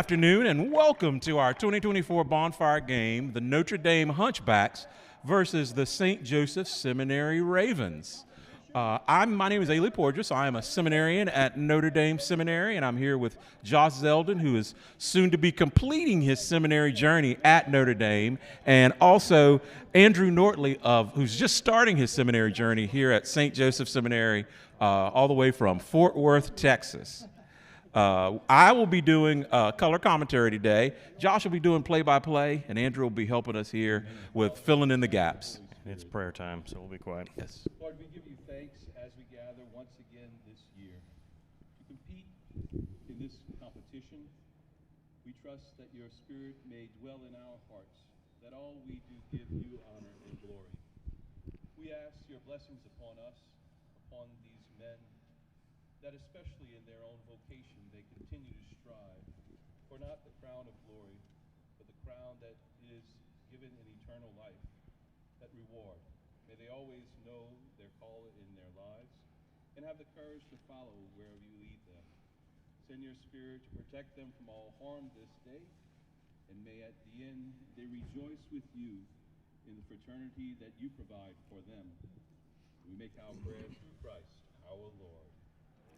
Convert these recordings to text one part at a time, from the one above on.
afternoon and welcome to our 2024 Bonfire Game, the Notre Dame Hunchbacks versus the St. Joseph Seminary Ravens. My name is Ailey Porges. I am a seminarian at Notre Dame Seminary, and I'm here with Josh Zeldin, who is soon to be completing his seminary journey at Notre Dame, and also Andrew Nortley, who's just starting his seminary journey here at St. Joseph Seminary, all the way from Fort Worth, Texas. I will be doing color commentary today. Josh will be doing play-by-play, and Andrew will be helping us here with filling in the gaps. It's prayer time, so we'll be quiet. Yes. Lord, we give you thanks as we gather once again this year to compete in this competition. We trust that your Spirit may dwell in our hearts, that all we do give you honor and glory. We ask your blessings upon us, upon these men, that especially in their own vocation they continue to strive for not the crown of glory, but the crown that is given in eternal life, that reward. May they always know their call in their lives and have the courage to follow wherever you lead them. Send your Spirit to protect them from all harm this day, and may at the end they rejoice with you in the fraternity that you provide for them. We make our prayer through Christ, our Lord.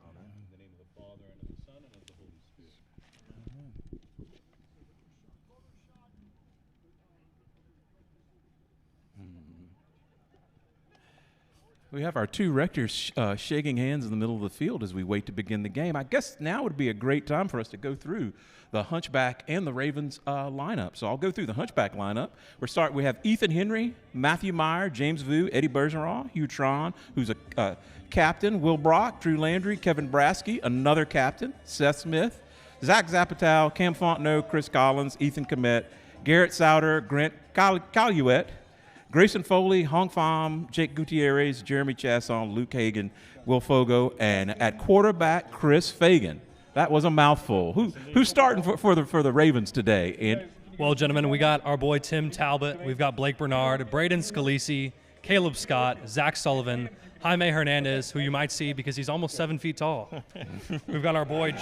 Amen. In the name of the Father, and of the Son, and of the Holy Spirit. Amen. We have our two rectors shaking hands in the middle of the field as we wait to begin the game. I guess now would be a great time for us to go through the Hunchback and the Ravens lineup. So I'll go through the Hunchback lineup. We have Ethan Henry, Matthew Meyer, James Vu, Eddie Bergeron, Hugh Tron, who's a captain, Will Brock, Drew Landry, Kevin Brasky, another captain, Seth Smith, Zach Zapatow, Cam Fontenot, Chris Collins, Ethan Komet, Garrett Souter, Grant Caluette, Grayson Foley, Hong Pham, Jake Gutierrez, Jeremy Chasson, Luke Hagan, Will Fogo, and at quarterback, Chris Fagan. That was a mouthful. Who's starting for the Ravens today? And well, gentlemen, we got our boy Tim Talbot. We've got Blake Bernard, Braden Scalisi, Caleb Scott, Zach Sullivan, Jaime Hernandez, who you might see because he's almost 7 feet tall. We've got our boy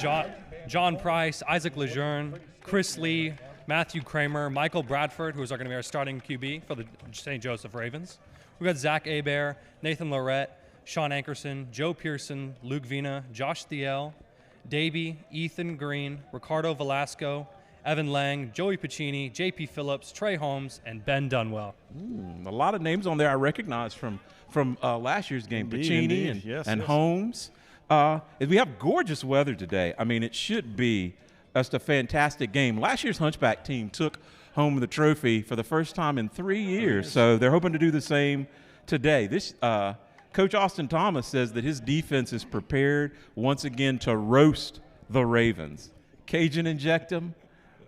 John Price, Isaac Lejeune, Chris Lee, Matthew Kramer, Michael Bradford, who's going to be our starting QB for the St. Joseph Ravens. We've got Zach Hebert, Nathan Lorette, Sean Ankerson, Joe Pearson, Luke Vina, Josh Thiel, Davey, Ethan Green, Ricardo Velasco, Evan Lang, Joey Pacini, JP Phillips, Trey Holmes, and Ben Dunwell. A lot of names on there I recognize from last year's game. Pacini and Holmes. We have gorgeous weather today. I mean, it should be just a fantastic game. Last year's Hunchback team took home the trophy for the first time in 3 years, so they're hoping to do the same today. Coach Austin Thomas says that his defense is prepared once again to roast the Ravens. Cajun inject them,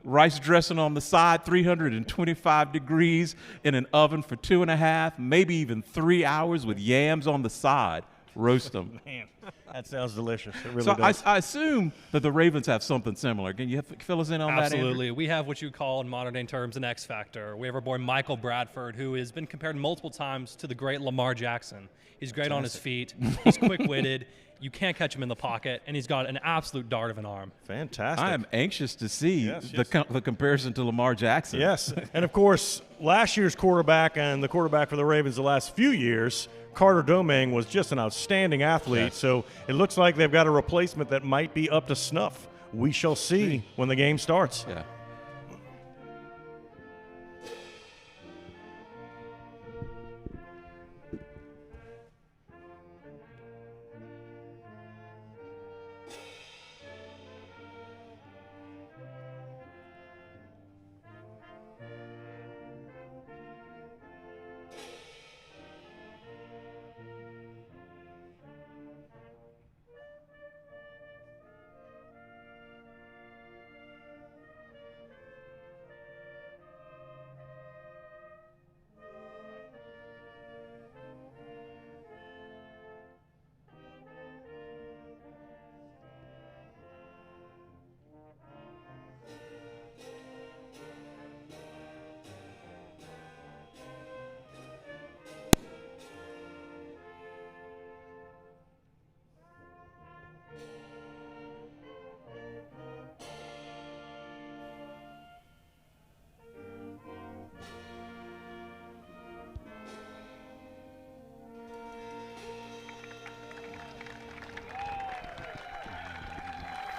rice dressing on the side, 325 degrees in an oven for 2.5, maybe even 3 hours with yams on the side. Roast them. Man, that sounds delicious. It really so does. I assume that the Ravens have something similar. Can you fill us in on that, Absolutely. We have what you call in modern day terms an X factor. We have our boy Michael Bradford, who has been compared multiple times to the great Lamar Jackson. He's great on his feet. He's quick-witted. You can't catch him in the pocket, and he's got an absolute dart of an arm. Fantastic. I am anxious to see the comparison to Lamar Jackson. Yes, and of course, last year's quarterback and the quarterback for the Ravens the last few years, Carter Domingue, was just an outstanding athlete. Yes. So it looks like they've got a replacement that might be up to snuff. We shall see when the game starts. Yeah.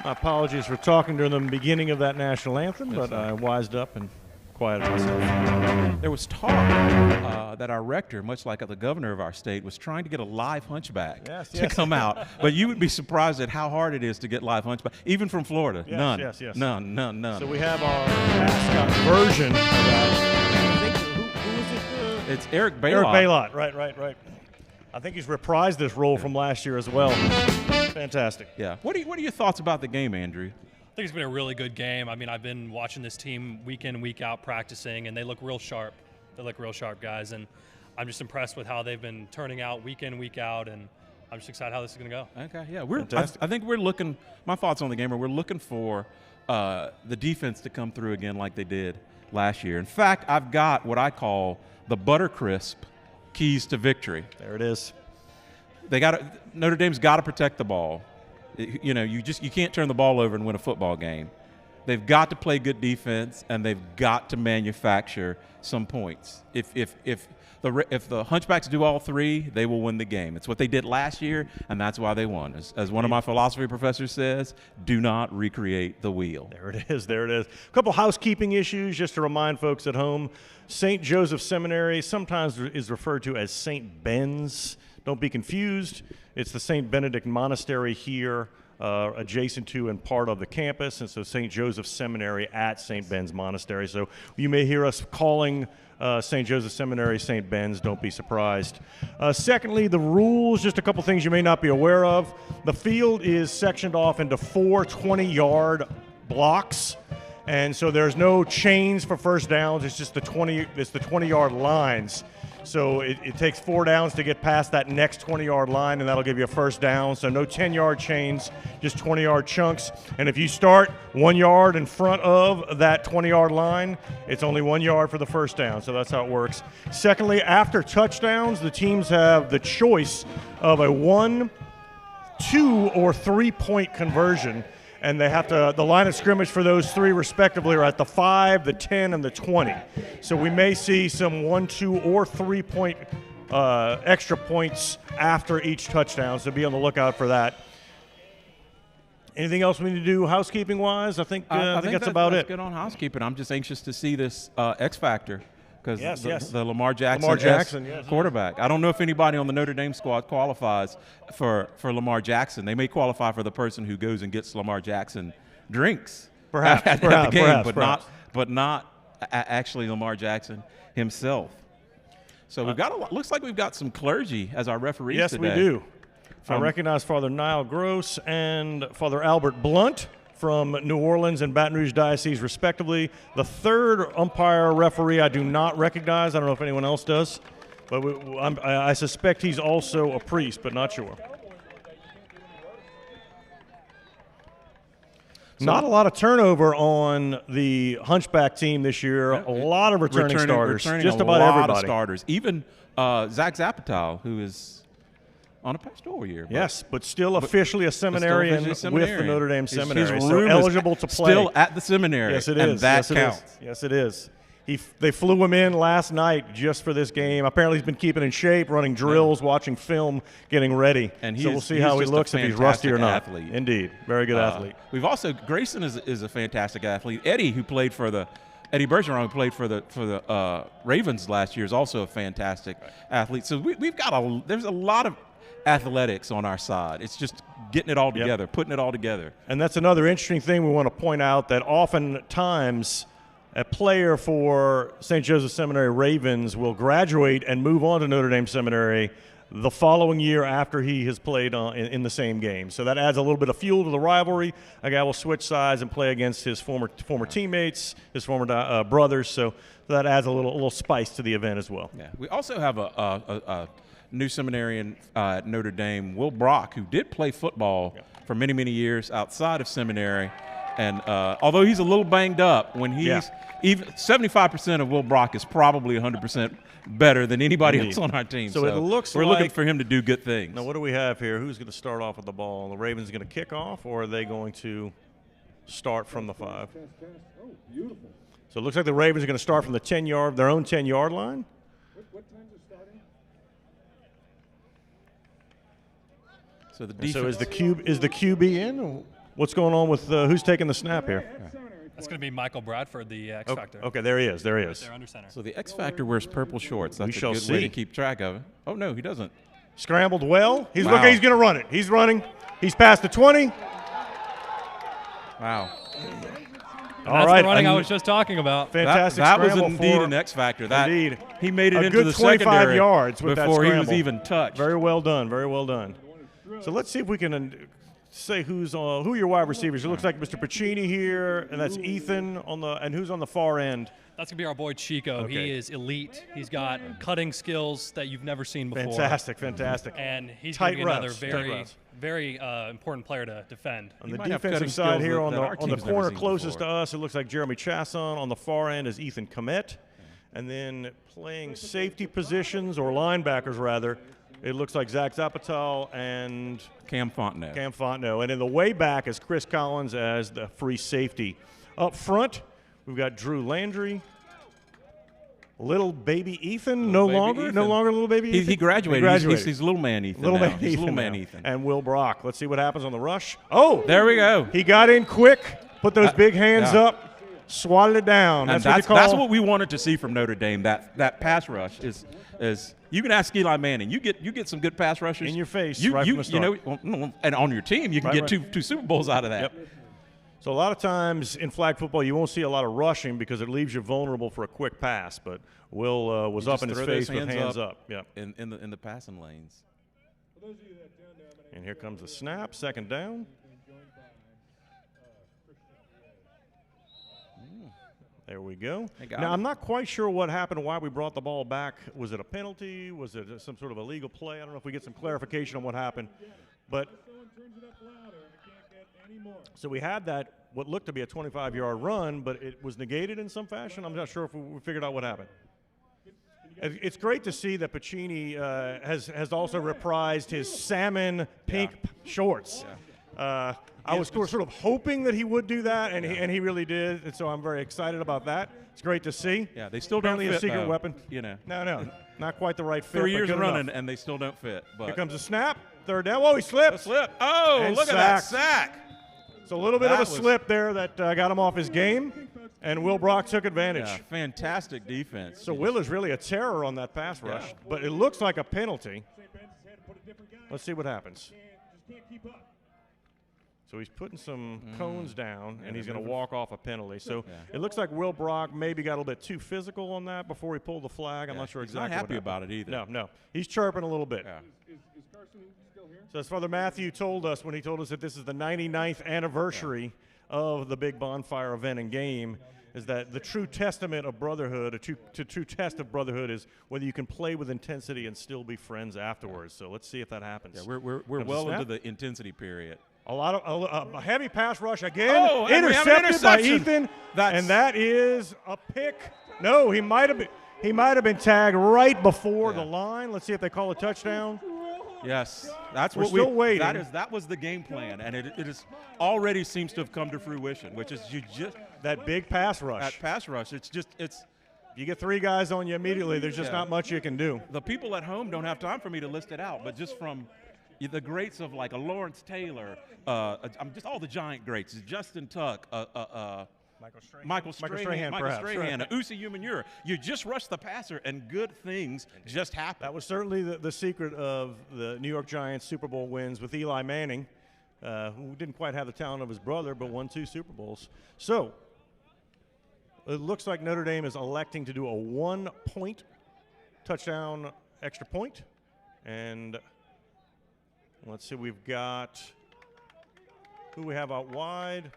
My apologies for talking during the beginning of that national anthem, but I wised up and quieted myself. There was talk that our rector, much like the governor of our state, was trying to get a live hunchback to come out. But you would be surprised at how hard it is to get live hunchback, even from Florida. None. None. So we have our mascot version of that. I think, who is it? It's Eric Baylot. Eric Baylot, right. I think he's reprised this role from last year as well. Fantastic. Yeah. What are your thoughts about the game, Andrew? I think it's been a really good game. I mean, I've been watching this team week in, week out practicing, and they look real sharp. They look real sharp, guys, and I'm just impressed with how they've been turning out week in, week out, and I'm just excited how this is going to go. Okay, yeah. I think we're looking – my thoughts on the game are we're looking for the defense to come through again like they did last year. In fact, I've got what I call the Buttercrisp keys to victory. There it is. Notre Dame's got to protect the ball. You can't turn the ball over and win a football game. They've got to play good defense, and they've got to manufacture some points. If the Hunchbacks do all three, they will win the game. It's what they did last year, and that's why they won. As one of my philosophy professors says, do not recreate the wheel. There it is. A couple housekeeping issues just to remind folks at home. St. Joseph Seminary sometimes is referred to as St. Ben's. Don't be confused. It's the St. Benedict Monastery here, adjacent to and part of the campus, and so St. Joseph Seminary at St. Ben's Monastery. So you may hear us calling St. Joseph Seminary St. Ben's. Don't be surprised. Secondly, the rules, just a couple things you may not be aware of. The field is sectioned off into 4 20-yard blocks. And so there's no chains for first downs. It's just the 20-yard lines. So it takes 4 downs to get past that next 20-yard line, and that'll give you a first down. So no 10-yard chains, just 20-yard chunks. And if you start 1 yard in front of that 20-yard line, it's only 1 yard for the first down. So that's how it works. Secondly, after touchdowns, the teams have the choice of a 1, 2, or 3-point conversion. And they have to, the line of scrimmage for those 3 respectively are at the 5, the 10, and the 20. So we may see some 1, 2, or 3-point extra points after each touchdown. So be on the lookout for that. Anything else we need to do housekeeping-wise? I think that's about it. That's good on housekeeping. I'm just anxious to see this X factor. Because the Lamar Jackson quarterback. I don't know if anybody on the Notre Dame squad qualifies for Lamar Jackson. They may qualify for the person who goes and gets Lamar Jackson drinks at the game, but not actually Lamar Jackson himself. So we've got looks like we've got some clergy as our referees today. Yes, we do. I recognize Father Niall Gross and Father Albert Blunt from New Orleans and Baton Rouge Diocese, respectively. The third umpire referee I do not recognize. I don't know if anyone else does, but I suspect he's also a priest, but not sure. Not a lot of turnover on the Hunchback team this year. A lot of returning starters. Just about everybody. A lot of starters. Even Zach Zappatal, who is on a pastoral year. Yes, but still officially a seminarian with the Notre Dame Seminary. His so eligible to play. Still at the seminary. Yes, it is. And that counts. Yes, it is. They flew him in last night just for this game. Apparently he's been keeping in shape, running drills, watching film, getting ready. And so we'll see how he looks, if he's rusty or not. Athlete. Indeed. Very good athlete. We've also, Grayson is a fantastic athlete. Eddie Bergeron, who played for the Ravens last year, is also a fantastic athlete. So we've got there's a lot of athletics on our side. It's just getting it all together, putting it all together. And that's another interesting thing we want to point out, that oftentimes a player for St. Joseph Seminary Ravens will graduate and move on to Notre Dame Seminary the following year after he has played in the same game. So that adds a little bit of fuel to the rivalry. A guy will switch sides and play against his former teammates, his former brothers. So that adds a little spice to the event as well. Yeah. We also have a new seminarian at Notre Dame, Will Brock, who did play football for many, many years outside of seminary. And although he's a little banged up, when he's even 75% of Will Brock is probably 100% better than anybody else on our team. So it looks we're looking for him to do good things. Now, what do we have here? Who's going to start off with the ball? The Ravens going to kick off, or are they going to start from the 5? Oh, beautiful. So it looks like the Ravens are going to start from the their own 10-yard line. What times are starting? So the defense. So is the QB in? What's going on with who's taking the snap here? That's going to be Michael Bradford, the X Factor. Okay, there he is. There he is. They're under center. So the X Factor wears purple shorts. That's a shall good way see. to keep track of it. Oh, no, he doesn't. Scrambled well. He's Wow. looking. He's going to run it. He's running. He's past the 20. Wow. All That's right. the running I was just talking about. Fantastic That was scramble indeed for- an X Factor. That Indeed. he made it A into good the 25 secondary yards with that before he was scramble. even touched. Very well done. Very well done. So let's see if we can say who are your wide receivers. It looks like Mr. Pacini here, and that's Ethan and who's on the far end? That's going to be our boy Chico. Okay. He is elite. He's got cutting skills that you've never seen before. Fantastic, fantastic. And he's Tight going to be another routes, tight very, routes. very important player to defend. On He the might have defensive cutting side skills here that on our the team's never corner seen closest before. to us, it looks like Jeremy Chasson. On the far end is Ethan Komet. And then playing safety positions, or linebackers rather, it looks like Zach Zapatal and Cam Fontenot. Cam Fontenot. And in the way back is Chris Collins as the free safety. Up front, we've got Drew Landry. Little baby Ethan, no baby longer Ethan. little baby Ethan. He graduated. He's little man Ethan. Little now. man He's Ethan. little man now. Ethan. And Will Brock. Let's see what happens on the rush. Oh, There we go. he got in quick, put those big hands yeah. up, swatted it down. And That's that's what we wanted to see from Notre Dame. That pass rush is you can ask Eli Manning. You get some good pass rushers In your face, You, right you, from the you know, start. well, no, and on your team you can Right, get right. two Super Bowls out of that. Yep. So a lot of times in flag football, you won't see a lot of rushing because it leaves you vulnerable for a quick pass. But Will was up Just in his throw those face with hands up. Yep. in the passing lanes. And here comes the snap, second down. There we go. They got Now, him. I'm not quite sure what happened, why we brought the ball back. Was it a penalty? Was it some sort of illegal play? I don't know if we get some clarification on what happened. But so we had that, what looked to be a 25-yard run, but it was negated in some fashion. I'm not sure if we figured out what happened. It's great to see that Pacini has also reprised his salmon pink shorts. I was sort of hoping that he would do that, and he really did. And so I'm very excited about that. It's great to see. Yeah, they still don't Apparently fit, a secret though. weapon. You know, No, not quite the right fit. 3 but years good running enough. and they still don't fit. But Here comes a snap. Third down. Whoa, he slipped. a slip. Oh, And look at that sacked. sack. So a little bit That of a was- slip there that got him off his game, and Will Brock took advantage. Yeah, fantastic defense. So Will is really a terror on that pass rush, but it looks like a penalty. Let's see what happens. So he's putting some cones down, and he's going to walk off a penalty. So it looks like Will Brock maybe got a little bit too physical on that before he pulled the flag. I'm not sure He's exactly not happy what happened. about it either. No. He's chirping a little bit. Yeah. Is Carson still here? So as Father Matthew told us when he told us that this is the 99th anniversary of the big bonfire event and game, is that the true testament of brotherhood, a true test of brotherhood is whether you can play with intensity and still be friends afterwards. So let's see if that happens. Yeah, we're Comes well the snap. into the intensity period. A lot of a heavy pass rush again. Oh, and we have an intercepted by interception. Ethan, That's- and that is a pick. No, he might have been tagged right before Yeah. the line. Let's see if they call a touchdown. Yes, that's We're what still waiting. That was the game plan, and it is already seems to have come to fruition. Which is you just That big pass that rush. pass rush. It's You get three guys on you immediately. There's just Yeah. not much you can do. the people at home don't have time for me to list it out, but just from the greats of like a Lawrence Taylor, just all the giant greats, Justin Tuck, Michael Strahan, perhaps. Usi Umanura. You just rush the passer, and good things just happen. That was certainly the secret of the New York Giants Super Bowl wins with Eli Manning, who didn't quite have the talent of his brother, but won 2 Super Bowls. So it looks like Notre Dame is electing to do a 1-point touchdown extra point. And let's see, we've got who we have out wide.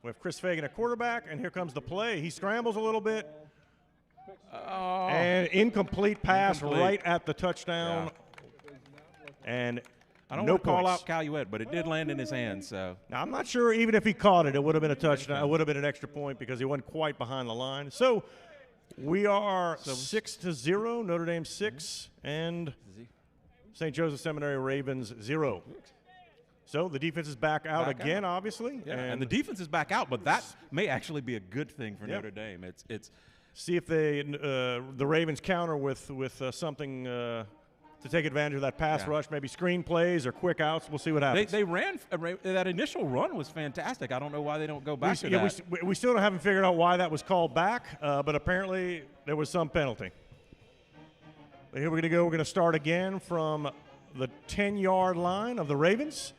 We have Chris Fagan at quarterback, and here comes the play. He scrambles a little bit. And incomplete pass Incomplete. right at the touchdown. And I don't no want to call points. out Calumet, but it did land in his hands. So Now, I'm not sure even if he caught it, it would have been a touchdown. It would have been an extra point because he wasn't quite behind the line. So we are 6-0, Notre Dame 6, and St. Joseph Seminary Ravens 0. So the defense is back out Back again, out. obviously. yeah, and the defense is back out, but that may actually be a good thing for Notre Dame. It's see if they the Ravens counter with something to take advantage of that pass rush, maybe screen plays or quick outs. We'll see what happens. They ran that initial run was fantastic. I don't know why they don't go back to that. We still haven't figured out why that was called back, but apparently there was some penalty. But here we're going to go. We're going to start again from the 10-yard line of the Ravens.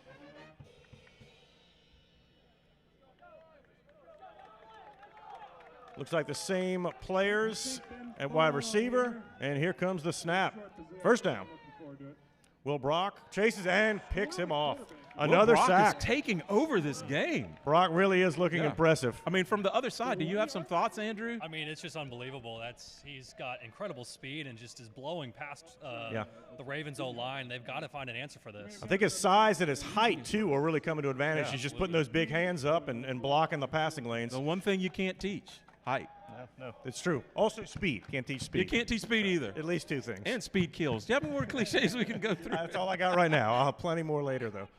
Looks like the same players at wide receiver, and here comes the snap. First down. Will Brock chases and picks him off. Another Brock sack. is taking over this game. Brock really is looking impressive. I mean, from the other side, do you have some thoughts, Andrew? I mean, it's just unbelievable. He's got incredible speed and just is blowing past the Ravens' O-line. They've got to find an answer for this. I think his size and his height, too, are really coming to advantage. Yeah, He's just putting those big hands up and blocking the passing lanes. The one thing you can't teach, height. No, it's true. Also speed. Can't teach speed. You can't teach speed either. At least two things. And speed kills. Do you have any more cliches we can go through? That's all I got right now. I'll have plenty more later, though.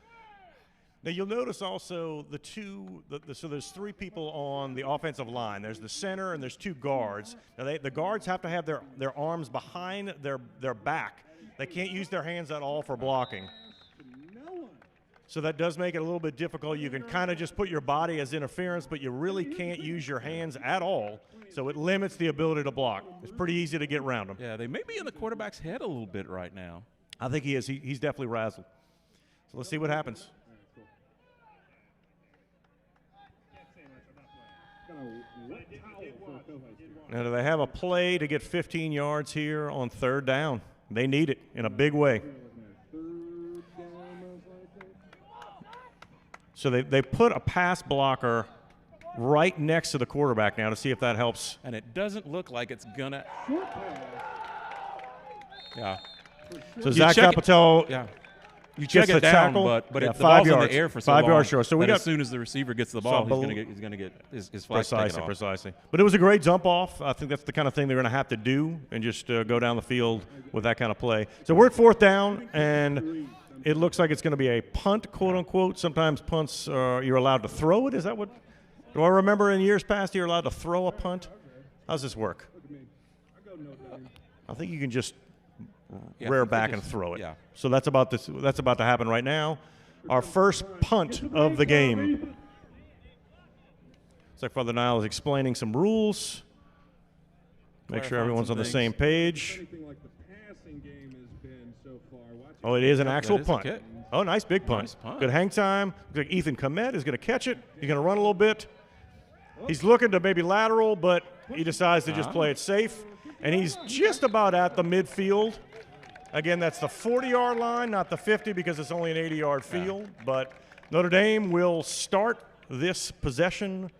Now, you'll notice also so there's three people on the offensive line. There's the center and there's two guards. Now, the guards have to have their arms behind their back. They can't use their hands at all for blocking. So that does make it a little bit difficult. You can kind of just put your body as interference, but you really can't use your hands at all. So it limits the ability to block. It's pretty easy to get around them. Yeah, they may be in the quarterback's head a little bit right now. I think he is. He's definitely razzled. So let's see what happens. Now, do they have a play to get 15 yards here on third down? They need it in a big way. So they put a pass blocker right next to the quarterback now to see if that helps. And it doesn't look like it's going to. Yeah. So Zach Capital. Yeah. You check it down, but the ball's in the air for so long. 5 yards short. So as soon as the receiver gets the ball, he's going to get his flag taken off. Precisely. But it was a great jump off. I think that's the kind of thing they're going to have to do and just go down the field with that kind of play. So we're at fourth down, and it looks like it's going to be a punt, quote unquote. Sometimes punts you're allowed to throw it. Is that what? Do I remember in years past you're allowed to throw a punt? How does this work? I think you can just rear back and throw it. Yeah. So that's about to happen right now. Our first punt of the game. It's like Father Nile is explaining some rules. Make sure everyone's on the same page. Oh, it is an actual punt. Oh, nice big punt. Nice punt. Good hang time. Looks like Ethan Komet is going to catch it. He's going to run a little bit. He's looking to maybe lateral, but he decides to just play it safe. And he's just about at the midfield. Again, that's the 40-yard line, not the 50 because it's only an 80-yard field. But Notre Dame will start this possession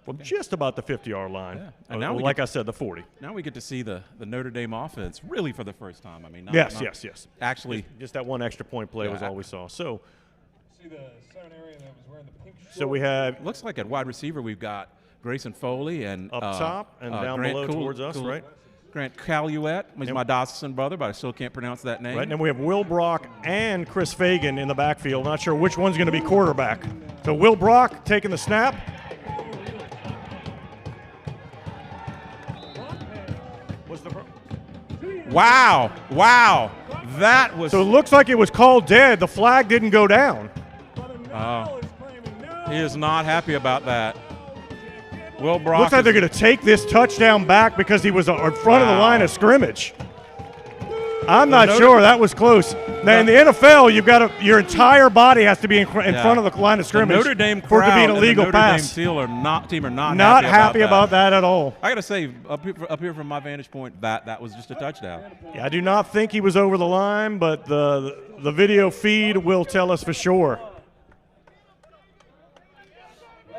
from just about the 50-yard line. Yeah. And now like I said, the 40. Now we get to see the Notre Dame offense really for the first time. I mean, Yes. Actually, just that one extra point play was all we saw. So, See the center area that was wearing the pink shorts? so we have looks like at wide receiver we've got Grayson Foley and up top and down Grant below towards us, right? Grant Caluette. He's my dachshund brother, but I still can't pronounce that name. Right, and then we have Will Brock and Chris Fagan in the backfield. Not sure which one's going to be quarterback. So Will Brock taking the snap. Wow. That was. So it looks like it was called dead. The flag didn't go down. He is not happy about that. Will Brock. Looks like they're going to take this touchdown back because he was in front of the line of scrimmage. I'm not sure. That was close. Now, in the NFL, you've got your entire body has to be in front of the line of scrimmage Notre Dame for it to be an illegal pass. Notre Dame team are not happy about that at all. I got to say, up here from my vantage point, that was just a touchdown. Yeah, I do not think he was over the line, but the video feed will tell us for sure.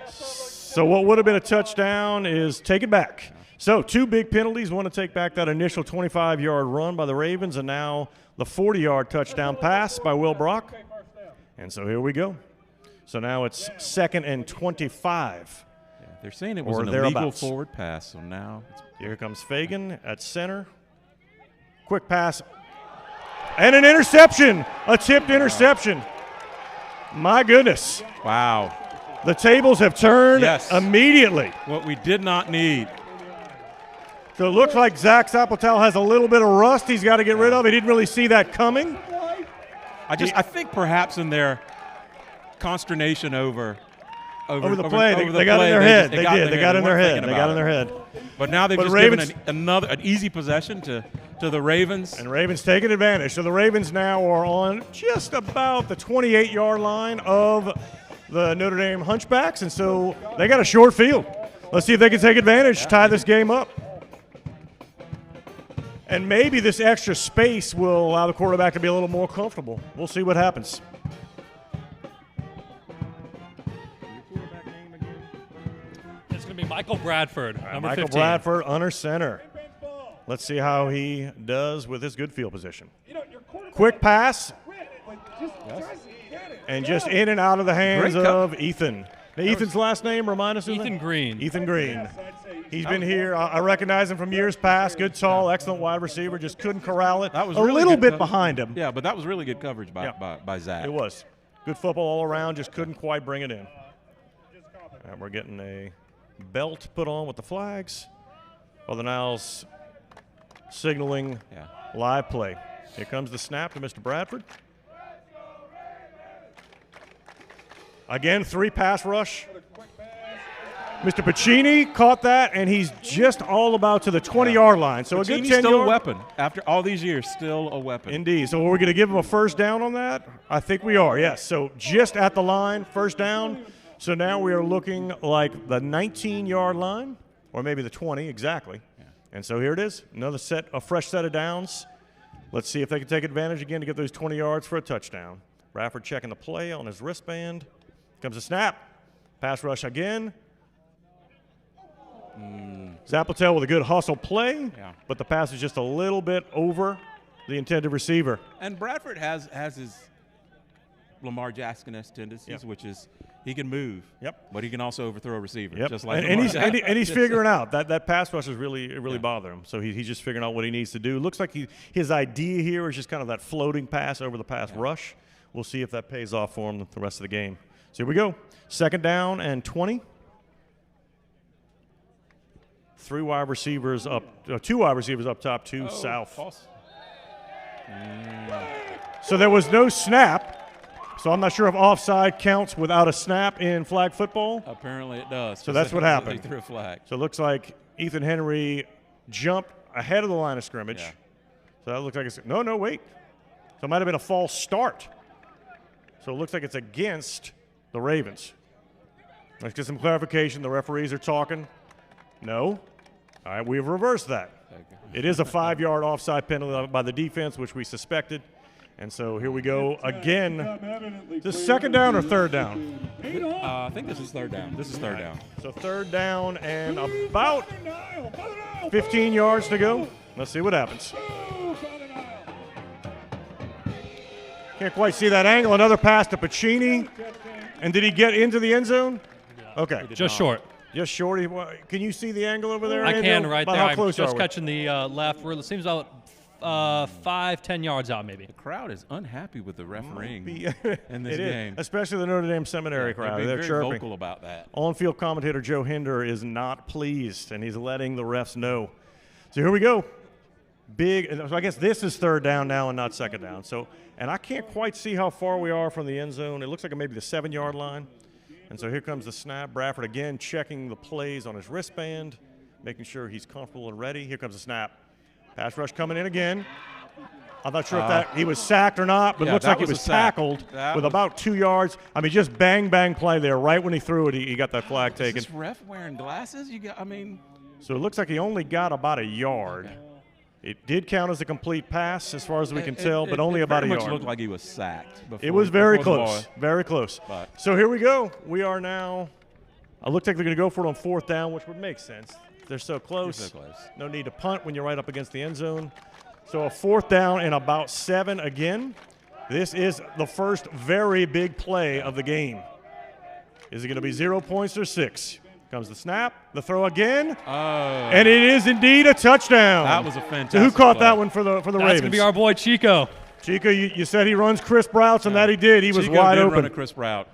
So what would have been a touchdown is take it back. So 2 big penalties, one to take back that initial 25-yard run by the Ravens, and now the 40-yard touchdown pass by Will Brock. And so here we go. So now it's 2nd and 25. Yeah, they're saying it was an illegal forward pass, so now here comes Fagan at center. Quick pass. And an interception, a tipped interception. My goodness. Wow. The tables have turned immediately. What we did not need. So it looks like Zach Zapletal has a little bit of rust he's got to get rid of. He didn't really see that coming. I think perhaps in their consternation over the play, they got in their head. They got in their head. They got in their head. But now they've just given an easy possession to the Ravens. And Ravens taking advantage. So the Ravens now are on just about the 28-yard line of the Notre Dame Hunchbacks, and so they got a short field. Let's see if they can take advantage, tie this game up. And maybe this extra space will allow the quarterback to be a little more comfortable. We'll see what happens. It's going to be Michael Bradford, number Michael 15. Bradford under center. Let's see how he does with his good field position. Quick pass. And just in and out of the hands of Ethan. Now, Ethan's last name, remind us of Ethan Green. Ethan Green. He's been here. I recognize him from years past. Good, tall, excellent wide receiver. Just couldn't corral it. That was a really little good bit coverage. behind him. Yeah, but that was really good coverage by Zach. It was. Good football all around. Just couldn't quite bring it in. And we're getting a belt put on with the flags. Well, the Niles signaling live play. Here comes the snap to Mr. Bradford. Again, 3 pass rush. Mr. Pacini caught that, and he's just all about to the 20-yard line. So Pacini's a good 10-yard. still a weapon. After all these years, still a weapon. Indeed. So we're going to give him a first down on that? I think we are, yes. So just at the line, first down. So now we are looking like the 19-yard line, or maybe the 20, exactly. Yeah. And so here it is, a fresh set of downs. Let's see if they can take advantage again to get those 20 yards for a touchdown. Bradford checking the play on his wristband. Comes a snap. Pass rush again. Zapletal with a good hustle play, but the pass is just a little bit over the intended receiver. And Bradford has his Lamar Jackson-esque tendencies, which is he can move, but he can also overthrow a receiver, just like and he's figuring out that pass rush is really bothering him. So he's just figuring out what he needs to do. Looks like his idea here is just kind of that floating pass over the pass rush. We'll see if that pays off for him the rest of the game. So here we go. Second down and 20. 2 wide receivers up top, 2 south. False. So there was no snap. So I'm not sure if offside counts without a snap in flag football. Apparently it does. So that's what happened. They threw a flag. So it looks like Ethan Henry jumped ahead of the line of scrimmage. Yeah. So that looks like it's – no, wait. So it might have been a false start. So it looks like it's against the Ravens. Let's get some clarification. The referees are talking. No. All right, we've reversed that. It is a 5-yard offside penalty by the defense, which we suspected. And so here we go again. Is this second down or third down? I think this is third down. This is third down. So third down and about 15 yards to go. Let's see what happens. Can't quite see that angle. Another pass to Pacini. And did he get into the end zone? Okay. Just short. Just shorty. Can you see the angle over there? I can right there. How close I'm just are we? catching the left. It seems about 5-10 yards out, maybe. The crowd is unhappy with the refereeing in this It is, game. especially the Notre Dame Seminary crowd. They're very chirping. vocal about that. On-field commentator Joe Hinder is not pleased, and he's letting the refs know. So here we go. So I guess this is third down now and not second down. So, and I can't quite see how far we are from the end zone. It looks like maybe the 7-yard line. And so here comes the snap. Bradford again checking the plays on his wristband, making sure he's comfortable and ready. Here comes the snap. Pass rush coming in again. I'm not sure if he was sacked or not, but it looks like he was tackled with about 2 yards. I mean, just bang play there. Right when he threw it, he got that flag taken. Is this ref wearing glasses? So it looks like he only got about a yard. Okay. It did count as a complete pass as far as we can tell, but only about a yard. It looked like he was sacked. It was very close, very close. So here we go. We are now – it looks like they're going to go for it on fourth down, which would make sense. They're so close. No need to punt when you're right up against the end zone. So a fourth down and about 7 again. This is the first very big play of the game. Is it going to be 0 points or 6? Comes the snap, the throw again, and it is indeed a touchdown. That was a fantastic So who caught play. that one for the Ravens? That's going to be our boy Chico. Chico, you said he runs crisp routes, and that he did. He was Chico wide did open. Run a crisp route.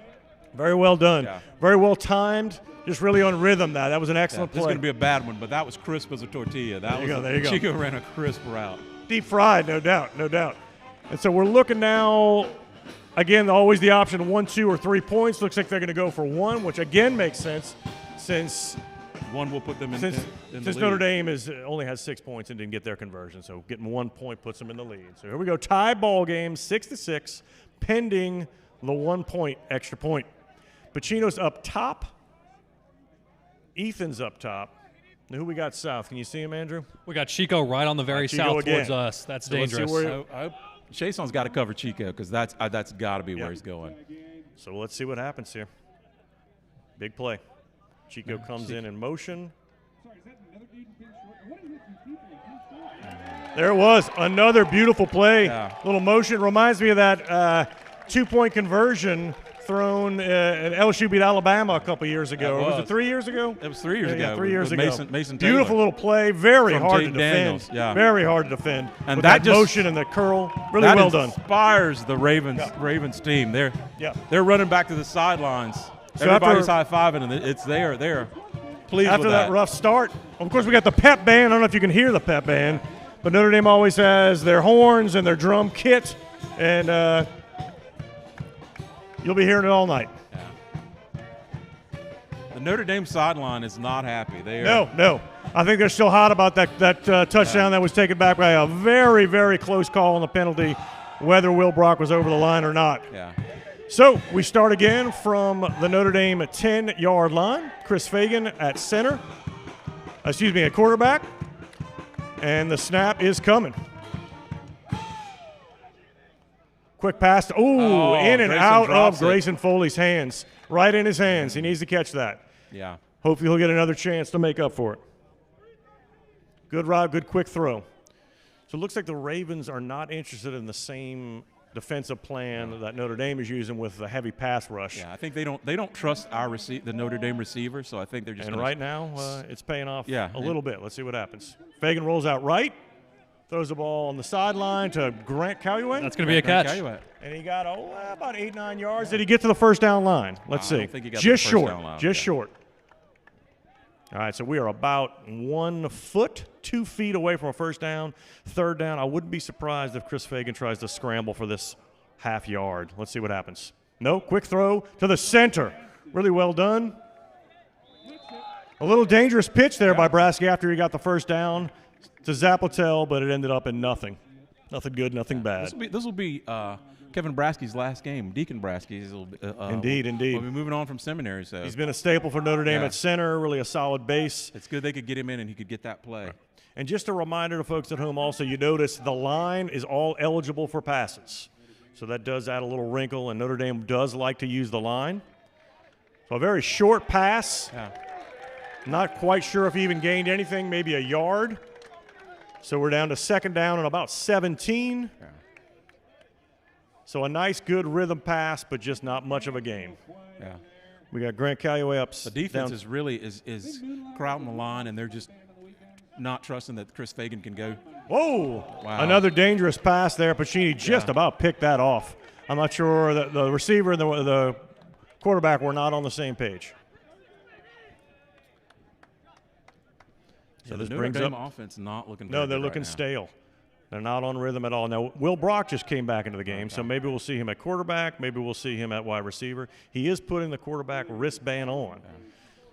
Very well done. Yeah. Very well timed. Just really on rhythm. That was an excellent This is play. going to be a bad one, but that was crisp as a tortilla. There you go. Chico ran a crisp route. Deep fried, no doubt. And so we're looking now, again, always the option 1, 2, or 3 points. Looks like they're going to go for 1, which again makes sense since One will put them in the lead. Notre Dame only has 6 points and didn't get their conversion. So getting 1 point puts them in the lead. So here we go, tie ball game, 6-6, pending the 1 point extra point. Pacino's up top. Ethan's up top. Now who we got south? Can you see him, Andrew? We got Chico right on the very Chico south again. towards us. That's So let's see dangerous. where- Chason's got to cover Chico because that's got to be where he's going. So let's see what happens here. Big play. Chico comes in motion. There it was. Another beautiful play. Yeah. Little motion. Reminds me of that 2-point conversion thrown at LSU beat Alabama a couple years ago. That Was it 3 years ago? It was 3 years ago. Yeah, 3 years with ago. Mason Taylor. Beautiful little play. Very From hard to Jaden defend. Daniels, yeah. Very hard to defend. And with that that just- motion and the curl. Really That well done. inspires the Ravens team. They're running back to the sidelines. So Everybody's high-fiving, and it's there. They're pleased After with that rough start, of course, we got the pep band. I don't know if you can hear the pep band, but Notre Dame always has their horns and their drum kit, and you'll be hearing it all night. The Notre Dame sideline is not happy. They are, No. I think they're still hot about that touchdown that was taken back by a very, very close call on the penalty, whether Will Brock was over the line or not. Yeah. So we start again from the Notre Dame 10-yard line. Chris Fagan at center. At quarterback. And the snap is coming. Quick pass. Oh, In and Grayson out drops of it. Grayson Foley's hands. Right in his hands. He needs to catch that. Yeah. Hopefully he'll get another chance to make up for it. Good route, good quick throw. So it looks like the Ravens are not interested in the same defensive plan that Notre Dame is using with the heavy pass rush. Yeah, I think they don't trust the Notre Dame receiver, so I think they're just And right now, it's paying off a little bit. Let's see what happens. Fagan rolls out right, throws the ball on the sideline to Grant Calloway. That's going to be a catch. And he got about 8-9 yards. Did he get to the first down line? Let's see. I don't think he got just to the first short. down line. Just Yeah. short. All right, so we are about 1 foot, 2 feet away from a first down. Third down. I wouldn't be surprised if Chris Fagan tries to scramble for this half yard. Let's see what happens. No, quick throw to the center. Really well done. A little dangerous pitch there by Brasky after he got the first down to Zapotel, but it ended up in nothing. Nothing good, nothing bad. This will be Kevin Brasky's last game. Deacon Brasky's. Indeed. We'll be moving on from seminary. So He's been a staple for Notre Dame at center, really a solid base. it's good they could get him in and he could get that play. And just a reminder to folks at home also, you notice the line is all eligible for passes. So that does add a little wrinkle, and Notre Dame does like to use the line. So a very short pass. Yeah. Not quite sure if he even gained anything, maybe a yard. So we're down to second down and about 17. Yeah. So a nice, good rhythm pass, but just not much of a gain. Yeah. We got Grant Calloway up. The defense is really is crowding the line, and they're just not trusting that Chris Fagan can go. Whoa! Wow. Another dangerous pass there. Pacini just about picked that off. I'm not sure that the receiver and the quarterback were not on the same page. So Yeah, this the Notre brings Dame up. offense not looking. No, very they're good looking right now. stale. They're not on rhythm at all. Now, Will Brock just came back into the game, so maybe we'll see him at quarterback. Maybe we'll see him at wide receiver. He is putting the quarterback wristband on.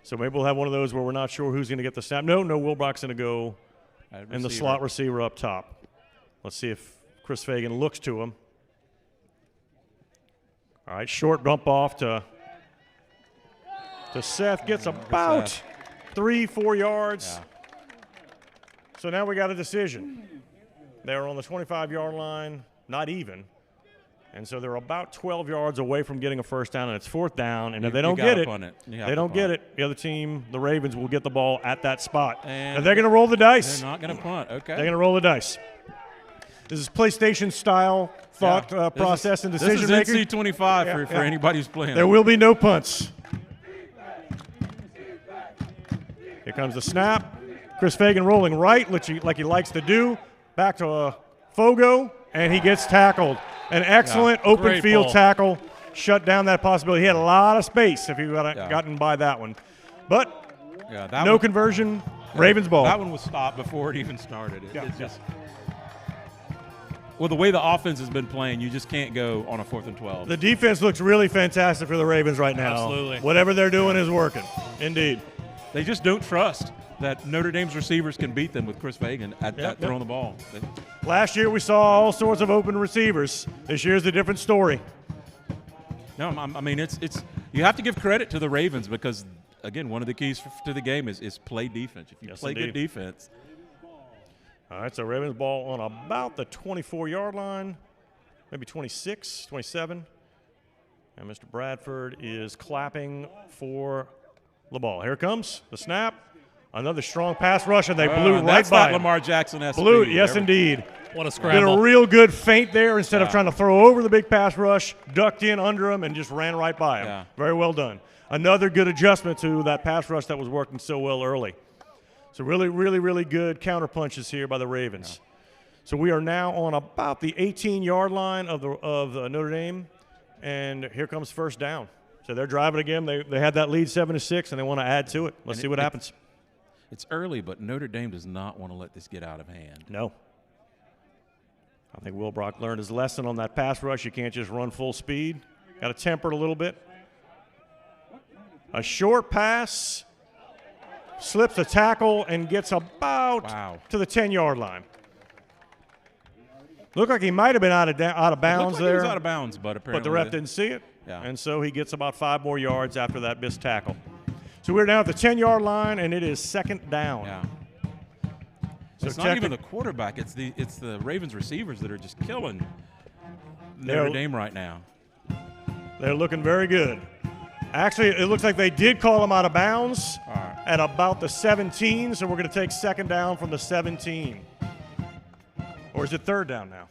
So maybe we'll have one of those where we're not sure who's going to get the snap. No, Will Brock's going to go and the slot receiver up top. Let's see if Chris Fagan looks to him. All right, short bump off to Seth. Gets about 3-4 yards. Yeah. So now we got a decision. They're on the 25-yard line, not even. And so they're about 12 yards away from getting a first down, and it's fourth down. And if they don't get it, the other team, the Ravens, will get the ball at that spot. And they're going to roll the dice. They're not going to punt. Okay. They're going to roll the dice. This is PlayStation-style thought process and decision-making. This is NC-25 for anybody who's playing. There will be no punts. Here comes the snap. Chris Fagan rolling right, like he likes to do. Back to Fogo, and he gets tackled. An excellent open great field ball. tackle shut down that possibility. He had a lot of space if he gotten by that one. But no conversion, Ravens ball. That one was stopped before it even started. It's just – well, the way the offense has been playing, you just can't go on a 4th and 12. The defense looks really fantastic for the Ravens right now. Absolutely. Whatever they're doing is working. Indeed. They just don't trust that Notre Dame's receivers can beat them with Chris Fagan at throwing the ball. Last year we saw all sorts of open receivers. This year's a different story. No, I mean, it's you have to give credit to the Ravens because, again, one of the keys to the game is play defense. If you play good defense. All right, so Ravens ball on about the 24-yard line, maybe 26, 27. And Mr. Bradford is clapping for the ball. Here comes the snap. Another strong pass rush, and they blew right that's by that him. Lamar Jackson-esque Blew, speed. yes, indeed. What a scramble. Did a real good feint there instead of trying to throw over the big pass rush, ducked in under him, and just ran right by him. Yeah. Very well done. Another good adjustment to that pass rush that was working so well early. So really, really, really good counter punches here by the Ravens. Yeah. So we are now on about the 18-yard line of Notre Dame, and here comes first down. So they're driving again. They had that lead 7-6, and they want to add to it. Let's see what happens. It's early, but Notre Dame does not want to let this get out of hand. No. I think Will Brock learned his lesson on that pass rush. You can't just run full speed. Got to temper it a little bit. A short pass. Slips a tackle and gets about to the 10-yard line. Looked like he might have been out of bounds there. He was out of bounds, but apparently. But the ref didn't see it. Yeah. And so he gets about 5 more yards after that missed tackle. So we're down at the 10-yard line, and it is second down. Yeah. So it's not even the quarterback. It's the Ravens receivers that are just killing Notre Dame right now. They're looking very good. Actually, it looks like they did call him out of bounds at about the 17, so we're going to take second down from the 17. Or is it third down now?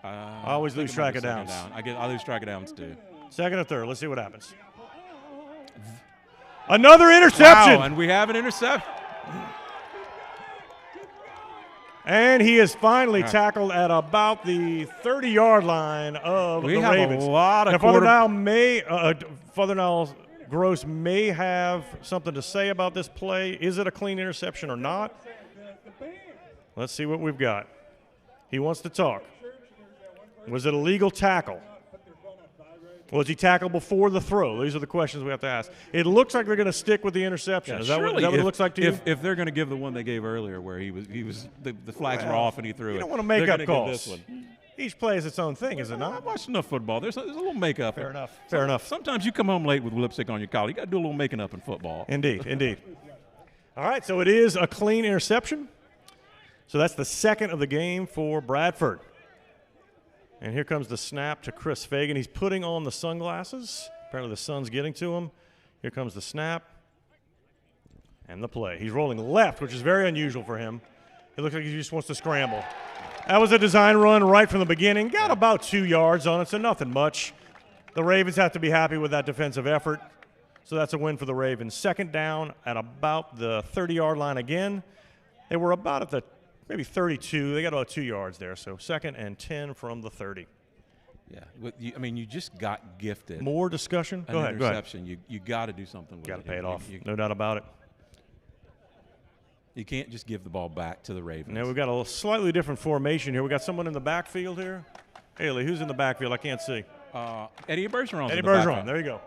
I always lose track of downs. I lose track of downs too. Second or third. Let's see what happens. Another interception. Wow, and we have an interception. And he is finally tackled at about the 30-yard line of the Ravens. We have a lot of Father Nile Gross may have something to say about this play. Is it a clean interception or not? Let's see what we've got. He wants to talk. Was it a legal tackle? Was he tackled before the throw? These are the questions we have to ask. It looks like they're going to stick with the interception. Is that what it looks like to you? If they're going to give the one they gave earlier where the flags were off and he threw it. You don't want to make up calls. Each play is its own thing, is it not? I've watched enough football. There's a little makeup. Fair enough. Fair enough. Sometimes you come home late with lipstick on your collar. You got to do a little making up in football. Indeed, indeed. All right, so it is a clean interception. So that's the second of the game for Bradford. And here comes the snap to Chris Fagan. He's putting on the sunglasses. Apparently the sun's getting to him. Here comes the snap and the play. He's rolling left, which is very unusual for him. It looks like he just wants to scramble. That was a design run right from the beginning. Got about 2 yards on it, so nothing much. The Ravens have to be happy with that defensive effort. So that's a win for the Ravens. Second down at about the 30-yard line again. They were about at the maybe 32. They got about 2 yards there. So second and 10 from the 30. Yeah. You just got gifted. More discussion? Go ahead. Interception. You got to do something with it. Got to pay it off. No doubt about it. You can't just give the ball back to the Ravens. Now we've got a slightly different formation here. We got someone in the backfield here. Haley, who's in the backfield? I can't see. Eddie Bergeron. Eddie Bergeron. There you go.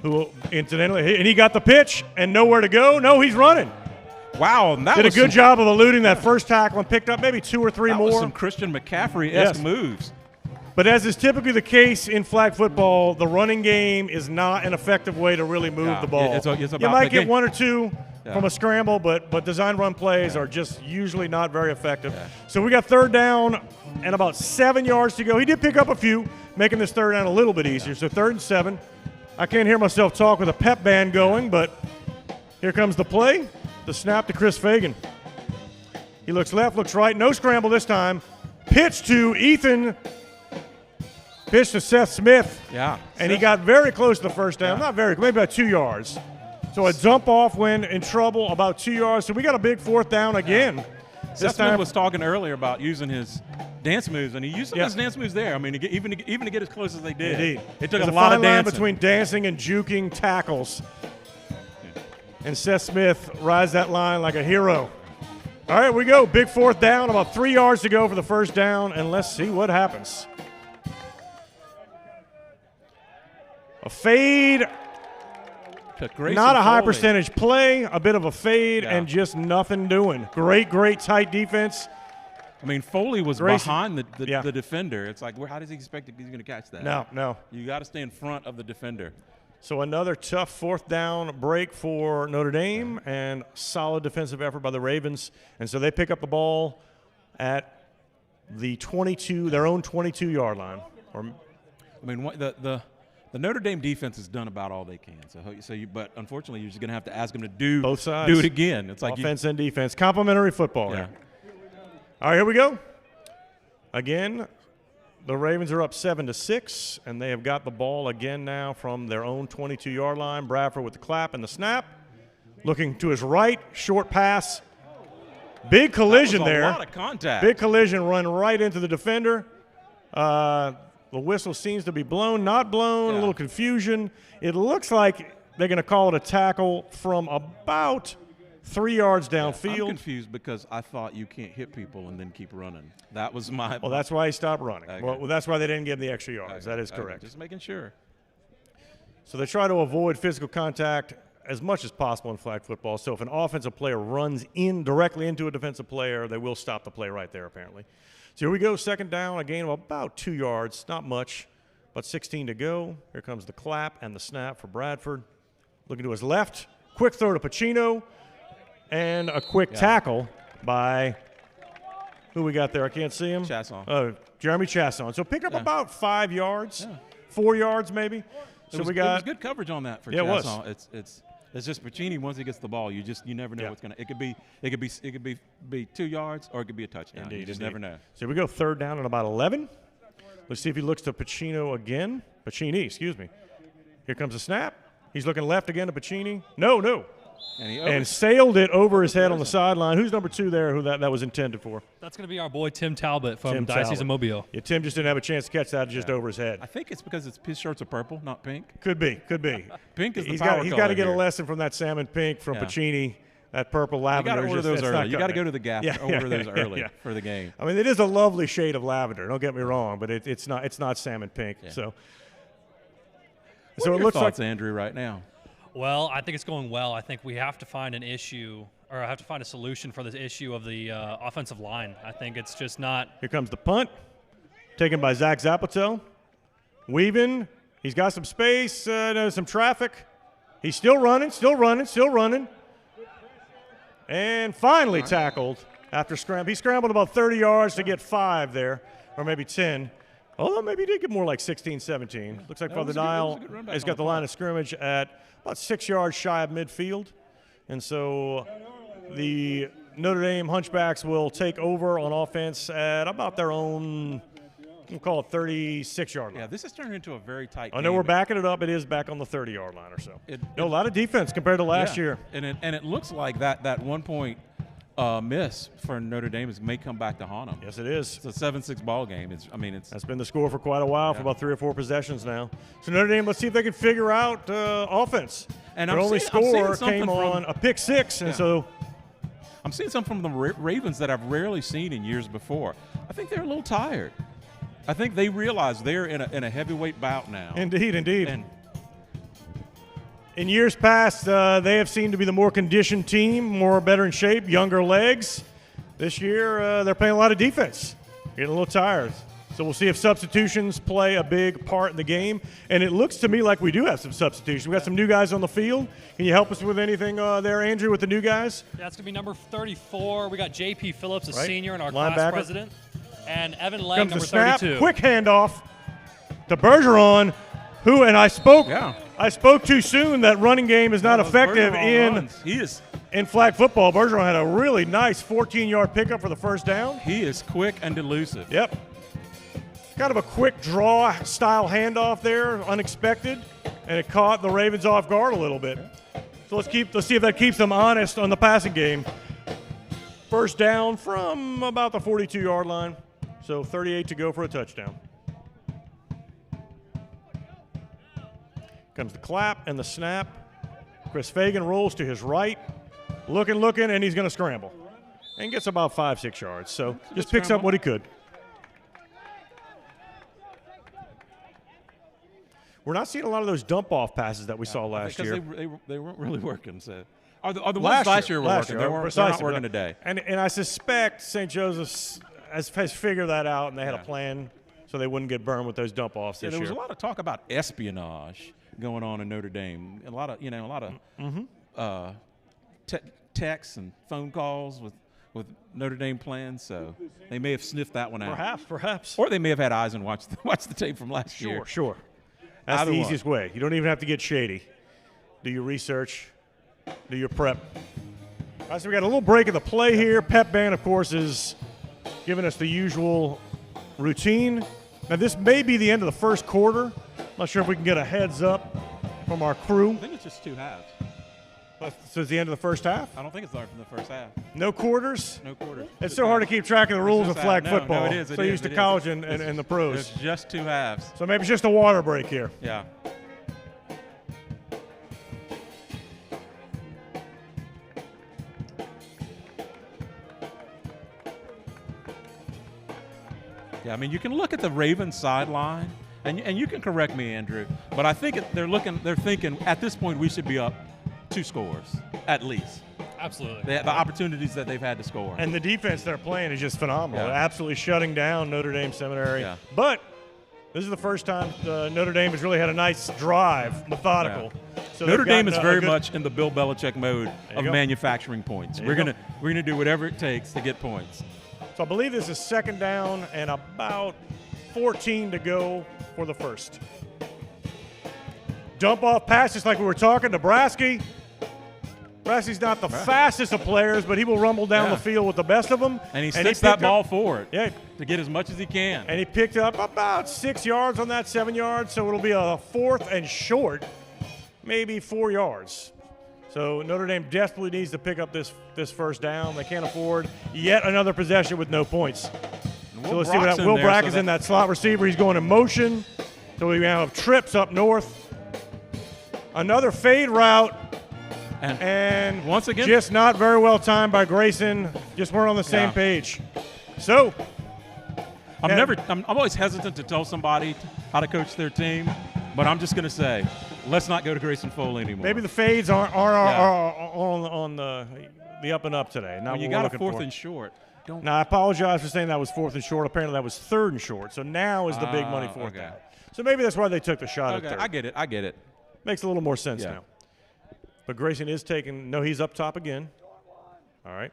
Who incidentally, and he got the pitch and nowhere to go. No, he's running. Wow, and that did a good job of eluding that first tackle and picked up maybe 2 or 3 more. Was some Christian McCaffrey-esque moves. But as is typically the case in flag football, the running game is not an effective way to really move the ball. It's about you might get 1 or 2 from a scramble, but design run plays are just usually not very effective. Yeah. So we got third down and about 7 yards to go. He did pick up a few, making this third down a little bit easier. So 3rd and 7. I can't hear myself talk with a pep band going, but here comes the play. The snap to Chris Fagan. He looks left, looks right. No scramble this time. Pitch to Ethan. Pitch to Seth Smith. Yeah. And he got very close to the first down. Not very, maybe about 2 yards. So a dump off when in trouble, about 2 yards. So we got a big 4th down again. Seth Smith was talking earlier about using his dance moves, and he used some of his dance moves there. I mean, even to get as close as they did. Indeed. It took There's a lot of fine line dancing. between dancing and juking tackles. And Seth Smith rides that line like a hero. All right, we go. Big fourth down. About 3 yards to go for the first down, and let's see what happens. A fade. Not a high percentage play. A bit of a fade and just nothing doing. Great tight defense. I mean, Foley was behind the defender. It's like, how does he expect he's going to catch that? No. You got to stay in front of the defender. So another tough fourth down break for Notre Dame and solid defensive effort by the Ravens. And so they pick up the ball at the 22, their own 22-yard line. I mean, the Notre Dame defense has done about all they can. But unfortunately, you're just going to have to ask them to do both sides. Do it again. It's like offense and defense, complementary football. Yeah. All right, here we go. Again, the Ravens are up 7-6, and they have got the ball again now from their own 22-yard line. Bradford with the clap and the snap. Looking to his right, short pass. Big collision there. A lot of contact. Big collision, run right into the defender. The whistle seems to be blown, not blown, a little confusion. It looks like they're going to call it a tackle from about 3 yards downfield. I'm confused because I thought you can't hit people and then keep running. That was my. Well, that's why he stopped running. Okay. Well, that's why they didn't give him the extra yards. That is correct. Just making sure. So they try to avoid physical contact as much as possible in flag football. So if an offensive player runs in directly into a defensive player, they will stop the play right there, apparently. So here we go, second down, a gain of about 2 yards, not much, but 16 to go. Here comes the clap and the snap for Bradford. Looking to his left, quick throw to Pacino, and a quick tackle by who we got there? I can't see him. Chasson. Jeremy Chasson. So pick up about 5 yards, 4 yards maybe. So it was good coverage on that for Chasson. It was. It's just Pacini. Once he gets the ball, you never know what's gonna. It could be 2 yards or it could be a touchdown. Indeed, you just never know. So we go third down and about 11. Let's see if he looks to Pacino again. Pacini, excuse me. Here comes a snap. He's looking left again to Pacini. No. And sailed it over his head on the sideline. Who's number 2 there who that was intended for? That's going to be our boy Tim Talbot from Diocese of Mobile. Yeah, Tim just didn't have a chance to catch that just over his head. I think it's because his shirts are purple, not pink. Could be. Pink is the He's power color. He's got to get here. a lesson from that salmon pink from Pacini. That purple lavender. You got to order those early. You got to go to the Gap and order those early yeah. for the game. I mean, it is a lovely shade of lavender. Don't get me wrong, but it's not salmon pink. Yeah. So What are it your looks thoughts, like Andrew, right now? Well, I think it's going well. I think we have to find an issue, or have to find a solution for this issue of the offensive line. I think it's just not. Here comes the punt, taken by Zach Zapatel. Weaving. He's got some space, some traffic. He's still running. And finally tackled after scramble. He scrambled about 30 yards to get 5 there, or maybe 10. Although maybe he did get more like 16, 17. Looks like Father Dial has got the line of scrimmage at about 6 yards shy of midfield. And so the Notre Dame Hunchbacks will take over on offense at about their own, we'll call it 36-yard line. Yeah, this has turned into a very tight I know game. we're backing it up. It is back on the 30-yard line or so. A lot of defense compared to last year. And it looks like that 1 point miss for Notre Dame may come back to haunt them. Yes, it is. It's a 7-6 ball game. That's been the score for quite a while, for about 3 or 4 possessions now. So Notre Dame, let's see if they can figure out offense. And their only score came on a pick 6, and so I'm seeing some from the Ravens that I've rarely seen in years before. I think they're a little tired. I think they realize they're in a heavyweight bout now. Indeed. And in years past, they have seemed to be the more conditioned team, better in shape, younger legs. This year, they're playing a lot of defense, getting a little tired. So we'll see if substitutions play a big part in the game. And it looks to me like we do have some substitutions. We got some new guys on the field. Can you help us with anything there, Andrew, with the new guys? That's going to be number 34. We got J.P. Phillips, a senior and our linebacker. class president. And Evan Lang, Comes number the snap, 32. quick handoff to Bergeron, who, and I spoke too soon that running game is not effective in flag football. Bergeron had a really nice 14-yard pickup for the first down. he is quick and elusive. Yep. Kind of a quick draw style handoff there, unexpected, and it caught the Ravens off guard a little bit. So let's see if that keeps them honest on the passing game. First down from about the 42-yard line. So 38 to go for a touchdown. Comes the clap and the snap. Chris Fagan rolls to his right. Looking, and he's going to scramble. And gets about 5-6 yards. So just picks up what he could. We're not seeing a lot of those dump-off passes that we saw last year. They weren't really working. So, are the ones last year were working? They're not working today. And I suspect St. Joseph's has figured that out, and they had a plan so they wouldn't get burned with those dump-offs this year. There was a lot of talk about espionage going on in Notre Dame. A lot of texts and phone calls with Notre Dame plans. So they may have sniffed that one out. Perhaps. Or they may have had eyes and watched the tape from last year. Sure. That's the easiest way. You don't even have to get shady. Do your research. Do your prep. All right, so we got a little break of the play here. Pep Band, of course, is giving us the usual routine. Now, this may be the end of the first quarter. Not sure if we can get a heads up from our crew. I think it's just 2 halves. So it's the end of the first half? I don't think it's starting from the first half. No quarters? No quarters. It's so hard to keep track of the rules of flag football. No, it is. So used to college and the pros. It's just 2 halves. So maybe it's just a water break here. Yeah. Yeah, I mean, you can look at the Ravens sideline, and you can correct me, Andrew, but I think they're thinking at this point we should be up 2 scores at least. Absolutely. The opportunities that they've had to score. And the defense they're playing is just phenomenal. Yeah. Absolutely shutting down Notre Dame Seminary. Yeah. But this is the first time Notre Dame has really had a nice drive, methodical. Yeah. So Notre Dame is very much in the Bill Belichick mode of manufacturing points. We're gonna do whatever it takes to get points. So I believe this is 2nd down and about 14 to go for the first. Dump off pass, just like we were talking. Nebraska's not the fastest of players, but he will rumble down the field with the best of them. And he sticks that ball forward to get as much as he can. And he picked up about 6 yards on that, 7 yards, so it'll be a 4th and short, maybe 4 yards. So Notre Dame desperately needs to pick up this first down. They can't afford yet another possession with no points. So let's see what Will Bracken's in that slot receiver. He's going in motion. So we have trips up north. Another fade route. And once again, just not very well timed by Grayson. Just weren't on the same page. So I'm always hesitant to tell somebody how to coach their team, but I'm just going to say, let's not go to Grayson Foley anymore. Maybe the fades are on the up and up today. Not when you got a 4th and short. Now, I apologize for saying that was 4th and short. Apparently that was 3rd and short. So now is the big money 4th down. So maybe that's why they took the shot at 3rd. I get it. Makes a little more sense now. But Grayson is he's up top again. All right.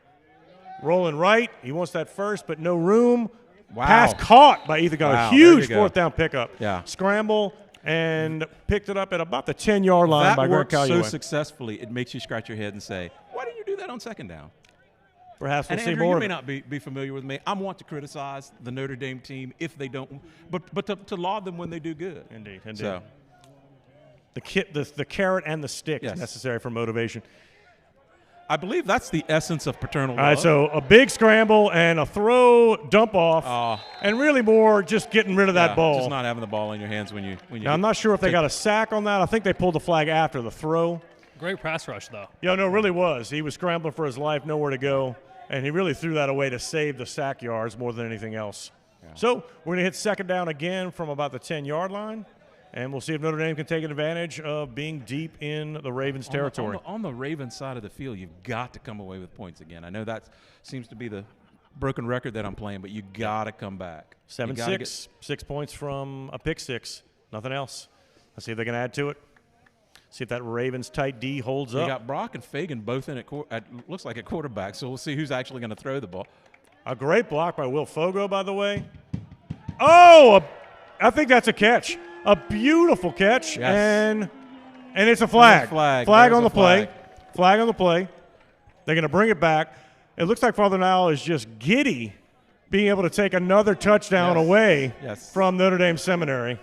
Rolling right. He wants that first, but no room. Wow. Pass caught by Ethan. Got a huge 4th down pickup. Yeah. Scramble and picked it up at about the 10-yard line by Greg Callaway. That works so successfully, it makes you scratch your head and say, why didn't you do that on 2nd down? Perhaps we'll see Andrew, more. You may not be familiar with me. I want to criticize the Notre Dame team if they don't, but to laud them when they do good. Indeed. So. The carrot and the stick is necessary for motivation. I believe that's the essence of paternal love. All right, so a big scramble and a throw, dump off, and really more just getting rid of that ball. Just not having the ball in your hands when you. Now, I'm not sure if they got a sack on that. I think they pulled the flag after the throw. Great pass rush, though. Yeah, no, it really was. He was scrambling for his life, nowhere to go, and he really threw that away to save the sack yards more than anything else. Yeah. So we're going to hit 2nd down again from about the 10-yard line. And we'll see if Notre Dame can take advantage of being deep in the Ravens' territory. On the Ravens side of the field, you've got to come away with points again. I know that seems to be the broken record that I'm playing, but you got to come back. 7-6, 6 points from a pick six. Nothing else. Let's see if they can add to it. See if that Ravens tight D holds up. You got Brock and Fagan both in at looks like at quarterback, so we'll see who's actually going to throw the ball. A great block by Will Fogo, by the way. Oh, I think that's a catch. A beautiful catch, and it's a flag. Flag on the play. Flag on the play. They're going to bring it back. It looks like Father Nile is just giddy being able to take another touchdown away from Notre Dame Seminary.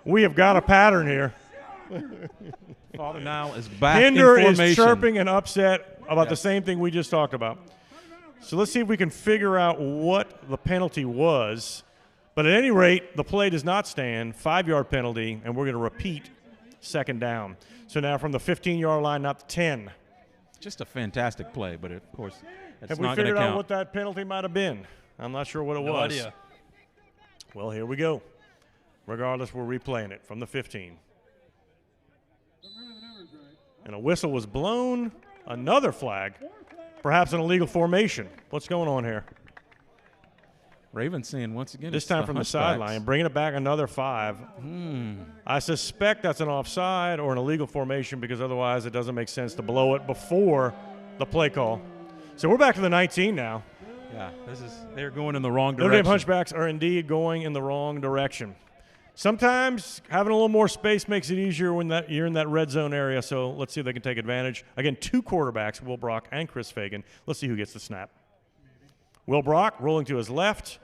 We have got a pattern here. Father Nile is back Hinder in formation. is chirping and upset about the same thing we just talked about. So let's see if we can figure out what the penalty was. But at any rate, the play does not stand. 5-yard penalty, and we're going to repeat second down. So now from the 15-yard line, not the 10. Just a fantastic play, but of course, it's Have we not going to figured out count. what that penalty might have been? I'm not sure what it No was. idea. Well, here we go. Regardless, we're replaying it from the 15. And a whistle was blown. Another flag. Perhaps an illegal formation. What's going on here? Ravens saying once again. This it's time from the sideline, bringing it back another 5. I suspect that's an offside or an illegal formation because otherwise it doesn't make sense to blow it before the play call. So we're back to the 19 now. Yeah, they're going in the wrong Notre direction. Dame Hunchbacks are indeed going in the wrong direction. Sometimes having a little more space makes it easier when you're in that red zone area, so let's see if they can take advantage. Again, 2 quarterbacks, Will Brock and Chris Fagan. Let's see who gets the snap. Will Brock rolling to his left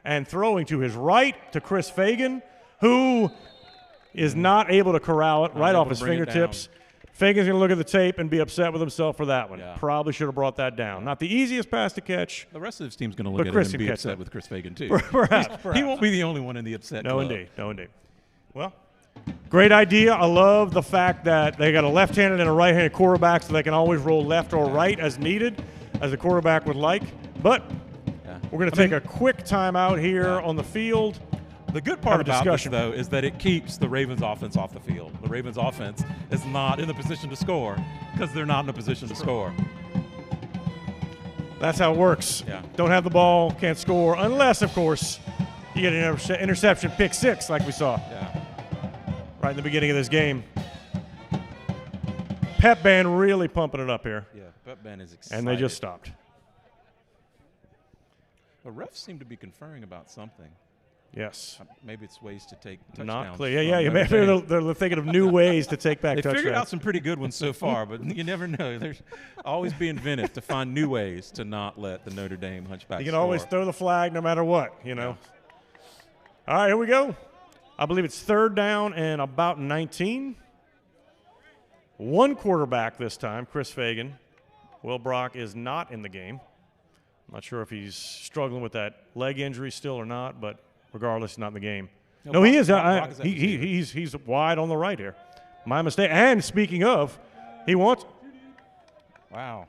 and throwing to his right to Chris Fagan, who is not able to corral it right off his fingertips. Fagan's going to look at the tape and be upset with himself for that one. Yeah. Probably should have brought that down. Not the easiest pass to catch. The rest of his team's going to look at Chris it and can be catch upset that. with Chris Fagan, too. Perhaps. He won't be the only one in the upset No, club. indeed. No, indeed. Well, great idea. I love the fact that they got a left-handed and a right-handed quarterback so they can always roll left or right as needed, as the quarterback would like. But we're going to take a quick timeout here on the field. The good part about this, discussion. though, is that it keeps the Ravens offense off the field. The Ravens offense is not in the position to score because they're not in a position to score. That's how it works. Yeah. Don't have the ball, can't score, unless, of course, you get an interception, pick 6 like we saw Yeah. right in the beginning of this game. Pep band really pumping it up here, Yeah, Pep Ben is excited. and they just stopped. The refs seem to be conferring about something. Yes. Maybe it's ways to take touchdowns. Not clear. from Yeah, Notre maybe Dame. they're thinking of new ways to take back They touchdowns. figured out some pretty good ones so far, but you never know. There's always be inventive to find new ways to not let the Notre Dame Hunchbacks You can score. always throw the flag no matter what, you know. All right, here we go. I believe it's 3rd down and about 19. 1 quarterback this time, Chris Fagan. Will Brock is not in the game. I'm not sure if he's struggling with that leg injury still or not, but regardless, he's not in the game. No, he is. Brock is at receiver. He's wide on the right here. My mistake. And speaking of, he wants – Wow.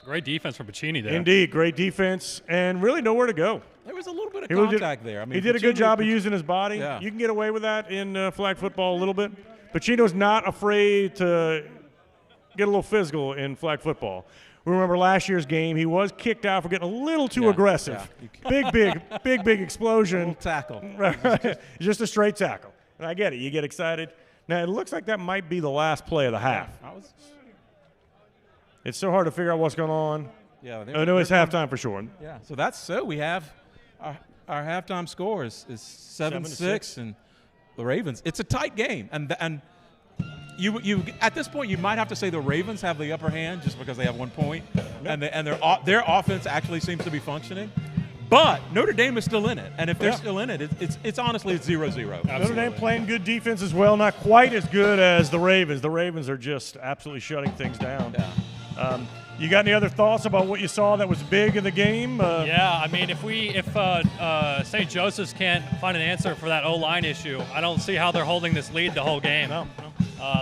Great defense from Pacini there. indeed, great defense and really nowhere to go. There was a little bit of He really contact there. I mean, he did a good Pacino- job of using his body. Yeah. You can get away with that in flag football a little bit. Pacino's not afraid to get a little physical in flag football. We remember last year's game, he was kicked out for getting a little too Yeah, aggressive. yeah. Big explosion. tackle. Just a straight tackle. And I get it. You get excited. Now, it looks like that might be the last play of the half. It's so hard to figure out what's going on. Yeah. Oh, no, it's halftime for sure. Yeah. So we have our halftime score is 7-6, and the Ravens. It's a tight game, and you at this point you might have to say the Ravens have the upper hand just because they have 1 point, and their offense actually seems to be functioning. But Notre Dame is still in it, and if they're still in it, it's honestly 0-0. Notre Dame playing good defense as well, not quite as good as the Ravens. The Ravens are just absolutely shutting things down. Yeah. You got any other thoughts about what you saw that was big in the game? Yeah, I mean, if St. Joseph's can't find an answer for that O-line issue, I don't see how they're holding this lead the whole game. No.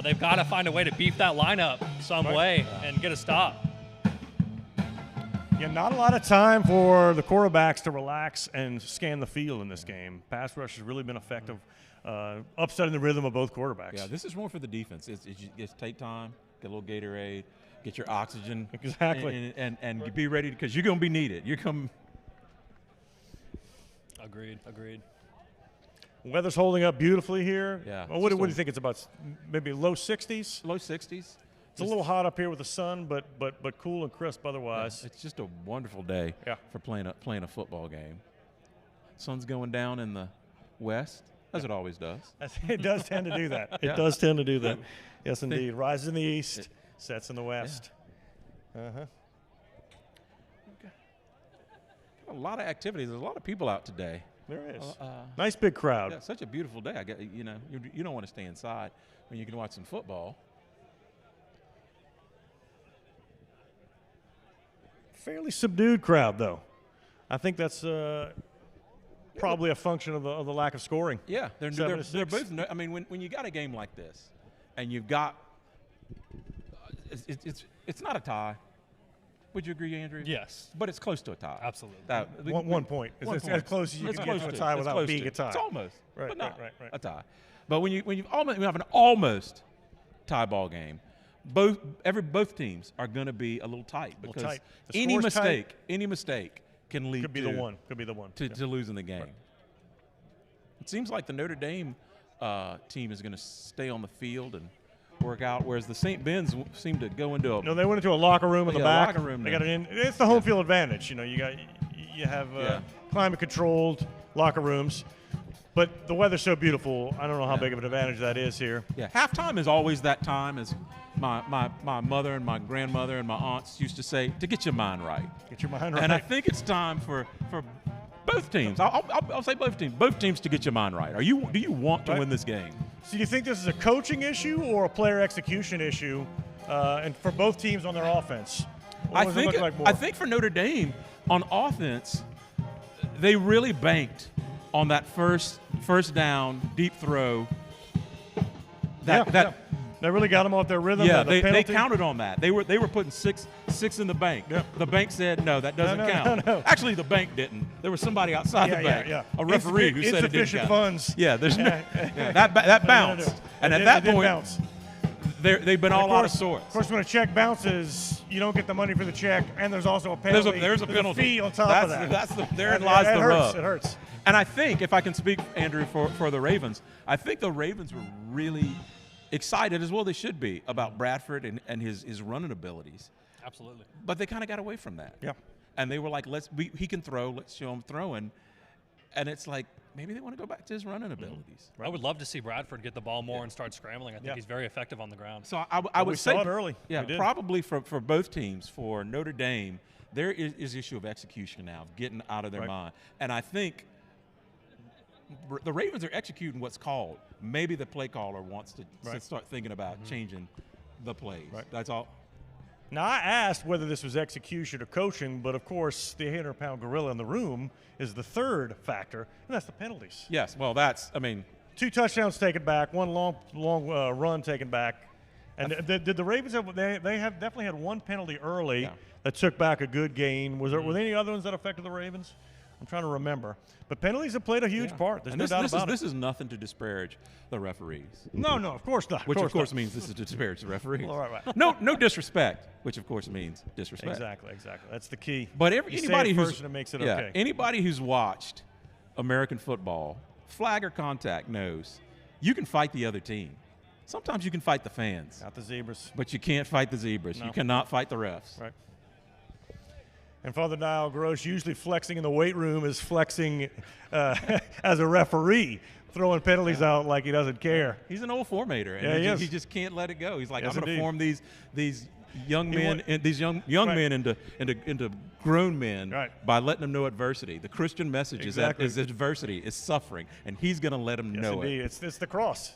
They've got to find a way to beef that lineup some way and get a stop. Yeah, not a lot of time for the quarterbacks to relax and scan the field in this game. Pass rush has really been effective, upsetting the rhythm of both quarterbacks. Yeah, this is more for the defense. It's take time, get a little Gatorade, get your oxygen. Exactly. And be ready because you're going to be needed. You're coming. Agreed. Weather's holding up beautifully here. Yeah. Well, what do you think it's about? Maybe low 60s? Low 60s. It's a little hot up here with the sun, but cool and crisp otherwise. It's just a wonderful day for playing a football game. Sun's going down in the west, as it always does. It does tend to do that. Yeah. It does tend to do that. Yes, indeed. Rises in the east, sets in the west. A lot of activities. There's a lot of people out today. There is. Nice big crowd. Yeah, such a beautiful day. I get, you don't want to stay inside when you can watch some football. Fairly subdued crowd, though. I think that's probably a function of the lack of scoring. Yeah, they're both. I mean, when you got a game like this, and you've got, it's not a tie. Would you agree, Andrew? Yes. But it's close to a tie. Absolutely. One point. It's as close as you can get to a tie without being a tie. It's almost, right, but not right. a tie. But when you have an almost tie ball game, both teams are going to be a little tight because any mistake can lead could be the one to losing the game. Right. It seems like the Notre Dame team is going to stay on the field and work out, whereas the St. Ben's seem to go into a. No, they went into a locker room in the back. Locker room. They got it in. It's the home field advantage. You know, you have climate controlled locker rooms, but the weather's so beautiful. I don't know how big of an advantage that is here. Yeah, halftime is always that time, as my mother and my grandmother and my aunts used to say, to get your mind right. Get your mind right. And I think it's time for both teams. I'll say both teams. Both teams to get your mind right. Do you want to win this game? So do you think this is a coaching issue or a player execution issue, and for both teams on their offense? I think for Notre Dame on offense, they really banked on that first down deep throw. They really got them off their rhythm. Yeah, they counted on that. They were putting six in the bank. Yep. The bank said no, that doesn't count. No. Actually, the bank didn't. There was somebody outside the bank, a referee who said it didn't count. Funds. Yeah, there's that bounced, and at that point, they've been all out of sorts. Of course, when a check bounces, you don't get the money for the check, and there's also a penalty. There's a penalty. Fee on top of that. Therein lies the rub. It hurts. And I think, if I can speak, Andrew, for the Ravens, I think the Ravens were really excited, as well they should be, about Bradford and his running abilities. Absolutely. But they kind of got away from that. Yeah. And they were like, he can throw, let's show him throwing. And it's like, maybe they want to go back to his running abilities. I would love to see Bradford get the ball more and start scrambling. I think he's very effective on the ground. So I would say saw it early. Yeah, probably for both teams. For Notre Dame, there is issue of execution now, of getting out of their mind. And I think the Ravens are executing what's called. Maybe the play caller wants to start thinking about changing the plays. Right. That's all. Now, I asked whether this was execution or coaching, but of course, the 800-pound gorilla in the room is the third factor, and that's the penalties. Yes, well, 2 touchdowns taken back, 1 long run taken back. And did the Ravens have? They have definitely had 1 penalty early that took back a good gain. Were there any other ones that affected the Ravens? I'm trying to remember. But penalties have played a huge part. There's no doubt about it. This is nothing to disparage the referees. No, of course not. Which, of course, means this is to disparage the referees. Well, right. No disrespect, which, of course, means disrespect. Exactly. That's the key. But anybody who's watched American football, flag or contact, knows you can fight the other team. Sometimes you can fight the fans. Not the zebras. But you can't fight the zebras. No. You cannot fight the refs. Right. And Father Niall Gross, usually flexing in the weight room, is flexing as a referee, throwing penalties out like he doesn't care. He's an old formator, and he just can't let it go. He's like, I'm going to form these young men men into grown men by letting them know adversity. The Christian message is that adversity is suffering, and he's going to let them know it. It's the cross.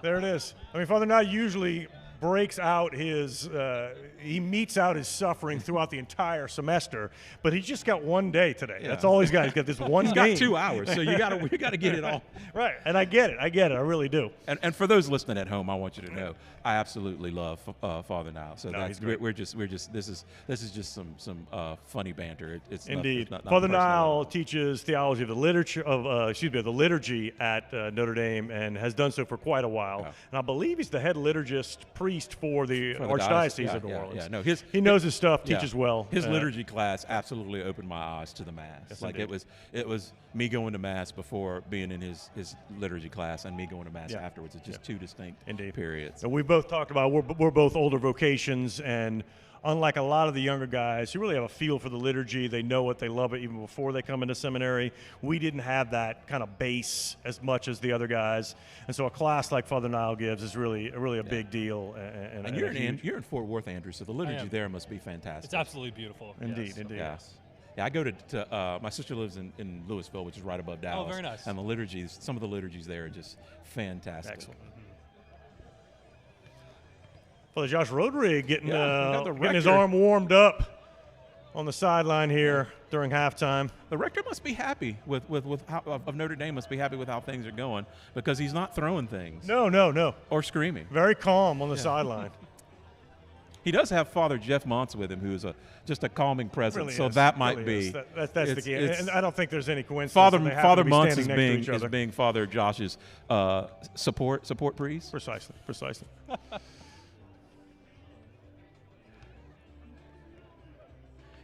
There it is. I mean, Father Niall usually breaks out he meets out his suffering throughout the entire semester, but he's just got 1 day today. That's all he's got. He's got this one game. He's got 2 hours, so you got to get it all. Right, and I get it. I really do. And for those listening at home, I want you to know I absolutely love Father Niall. So we're just this is just some funny banter. It's indeed. Not Father Niall teaches theology of the literature the liturgy at Notre Dame, and has done so for quite a while. Yeah. And I believe he's the head liturgist priest for the Archdiocese of New Orleans. No, he knows his stuff, teaches well. His liturgy class absolutely opened my eyes to the Mass. Yes, like indeed. it was me going to Mass before being in his liturgy class, and me going to Mass afterwards. It's just 2 distinct periods. And we both talked about we're both older vocations, and unlike a lot of the younger guys who really have a feel for the liturgy, they know it, they love it even before they come into seminary. We didn't have that kind of base as much as the other guys, and so a class like Father Niall gives is really a big deal. And you're in Fort Worth, Andrew, so the liturgy there must be fantastic. It's absolutely beautiful. Indeed. Yes. Yeah, I go to my sister lives in Louisville, which is right above Dallas. Oh, very nice. And some of the liturgies there are just fantastic. Excellent. Father Josh Rodrigue getting his arm warmed up on the sideline here during halftime. The rector must be happy with how, of Notre Dame must be happy with how things are going because he's not throwing things. No. Or screaming. Very calm on the sideline. He does have Father Jeff Montz with him, who's just a calming presence. Really so is. that might Really be. that's the key. And I don't think there's any coincidence. Father that they happen Father to be Montz standing next to each other. is being Father Josh's support priest. Precisely.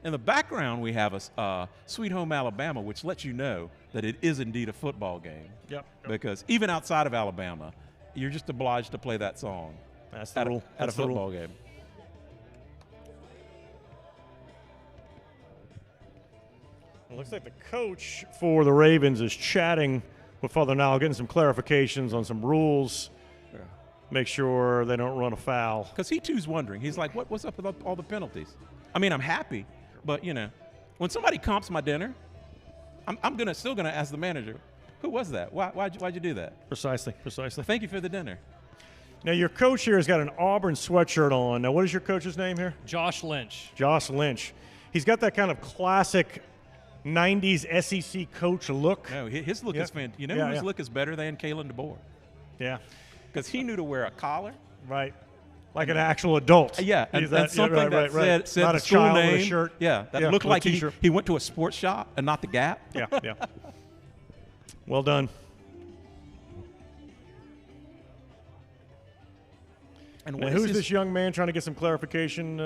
In the background, we have a Sweet Home Alabama, which lets you know that it is indeed a football game. Yep. Because even outside of Alabama, you're just obliged to play that song. That's the at rule. At a That's the rule. football game. It looks like the coach for the Ravens is chatting with Father Nile, getting some clarifications on some rules. Yeah. Make sure they don't run a foul. Because he too's wondering. He's like, what's up with all the penalties? I mean, I'm happy, but when somebody comps my dinner, I'm still gonna ask the manager, who was that? Why'd you do that? Precisely. Thank you for the dinner. Now your coach here has got an Auburn sweatshirt on. Now what is your coach's name here? Josh Lynch. Josh Lynch. He's got that kind of classic 90s SEC coach look. No, his look is fantastic. You know whose look is better than Kalen DeBoer? Yeah. Because he knew to wear a collar. Right. Like an actual adult. Yeah, and something right. that said Not the a school child name. with a shirt. Yeah, that Yeah, looked with a like t-shirt. he went to a sports shop and not the Gap. Yeah. Well done. And Now, who's this young man trying to get some clarification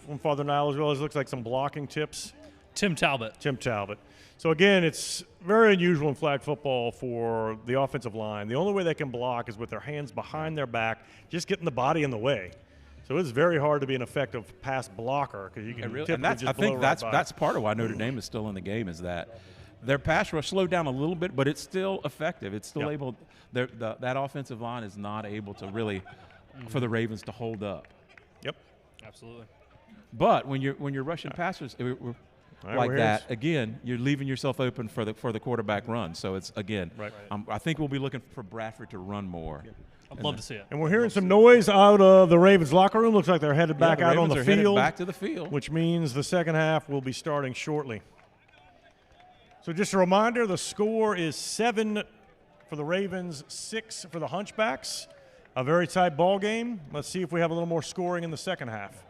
from Father Nile as well? It looks like some blocking tips. Tim Talbot. Tim Talbot. So, again, it's very unusual in flag football for the offensive line. The only way they can block is with their hands behind their back, just getting the body in the way. So it's very hard to be an effective pass blocker because you can typically and just I think blow right by. that's part of why Notre Dame is still in the game is that their pass rush slowed down a little bit, but it's still effective. It's still able – that offensive line is not able to really – for the Ravens to hold up. Yep. Absolutely. But when you're rushing passers like that, again, you're leaving yourself open for the quarterback run. So it's again, I think we'll be looking for Bradford to run more. Yeah. I'd love to see it. And we're hearing some noise out of the Ravens locker room. Looks like they're headed back out on the field. Back to the field, which means the second half will be starting shortly. So just a reminder, the score is 7 for the Ravens, 6 for the Hunchbacks. A very tight ball game. Let's see if we have a little more scoring in the second half.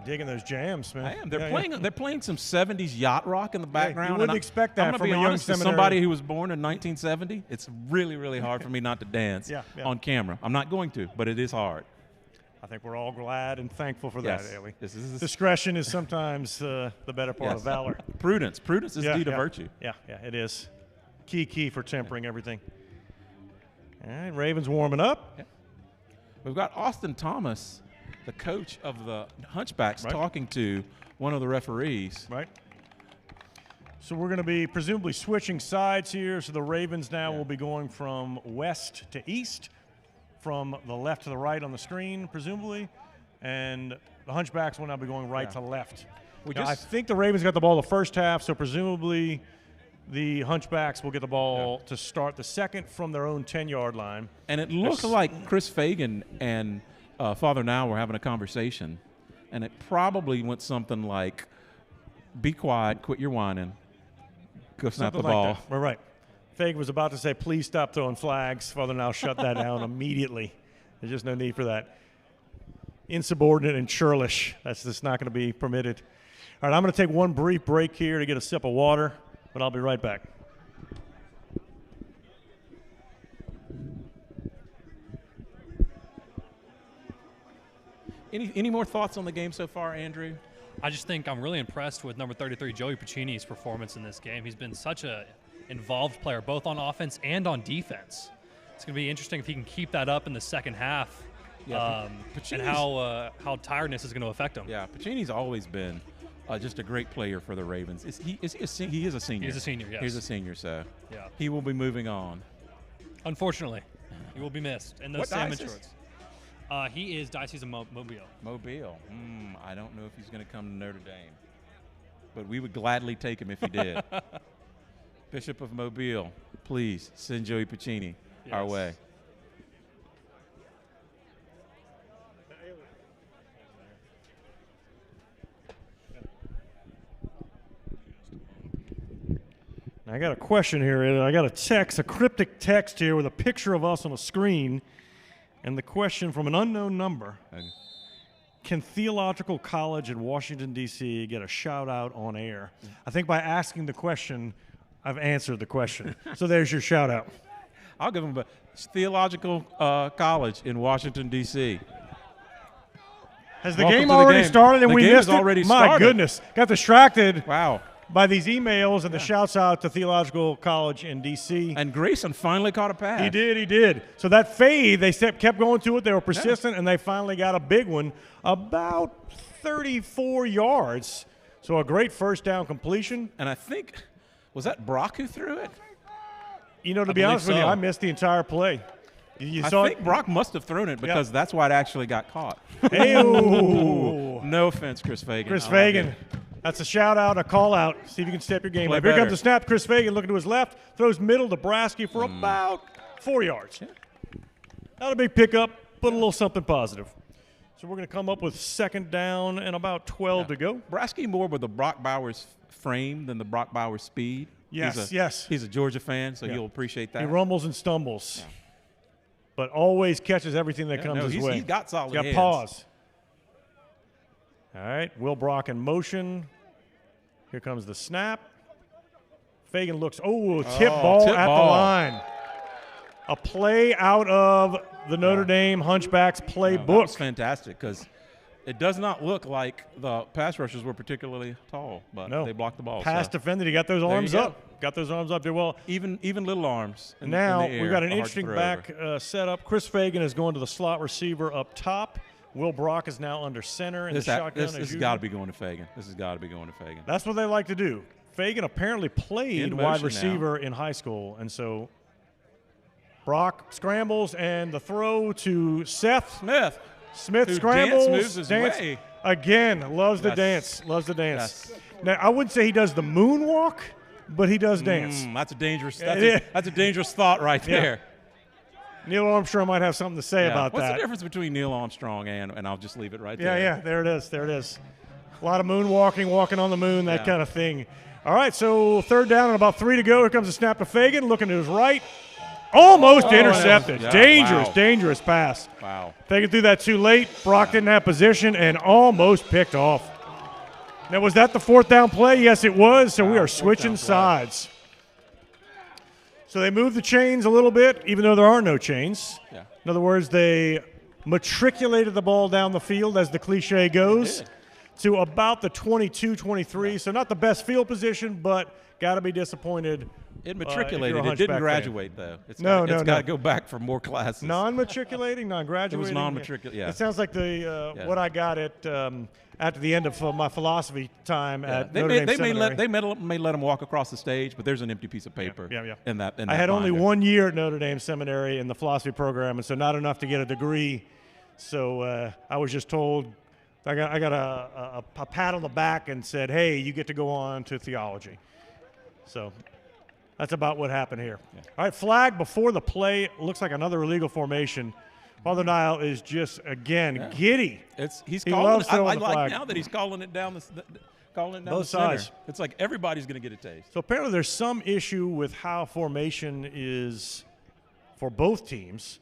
Digging those jams, man. I am. They're playing some 70s yacht rock in the background. You wouldn't expect that I'm from be a young honest, as seminary. somebody who was born in 1970, it's really, really hard for me not to dance on camera. I'm not going to, but it is hard. I think we're all glad and thankful for that, Ailey. Discretion is sometimes the better part of valor. Prudence is indeed a virtue. Yeah, it is. Key for tempering everything. All right, Ravens warming up. Yeah. We've got Austin Thomas, the coach of the Hunchbacks, talking to one of the referees. Right. So we're going to be presumably switching sides here. So the Ravens now will be going from west to east, from the left to the right on the screen, presumably, and the Hunchbacks will now be going right to left. I think the Ravens got the ball the first half, so presumably the Hunchbacks will get the ball to start the second from their own 10-yard line. And it looked like Chris Fagan and Father Nile were having a conversation, and it probably went something like, be quiet, quit your whining, go snap the ball. Like that. We're right. Fagan was about to say, please stop throwing flags. Father Nile shut that down immediately. There's just no need for that. Insubordinate and churlish. That's just not going to be permitted. All right, I'm going to take one brief break here to get a sip of water, but I'll be right back. Any more thoughts on the game so far, Andrew? I just think I'm really impressed with number 33, Joey Puccini's performance in this game. He's been such a involved player, both on offense and on defense. It's going to be interesting if he can keep that up in the second half, and how tiredness is going to affect him. Yeah, Puccini's always been just a great player for the Ravens. He is a senior. He's a senior, yes. He's a senior, so he will be moving on. Unfortunately, he will be missed in those salmon diocese? shorts. He is Diocese of Mobile. Mobile. I don't know if he's going to come to Notre Dame, but we would gladly take him if he did. Bishop of Mobile, please send Joey Puccini our way. I got a question here. I got a cryptic text here with a picture of us on a screen, and the question from an unknown number. Okay. Can Theological College in Washington, D.C. get a shout-out on air? I think by asking the question, I've answered the question. So there's your shout-out. I'll give them a Theological College in Washington, D.C. Has the Welcome game to the already game. started and The we game missed has it? already My started. goodness. Got distracted Wow. by these emails and the shouts out to Theological College in D.C. And Grayson finally caught a pass. He did. So that fade, they kept going to it. They were persistent, and they finally got a big one, about 34 yards. So a great first down completion. And I think, was that Brock who threw it? You know, to I be honest with believe you, so. I missed the entire play. You I saw think it? Brock must have thrown it because that's why it actually got caught. Ew. No offense, Chris Fagan. Chris I love Fagan. you. That's a shout-out, a call-out. See if you can step your game Play up. Here better. comes the snap. Chris Fagan looking to his left. Throws middle to Brasky for about 4 yards. Not a big pickup, but a little something positive. So we're going to come up with second down and about 12 to go. Brasky more with the Brock Bowers frame than the Brock Bowers speed. Yes. He's a Georgia fan, so he'll appreciate that. He rumbles and stumbles, but always catches everything that comes his way. He's got solid He's got hands. paws. All right, Will Brock in motion. Here comes the snap. Fagan looks, tip ball tip at ball. the line. A play out of the Notre Dame Hunchbacks That playbook. was fantastic because it does not look like the pass rushers were particularly tall, but No. they blocked the ball. Pass so. defended. He got those you arms go. up. Got those arms up there. Well, Even little arms. In now the air we've got an are hard to interesting throw back over. setup. Chris Fagan is going to the slot receiver up top. Will Brock is now under center in the shotgun. This has got to be going to Fagan. This has got to be going to Fagan. That's what they like to do. Fagan apparently played In wide motion receiver in high school, and so Brock scrambles and the throw to Seth. Smith who scrambles. moves his way. Again, loves the Yes. dance. Loves the dance. Yes. Now I wouldn't say he does the moonwalk, but he does dance. That's a dangerous. Yeah. That's a dangerous thought right Yeah. there. Neil Armstrong might have something to say Yeah. about What's that. the difference between Neil Armstrong and I'll just leave it right Yeah, there. yeah, there it is. There it is. A lot of moonwalking, walking on the moon, that Yeah. kind of thing. All right, so third down and about 3 to go. Here comes a snap to Fagan, looking to his right. Almost intercepted. yeah, Dangerous, wow. dangerous pass. Wow. Fagan threw that too late. Brock didn't have position and almost picked off. Now, was that the fourth down play? Yes, it was. So we are switching fourth down play. sides. So they moved the chains a little bit, even though there are no chains. Yeah. In other words, they matriculated the ball down the field, as the cliche goes, to about the 22-23. So not the best field position, but got to be disappointed. It if you're matriculated. a It Hunchback didn't fan. graduate though. It's No, got no. to go back for more classes. Non-matriculating, non-graduating. non-matriculating, yeah. It sounds like the what I got at the end of my philosophy time at They Notre may, Dame they may Seminary. may let him walk across the stage, but there's an empty piece of paper. Yeah. In that. I had only binder. 1 year at Notre Dame Seminary in the philosophy program, and so not enough to get a degree. So I was just told I got a pat on the back and said, "Hey, you get to go on to theology." So that's about what happened here. Yeah. All right, flag before the play. Looks like another illegal formation. Father Nile is just again giddy. He's He calling. loves I throwing the like flag. now that he's calling it down calling it down Both the center. sides. It's like everybody's going to get a taste. So apparently there's some issue with how formation is for both teams.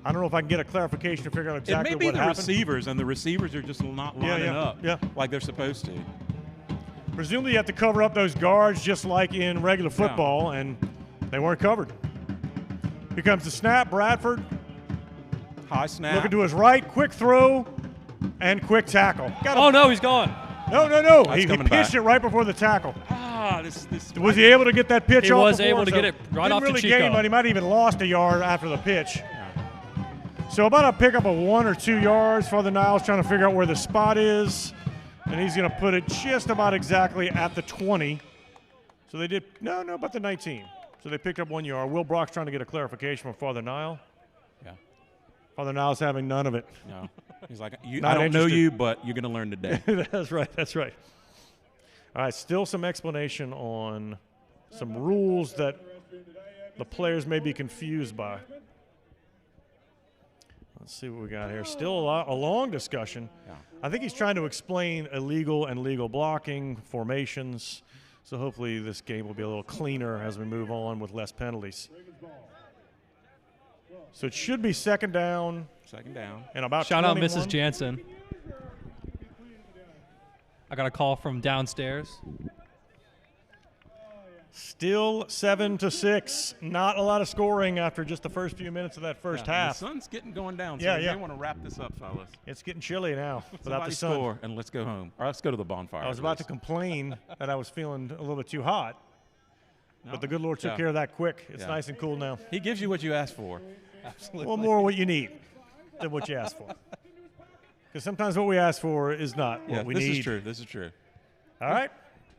I don't know if I can get a clarification to figure out exactly It may be what the happened. receivers, and the receivers are just not lining up yeah. like they're supposed to. Presumably you have to cover up those guards just like in regular football, and they weren't covered. Here comes the snap. Bradford High snap. looking to his right. Quick throw and quick tackle. Got him. Oh, no, he's gone. No. That's He coming pitched back. it right before the tackle. This Was he able to get that pitch He off was before? able to get it right didn't off to really Chico. gain, but he might have even lost a yard after the pitch. So about a pickup of 1 or 2 yards. Father Niles trying to figure out where the spot is, and he's going to put it just about exactly at the 20. So they did about the 19. So they picked up 1 yard. Will Brock's trying to get a clarification from Father Nile. Yeah. Father Niles having none of it. No. He's like, I Not don't know interested. you, but you're going to learn today. That's right. All right, still some explanation on some rules that the players may be confused by. Let's see what we got here. Still a long discussion. Yeah. I think he's trying to explain illegal and legal blocking, formations. So hopefully this game will be a little cleaner as we move on with less penalties. So it should be second down. Second down. And about Shout out 21. Mrs. Jansen. I got a call from downstairs. Still 7-6. Not a lot of scoring after just the first few minutes of that first half. The sun's going down, so Yeah, we yeah. may want to wrap this up, fellas. It's getting chilly now without Somebody the sun. score, and let's go home. Or let's go to the bonfire. I was at about to least. complain that I was feeling a little bit too hot, No? but the good Lord took Yeah. care of that quick. It's Yeah. nice and cool now. He gives you what you ask for. Absolutely. Well, more what you need than what you ask for. Because sometimes what we ask for is not what we this need. is true. This is true. All right.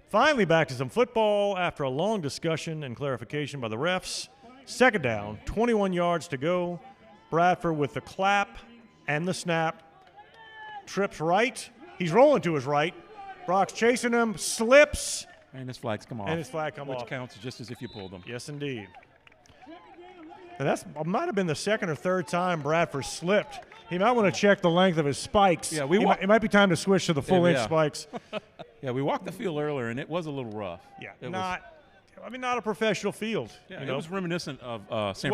Finally, back to some football after a long discussion and clarification by the refs. Second down, 21 yards to go. Bradford with the clap and the snap. Trips right. He's rolling to his right. Brock's chasing him, slips, And his flags come off. and his flag come which off. counts just as if you pulled them. Yes, indeed. And that might have been the second or third time Bradford slipped. He might want to check the length of his spikes. Yeah, it might be time to switch to the full-inch Yeah. spikes. Yeah, we walked the field earlier, and it was a little rough. Yeah, It not a professional field. Yeah, you it know? was reminiscent of San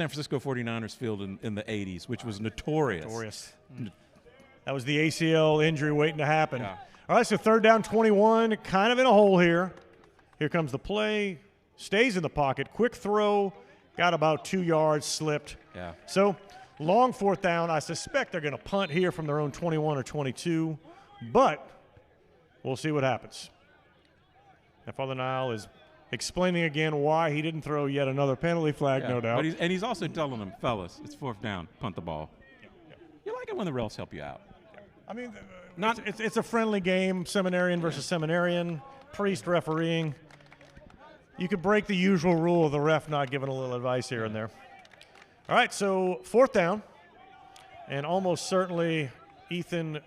Francisco 49ers field in the 80s, which was notorious. Notorious. That was the ACL injury waiting to happen. Yeah. All right, so third down, 21, kind of in a hole here. Here comes the play. Stays in the pocket. Quick throw. Got about 2 yards, slipped. Yeah. So long fourth down. I suspect they're going to punt here from their own 21 or 22, but we'll see what happens. Now, Father Nile is explaining again why he didn't throw yet another penalty flag, Yeah, no doubt. But he's also telling them, fellas, it's fourth down, punt the ball. You like it when the refs help you out. I mean, Not- it's a friendly game, seminarian versus seminarian, priest refereeing. You could break the usual rule of the ref not giving a little advice here and there. All right, so fourth down, and almost certainly Ethan.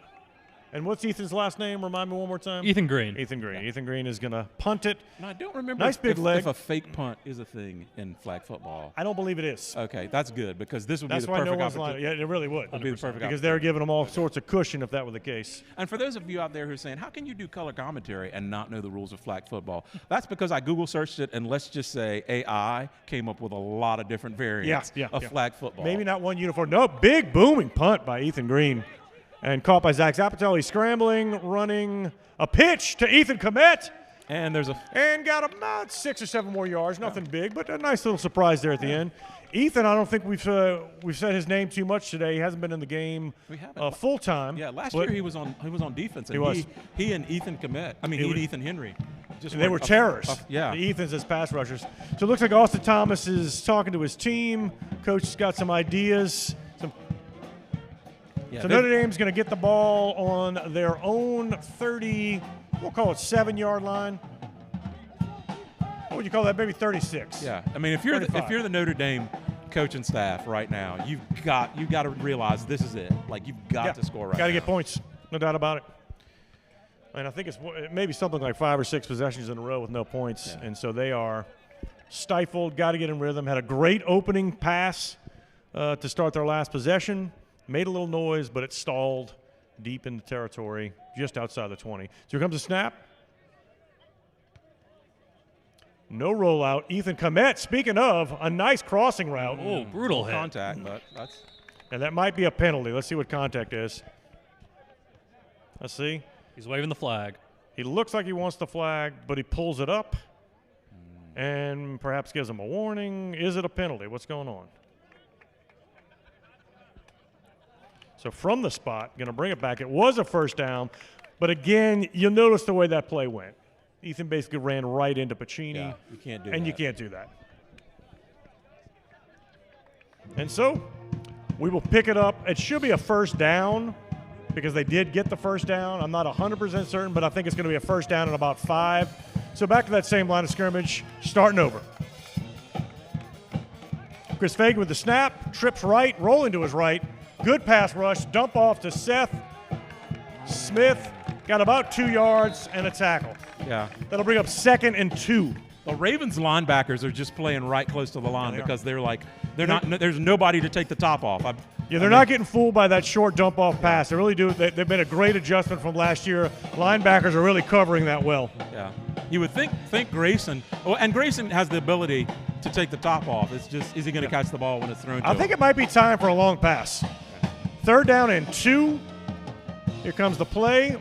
And what's Ethan's last name? Remind me one more time. Ethan Green. Ethan Green. Ethan Green is going to punt it. And I don't remember Nice big if leg. a fake punt is a thing in flag football. I don't believe it is. Okay, that's good because this would That's be the why no perfect one's opportunity. lying. Yeah, it really would. Would be the perfect Because they're giving them all sorts of cushion if that were the case. And for those of you out there who are saying, how can you do color commentary and not know the rules of flag football? That's because I Google searched it, and let's just say AI came up with a lot of different variants of flag football. Maybe not one uniform. No, big booming punt by Ethan Green. And caught by Zach Zapatel. He's scrambling, running a pitch to Ethan Komet. And there's a And got about 6 or 7 more yards. Nothing big, but a nice little surprise there at the end. Ethan, I don't think we've said his name too much today. He hasn't been in the game full time. Yeah, last year he was on defense. And He was. He and Ethan Komet. I mean, he and Ethan Henry. They were terrors. Yeah. The Ethans as pass rushers. So it looks like Austin Thomas is talking to his team. Coach has got some ideas. Yeah, So Notre Dame's going to get the ball on their own 30, we'll call it 7-yard line. What would you call that? Maybe 36. Yeah, I mean, if you're 35. the Notre Dame coaching staff right now, you've got to realize this is it. Like you've got to score right. Got to now. get points, no doubt about it. And I think it's maybe something like 5 or 6 possessions in a row with no points, and so they are stifled. Got to get in rhythm. Had a great opening pass to start their last possession. Made a little noise, but it stalled deep in the territory, just outside the 20. So here comes a snap. No rollout. Ethan Komet, speaking of, a nice crossing route. Oh, brutal hit. Contact, but that's. And that might be a penalty. Let's see what contact is. Let's see. He's waving the flag. He looks like he wants the flag, but he pulls it up and perhaps gives him a warning. Is it a penalty? What's going on? So from the spot, going to bring it back. It was a first down, but again, you'll notice the way that play went. Ethan basically ran right into Pacini. Yeah, you can't do and that. you can't do that. And so we will pick it up. It should be a first down because they did get the first down. I'm not 100% certain, but I think it's going to be a first down in about 5. So back to that same line of scrimmage, starting over. Chris Fagan with the snap, trips right, rolling to his right. Good pass rush, dump off to Seth Smith. Got about 2 yards and a tackle. Yeah. That'll bring up 2nd and 2. The Ravens linebackers are just playing right close to the line they are. because they're like there's nobody to take the top off. They're not getting fooled by that short dump-off pass. They really do. They've been a great adjustment from last year. Linebackers are really covering that well. Yeah. You would think Grayson, and Grayson has the ability to take the top off. It's just, is he going to catch the ball when it's thrown to him? I think it might be time for a long pass. 3rd down and 2. Here comes the play.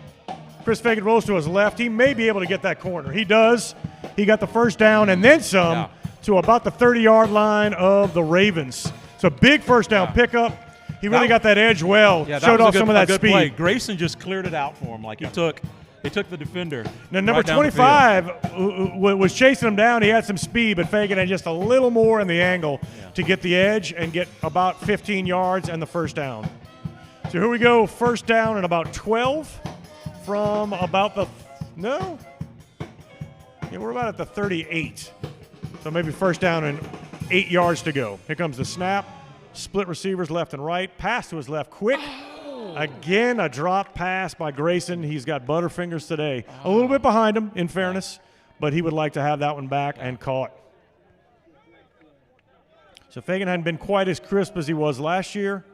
Chris Fagan rolls to his left. He may be able to get that corner. He does. He got the 1st down and then some to about the 30-yard line of the Ravens. So big 1st down pickup. He really got that edge well. Yeah, showed off some of that speed. Play. Grayson just cleared it out for him. Like he took the defender. Now, number 25 was chasing him down. He had some speed, but Fagan had just a little more in the angle to get the edge and get about 15 yards and the 1st down. So here we go, 1st down and about 12 from about the we're about at the 38. So maybe 1st down and 8 yards to go. Here comes the snap. Split receivers left and right. Pass to his left quick. Again, a drop pass by Grayson. He's got butterfingers today. A little bit behind him, in fairness, but he would like to have that one back and caught. So Fagan hadn't been quite as crisp as he was last year,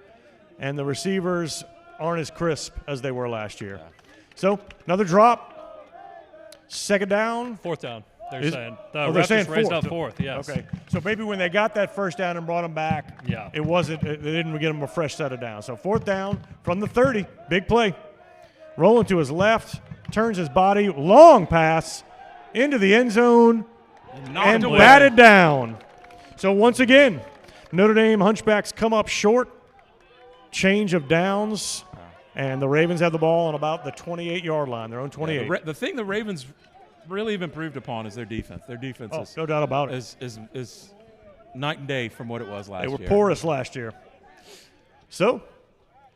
and the receivers aren't as crisp as they were last year. So another drop. 2nd down. 4th down. They're saying. The they're ref saying just raised 4th. up 4th, yes. Okay. So maybe when they got that 1st down and brought him back, they didn't get him a fresh set of downs. So 4th down from the 30. Big play. Rolling to his left. Turns his body. Long pass into the end zone and batted down. So once again, Notre Dame Hunchbacks come up short. Change of downs. And the Ravens have the ball on about the 28-yard line, their own 28. Yeah, the thing the Ravens really have improved upon is their defense. Their defense is no doubt about it. Is night and day from what it was last year. They were porous last year. So,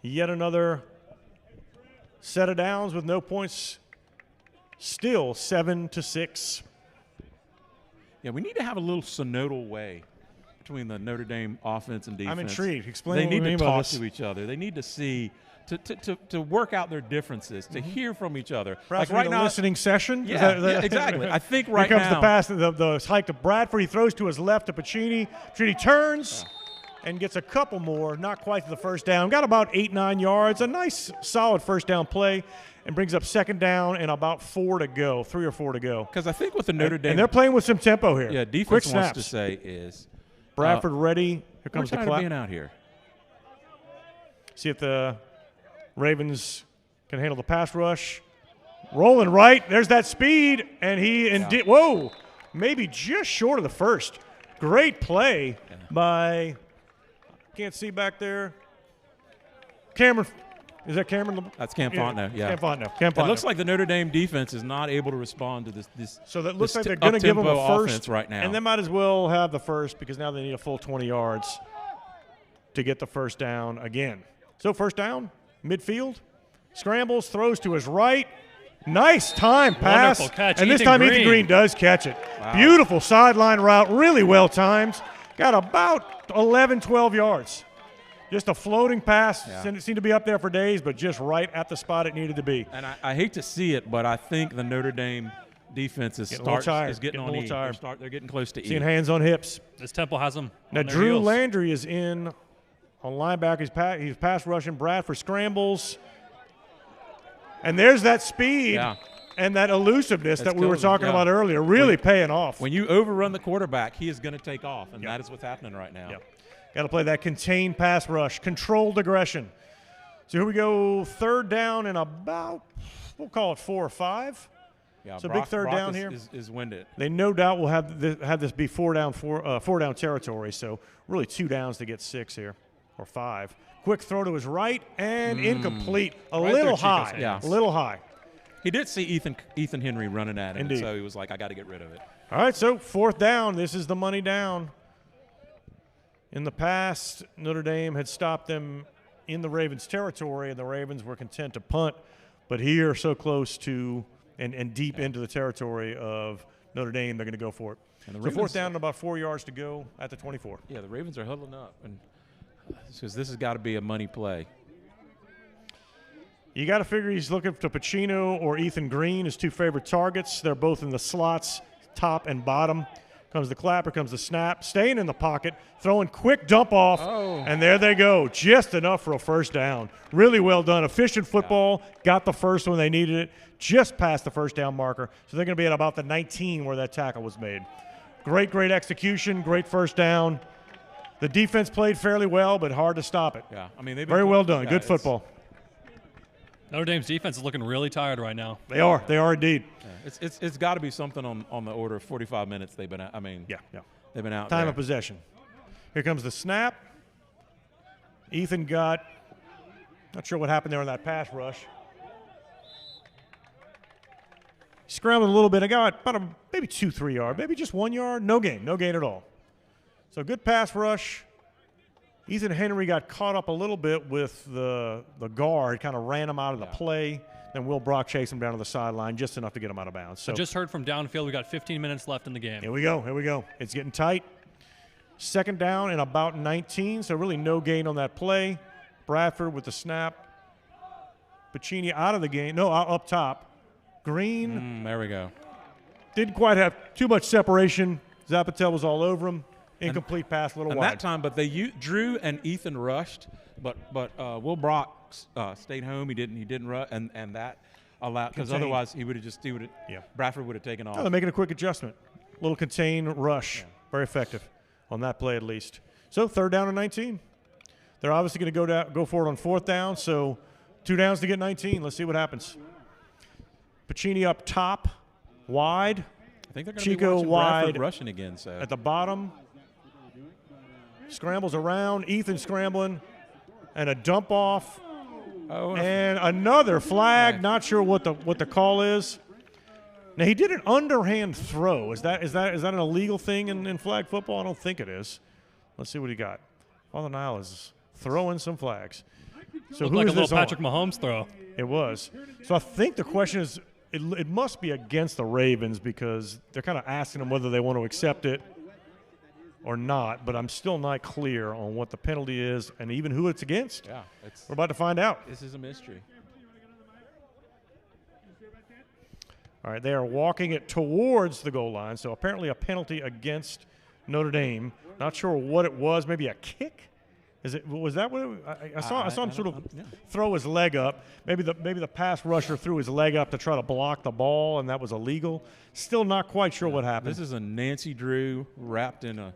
yet another set of downs with no points. Still 7-6. Yeah, we need to have a little synodal way between the Notre Dame offense and defense. I'm intrigued. Explain They what you need mean to by talk this. to each other. They need to see to work out their differences, to hear from each other. Perhaps like right now, a listening session. Yeah, exactly. I think right Here comes now the pass, the hike to Bradford. He throws to his left to Pacini. Pacini turns and gets a couple more, not quite to the 1st down. Got about 8-9 yards. A nice, solid 1st down play, and brings up 2nd down and about 4 to go, 3 or 4 to go. Because I think with the Notre Dame, and they're playing with some tempo here. Yeah, defense Quick wants snaps. to say is Bradford ready. Here comes the we're tired of clap. being out here. See if the Ravens can handle the pass rush. Rolling right. There's that speed. And he indeed. Whoa. Maybe just short of the 1st. Great play by, can't see back there, Cameron. Is that Cameron? That's Cam Fontenot, yeah. Cam Fontenot. It looks like the Notre Dame defense is not able to respond to this. So that looks this like they're going to give them a up-tempo 1st offense right now. And they might as well have the 1st because now they need a full 20 yards to get the 1st down again. So 1st down, midfield, scrambles, throws to his right. Nice time pass. Wonderful catch. And this Ethan time Green. Ethan Green does catch it. Wow. Beautiful sideline route, really well timed. Got about 11, 12 yards. Just a floating pass. Yeah. Seemed to be up there for days, but just right at the spot it needed to be. And I hate to see it, but I think the Notre Dame defense is getting on E. They're getting close to E. Seeing hands on hips. This Temple has them. Now Drew Landry is in on linebacker. He's pass rushing. Bradford scrambles. And there's that speed and that elusiveness that we were talking about earlier, really paying off. When you overrun the quarterback, he is going to take off, and that is what's happening right now. Got to play that contained pass rush, controlled aggression. So here we go, 3rd down and about, we'll call it 4 or 5. Yeah, so big 3rd down here. Is winded. They no doubt will have this be 4 down territory. So really 2 downs to get 6 here, or 5. Quick throw to his right and incomplete. A little high. Yeah. A little high. He did see Ethan Henry running at him, Indeed. so he was like, I got to get rid of it. All right, so 4th down. This is the money down. In the past, Notre Dame had stopped them in the Ravens' territory, and the Ravens were content to punt. But here, so close to and deep into the territory of Notre Dame, they're going to go for it. And so 4th down and about 4 yards to go at the 24. Yeah, the Ravens are huddling up, and because this has got to be a money play. You got to figure he's looking to Pacino or Ethan Green, his 2 favorite targets. They're both in the slots, top and bottom. Comes the clapper, comes the snap, staying in the pocket, throwing quick dump off, Oh. and there they go. Just enough for a first down. Really well done. Efficient football. Got the first when they needed it. Just past the first down marker. So they're going to be at about the 19 where that tackle was made. Great execution. Great first down. The defense played fairly well, but hard to stop it. Yeah, I mean, they've been Very well playing- done. yeah, Good it's- football. Notre Dame's defense is looking really tired right now. They are. They are indeed. Yeah, it's got to be something on the order of 45 minutes they've been out. I mean, Yeah. they've been out Time there. of possession. Here comes the snap. Ethan got, not sure what happened there on that pass rush. Scrambled a little bit. I got about maybe 2-3 yard, maybe just 1 yard. No gain at all. So good pass rush. Ethan Henry got caught up a little bit with the guard, kind of ran him out of the play. Then Will Brock chased him down to the sideline just enough to get him out of bounds. So I just heard from downfield we got 15 minutes left in the game. Here we go. It's getting tight. Second down and about 19, so really no gain on that play. Bradford with the snap. Pacini out of the game. No, up top. Green There we go. didn't quite have too much separation. Zapatel was all over him. Incomplete pass, a little And wide. that time, but Drew and Ethan rushed, but Will Brock stayed home. He didn't rush, and that allowed, because Contained. otherwise he would have Yeah. Bradford would have taken off. Oh, they're making a quick adjustment. Little contained rush. Very effective on that play at least. So third down and 19. They're obviously going to go for it on fourth down. So 2 downs to get 19. Let's see what happens. Pacini up top, wide. I think they're going to Chico be watching Bradford wide rushing again. So at the bottom. Scrambles around. Ethan scrambling. And a dump off. oh, And another flag. Right. Not sure what the call is. Now he did an underhand throw. Is that an illegal thing in flag football? I don't think it is. Let's see what he got. Father Nile is throwing some flags. So Looked who like a is little this on? Patrick Mahomes throw. It was. So I think the question is, it must be against the Ravens because they're kind of asking them whether they want to accept it or not. But I'm still not clear on what the penalty is and even who it's against. yeah, We're about to find out. this is a mystery. All right, they are walking it towards the goal line, so apparently a penalty against Notre Dame. Not sure what it was. Maybe a kick. Was that what I saw? I saw him sort of throw his leg up. Maybe the pass rusher threw his leg up to try to block the ball, and that was illegal. Still not quite sure what happened. This is a Nancy Drew wrapped in a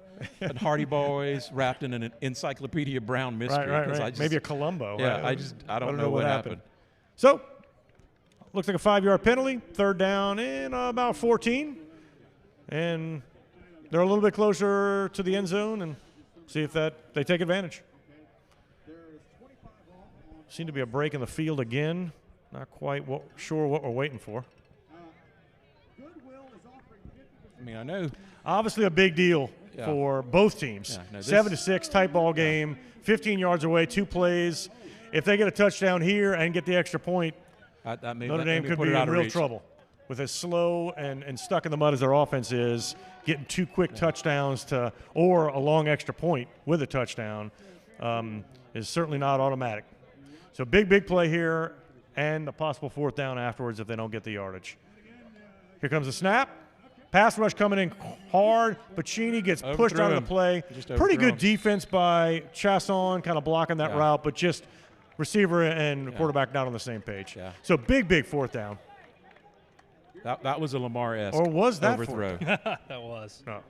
Hardy Boys wrapped in an Encyclopedia Brown mystery. right. 'cause I just- Maybe a Columbo. Yeah, right? I don't know what happened. So, looks like a 5-yard penalty. Third down in about 14. And they're a little bit closer to the end zone and see if they take advantage. Seemed to be a break in the field again. Not quite sure what we're waiting for. I mean, I know. Obviously a big deal Yeah. for both teams. Yeah, no, this- 7-6 tight ball game, 15 yards away, 2 plays. If they get a touchdown here and get the extra point, That may, Notre that Dame may could put be it out in of real reach. trouble. With as slow and stuck in the mud as their offense is, getting 2 quick touchdowns or a long extra point with a touchdown is certainly not automatic. So big play here and a possible fourth down afterwards if they don't get the yardage. Here comes the snap. Pass rush coming in hard. Pacini gets pushed Overthrew out of him. the play. Just Pretty overthrew good him. defense by Chasson, kind of blocking that Yeah. route, but just receiver and quarterback not on the same page. Yeah. So big fourth down. That was a Lamar-esque Or was that overthrow. That was. No.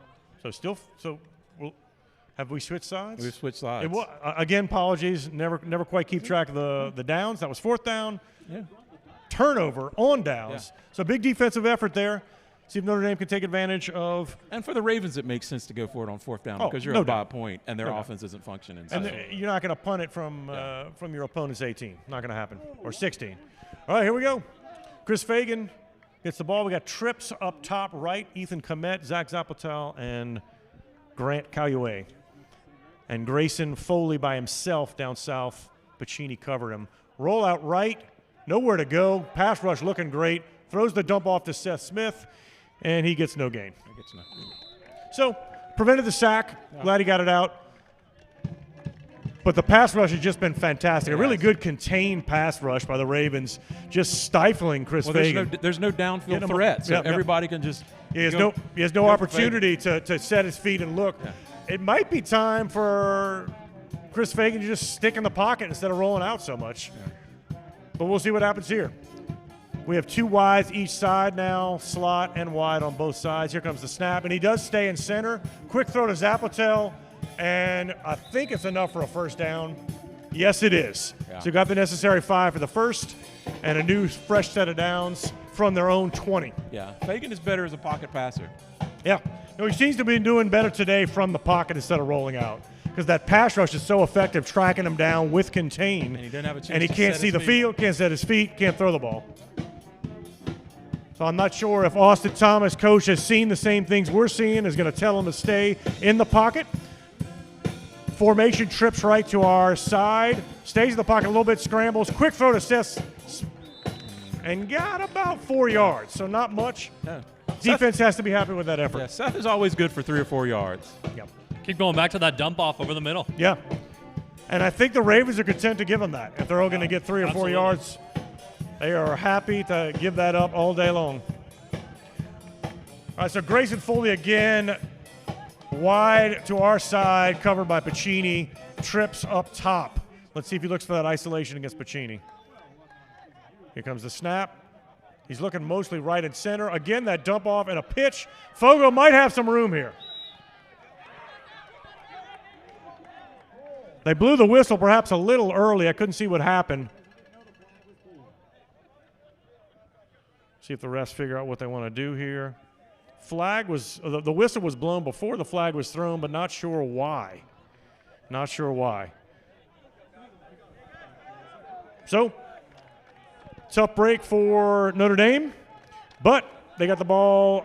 Have we switched sides? We've switched sides. Again, apologies. Never quite keep track of the downs. That was fourth down. Yeah. Turnover on downs. Yeah. So big defensive effort there. See if Notre Dame can take advantage of. And for the Ravens, it makes sense to go for it on fourth down Oh, because you're no up by doubt. a point and their No doubt. offense isn't functioning. And So- you're not going to punt it from your opponent's 18. Not going to happen. Or 16. All right, here we go. Chris Fagan gets the ball. We got trips up top right. Ethan Komet, Zach Zapatel, and Grant Caillouet. And Grayson Foley by himself down south. Pacini covered him. Roll out right. Nowhere to go. Pass rush looking great. Throws the dump off to Seth Smith. And he gets no gain. I guess not. So, prevented the sack. Glad he got it out. But the pass rush has just been fantastic. A really Yes. good contained pass rush by the Ravens, just stifling Chris Fagan. There's no downfield him threat, so yep, yep. everybody can just He has go- no go for opportunity to set his feet and look. Yeah. It might be time for Chris Fagan to just stick in the pocket instead of rolling out so much. But we'll see what happens here. We have 2 wides each side now, slot and wide on both sides. Here comes the snap, and he does stay in center. Quick throw to Zapotel, and I think it's enough for a first down. Yes, it is. Yeah. So you got the necessary 5 for the first, and a new fresh set of downs from their own 20. Yeah, Fagan is better as a pocket passer. Yeah. No, he seems to be doing better today from the pocket instead of rolling out, because that pass rush is so effective tracking him down with contain. And he doesn't have a chance And he to can't set see his the feet. field, can't set his feet, can't throw the ball. So I'm not sure if Austin Thomas, coach, has seen the same things we're seeing, is going to tell him to stay in the pocket. Formation trips right to our side, stays in the pocket a little bit, scrambles, quick throw to Seth, and got about 4 yards, so not much. Yeah. Defense has to be happy with that effort. Yeah, Seth is always good for 3 or 4 yards. Yep. Keep going back to that dump off over the middle. Yeah. And I think the Ravens are content to give him that. If they're all going to get 3 or 4 Absolutely. yards, they are happy to give that up all day long. All right, so Grayson Foley again, wide to our side, covered by Pacini, trips up top. Let's see if he looks for that isolation against Pacini. Here comes the snap. He's looking mostly right and center. Again, that dump off and a pitch. Fogo might have some room here. They blew the whistle perhaps a little early. I couldn't see what happened. See if the refs figure out what they want to do here. Flag was, the whistle was blown before the flag was thrown, but not sure why. Not sure why. So, tough break for Notre Dame, but they got the ball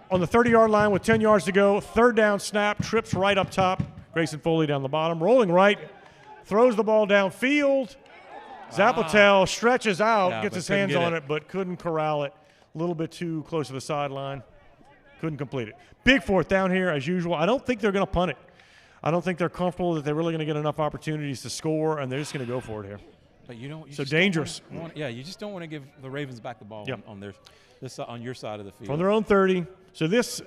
on the 30-yard line with 10 yards to go. Third down snap, trips right up top. Grayson Foley down the bottom, rolling right, throws the ball downfield. Zapotel stretches out, Yeah, gets but his couldn't hands get on it. it, but couldn't corral it. A little bit too close to the sideline. Couldn't complete it. Big fourth down here, as usual. I don't think they're going to punt it. I don't think they're comfortable that they're really going to get enough opportunities to score, and they're just going to go for it here. But you don't. So dangerous. Yeah, you just don't want to give the Ravens back the ball Yep. on your side of the field. From their own 30. So this,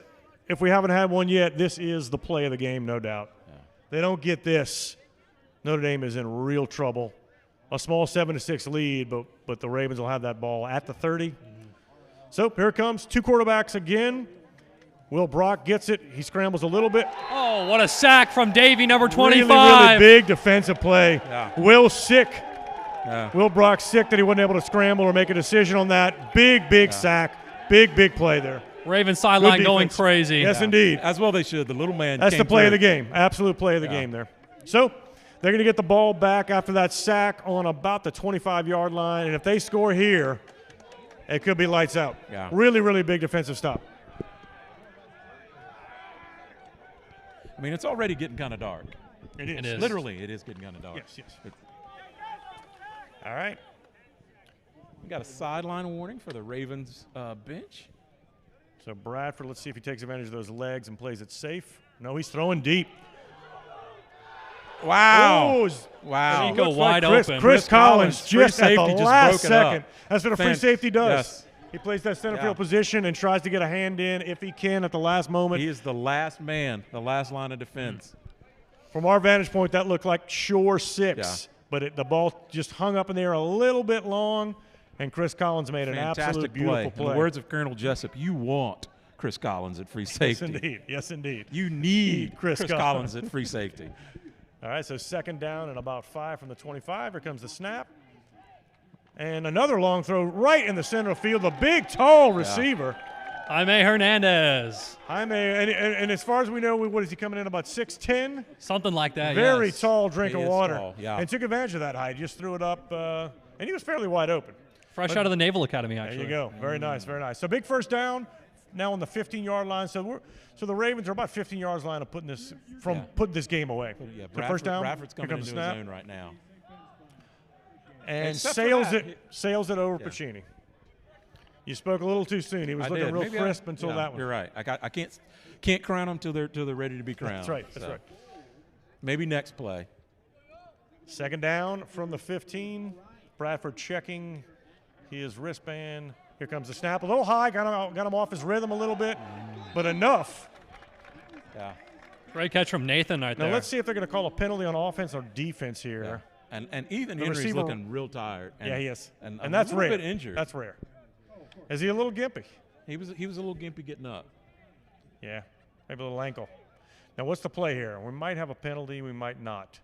if we haven't had one yet, this is the play of the game, no doubt. Yeah. They don't get this, Notre Dame is in real trouble. A small 7-6 lead, but the Ravens will have that ball at the 30. So here it comes, 2 quarterbacks again. Will Brock gets it. He scrambles a little bit. Oh, what a sack from Davey, number 25. Really, really big defensive play. Yeah. Will sick. Yeah. Will Brock sick that he wasn't able to scramble or make a decision on that. Big sack. Big play there. Ravens sideline Good going defense. crazy. Yes, indeed. As well they should. The little man. That's came the play of the through. game. Absolute play of the game there. So they're going to get the ball back after that sack on about the 25-yard line. And if they score here, it could be lights out. Yeah. Really, really big defensive stop. I mean, it's already getting kind of dark. It is. It is. Literally, it is getting kind of dark. Yes. All right. We got a sideline warning for the Ravens bench. So Bradford, let's see if he takes advantage of those legs and plays it safe. No, he's throwing deep. Wow. Oh, Wow. Nico looks wide Chris, open. Chris Collins free just at the safety just last broke it up. second. That's what a free safety does. Yes. He plays that center Yeah. field position and tries to get a hand in if he can at the last moment. He is the last man, the last line of defense. From our vantage point, that looked like sure 6. Yeah. But the ball just hung up in the air a little bit long, and Chris Collins made an absolute Fantastic beautiful play. play. In the words of Colonel Jessup, you want Chris Collins at free Yes, safety. indeed. Yes, indeed. You need Chris Chris Collins. Collins at free safety. All right, so second down and about 5 from the 25. Here comes the snap. And another long throw right in the center of field. The big, tall receiver. Jaime Hernandez. Jaime, and as far as we know, what is he coming in, about 6'10"? Something like that, Very yes. tall drink He of is water. tall, yeah. And took advantage of that height. Just threw it up, and he was fairly wide open. Fresh out of the Naval Academy, actually. There you go. Very nice, very nice. So big first down, now on the 15-yard line. So the Ravens are about 15 yards line of putting this putting this game away. Yeah, So first down. Bradford's Here coming comes into the his snap. own right now. And Except for sails that, it over Yeah. Pacini. You spoke a little too soon. He was I looking did. real Maybe crisp until yeah, that one. You're right. I can't crown them till they're ready to be crowned. That's right. That's So right. Maybe next play. Second down from the 15. Bradford checking his wristband. Here comes the snap. A little high, got him off his rhythm a little bit, but enough. Yeah. Great catch from Nathan right there. Now let's see if they're going to call a penalty on offense or defense here. Yeah. And Ethan Henry's receiver, looking real tired. And, yeah, he is. And that's a rare. little bit injured. That's rare. Is he a little gimpy? He was a little gimpy getting up. Yeah, maybe a little ankle. Now what's the play here? We might have a penalty. We might not.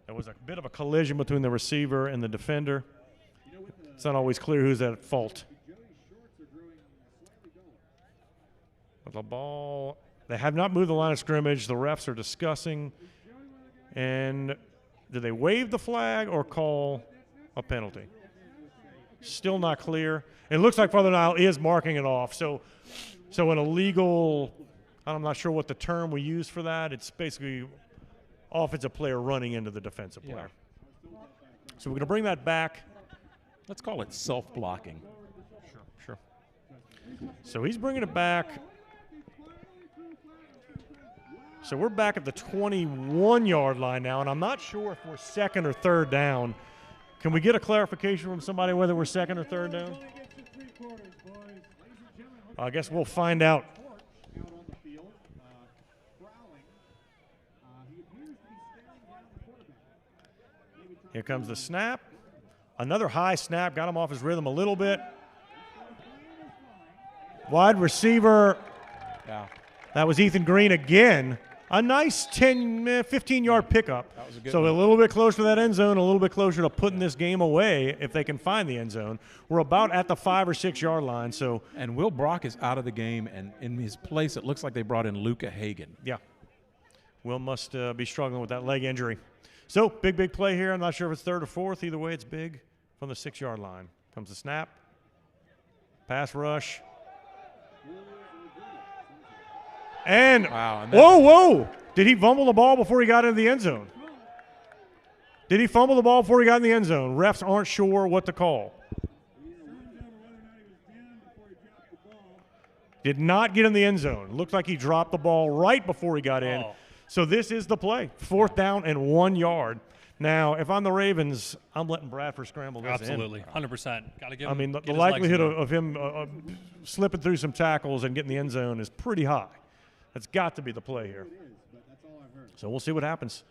There was a bit of a collision between the receiver and the defender. It's not always clear who's at fault. But the ball, they have not moved the line of scrimmage. The refs are discussing. And do they wave the flag or call a penalty? Still not clear. It looks like Father Nile is marking it off. So an illegal, I'm not sure what the term we use for that. It's basically offensive player running into the defensive player. So we're going to bring that back. Let's call it self-blocking. Sure. So he's bringing it back. So we're back at the 21-yard line now, and I'm not sure if we're second or third down. Can we get a clarification from somebody whether we're second or third down? I guess we'll find out. Here comes the snap. Another high snap, got him off his rhythm a little bit. Wide receiver. Yeah. That was Ethan Green again. A nice 15-yard pickup. That was a good So one. a little bit closer to that end zone, a little bit closer to putting this game away if they can find the end zone. We're about at the 5 or 6 yard line. So And Will Brock is out of the game, and in his place, it looks like they brought in Luca Hagen. yeah, Will must be struggling with that leg injury. So big play here. I'm not sure if it's third or fourth. Either way, it's big from the 6 yard line. Comes the snap. Pass rush. And Wow, and whoa! Did he fumble the ball before he got into the end zone? Did he fumble the ball before he got in the end zone? Refs aren't sure what to call. Did not get in the end zone. Looked like he dropped the ball right before he got in. Oh. So this is the play. 4th down and 1 yard. Now, if I'm the Ravens, I'm letting Bradford scramble this in. Absolutely, 100%. Got to give him. I mean, the get his legs likelihood in there. of him slipping through some tackles and getting the end zone is pretty high. That's got to be the play here. So we'll see what happens.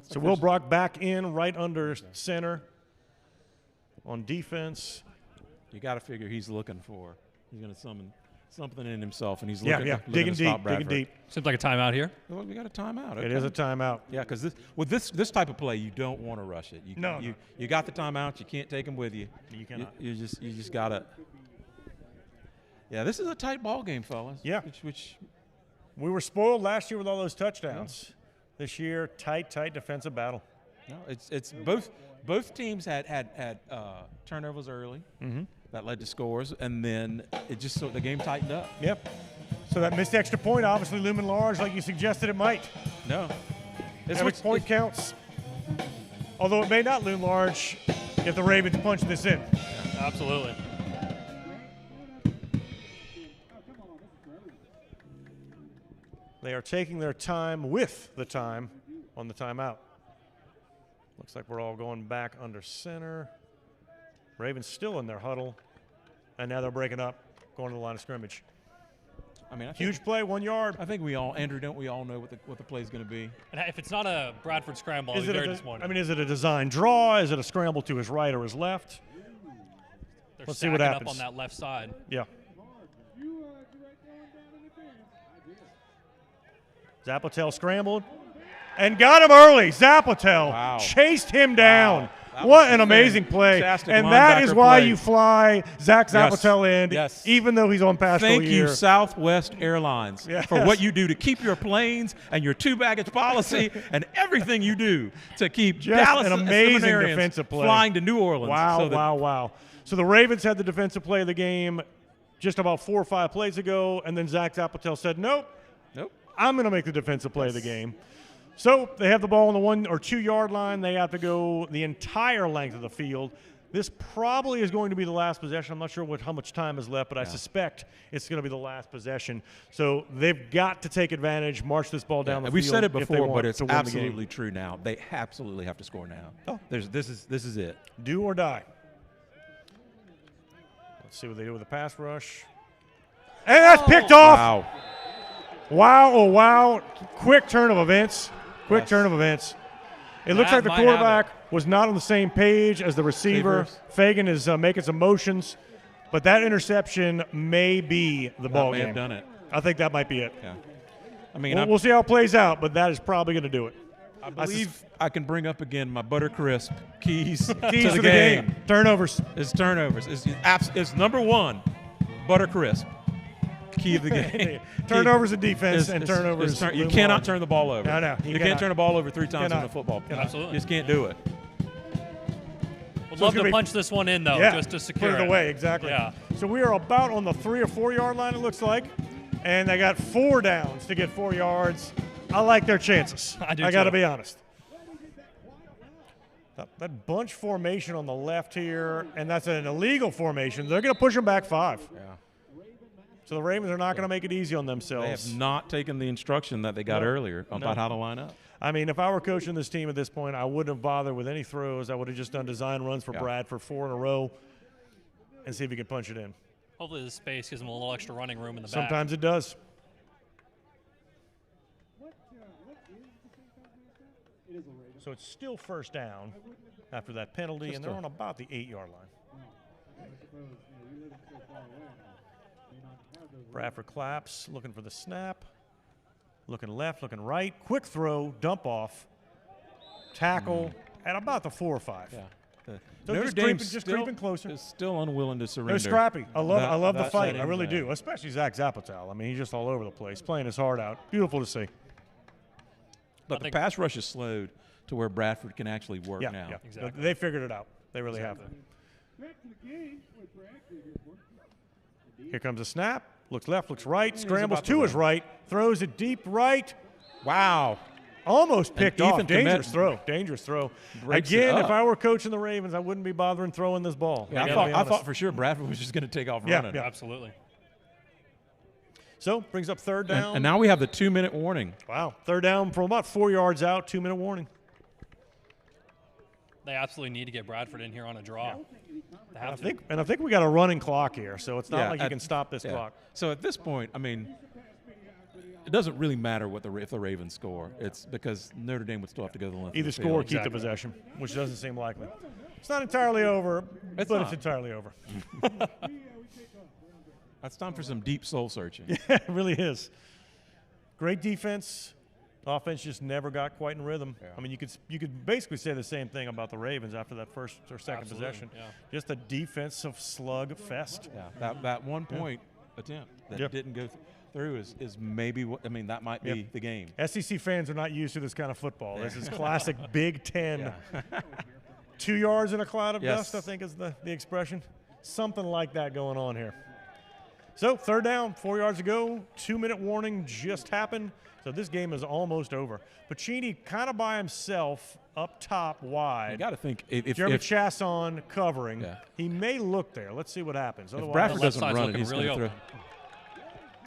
So Will Brock back in right under center on defense. You got to figure he's looking for. He's going to summon something in himself, and he's Yeah, looking, looking digging to stop deep, Bradford. digging deep. Seems like a timeout here. Well, we got a timeout. It is a timeout. Yeah, because this type of play, you don't want to rush it. No. You got the timeout. You can't take them with you. You cannot. You just gotta. Yeah, this is a tight ball game, fellas. Yeah. Which We were spoiled last year with all those touchdowns. This year, tight defensive battle. no, it's both teams had turnovers early. Mm-hmm. That led to scores, and then the game tightened up. Yep. So that missed extra point obviously looming large like you suggested it might. No, Every point counts. Although it may not loom large if the Ravens punch this in. Absolutely. They are taking their time with the time on the timeout. Looks like we're all going back under center. Ravens still in their huddle. And now they're breaking up, going to the line of scrimmage. I mean, Huge play, 1 yard. I think we all, Andrew, don't we all know what the play is going to be? And if it's not a Bradford scramble, I'll be very disappointed. is it a design draw? Is it a scramble to his right or his left? They're let's see what stacking happens. up on that left side. Yeah. Zapotel scrambled and got him early. Zapotel Wow. chased him down. Wow. That What was an amazing play. fantastic And that is linebacker why play. you fly Zach Yes. Zapotel in, Yes. even though he's on pastoral Thank year. you, Southwest Airlines, Yes. for what you do to keep your planes and your 2-baggage policy and everything you do to keep Just Dallas an amazing Seminarians defensive play. flying to New Orleans. Wow, so that- wow. So the Ravens had the defensive play of the game just about 4 or 5 plays ago, and then Zach Zapotel said, nope, Nope. I'm going to make the defensive play of the game. So they have the ball on the 1 or 2 yard line. They have to go the entire length of the field. This probably is going to be the last possession. I'm not sure how much time is left, but I suspect it's going to be the last possession. So they've got to take advantage, march this ball down the field. We've said it before, but it's to win the game. absolutely true now. They absolutely have to score now. Oh. This is it. Do or die. Let's see what they do with the pass rush. And that's picked off. Wow. Wow, oh wow. Quick turn of events. Quick turn of events. It looks like the quarterback was not on the same page as the receiver. Fagan is making some motions, but that interception may be the ball game. May have done it. I think that might be it. Yeah. I mean, we'll see how it plays out, but that is probably going to do it. I believe I can bring up again my Buttercrisp keys to Keys the game. Turnovers. It's turnovers. It's number one, Buttercrisp. Key of the game. Turnovers in defense and turnovers. You cannot turn the ball over. No, you can't turn the ball over 3 times in a football. Absolutely. You just can't do it. Would love to punch this one in, though, just to secure put it away. Exactly. Yeah. So we are about on the 3 or 4 yard line, it looks like. And they got 4 downs to get 4 yards. I like their chances. I got to be honest. That bunch formation on the left here, and that's an illegal formation. They're going to push them back 5. Yeah. So the Ravens are not going to make it easy on themselves. They have not taken the instruction that they got earlier about how to line up. I mean, if I were coaching this team at this point, I wouldn't have bothered with any throws. I would have just done design runs for Bradford 4 in a row and see if he can punch it in. Hopefully the space gives them a little extra running room in the back. Sometimes it does. So it's still first down after that penalty, and they're on about the 8 yard line. Bradford claps, looking for the snap. Looking left, looking right. Quick throw, dump off, tackle at about the 4 or 5. Yeah. So Notre Dame just creeping closer. Is still unwilling to surrender. They're scrappy. I love the fight. I really do. Especially Zach Zapatel. I mean, he's just all over the place, playing his heart out. Beautiful to see. But the pass rush is slowed to where Bradford can actually work now. Yeah, exactly. They figured it out. They really have. Here comes a snap. Looks left, looks right. Scrambles to his right. Throws it deep right. Wow. Almost picked off. Dangerous throw. Breaks Again, if I were coaching the Ravens, I wouldn't be bothering throwing this ball. Yeah, I thought for sure Bradford was just going to take off running. Yeah, absolutely. So, brings up third down. And now we have the 2-minute warning. Wow. Third down from about 4 yards out, 2-minute warning. They absolutely need to get Bradford in here on a draw. I think we got a running clock here, so it's not like you can stop this clock. So at this point, I mean, it doesn't really matter if the Ravens score. It's because Notre Dame would still have to go to the length. Either score or keep the possession, which doesn't seem likely. It's not entirely over, but it's entirely over. It's time for some deep soul searching. Yeah, it really is. Great defense. Offense just never got quite in rhythm. Yeah. I mean, you could basically say the same thing about the Ravens after that first or second possession. Yeah. Just a defensive slug fest. Yeah, that 1 point attempt that didn't go through is maybe what, I mean, that might be the game. SEC fans are not used to this kind of football. This is classic Big Ten. 2 yards in a cloud of dust, I think is the expression. Something like that going on here. So third down, 4 yards to go. 2-minute warning just happened. So this game is almost over. Pacini kind of by himself up top wide. You got to think if Jeremy Chasson covering, he may look there. Let's see what happens. If Bradford doesn't run, he's really going to throw.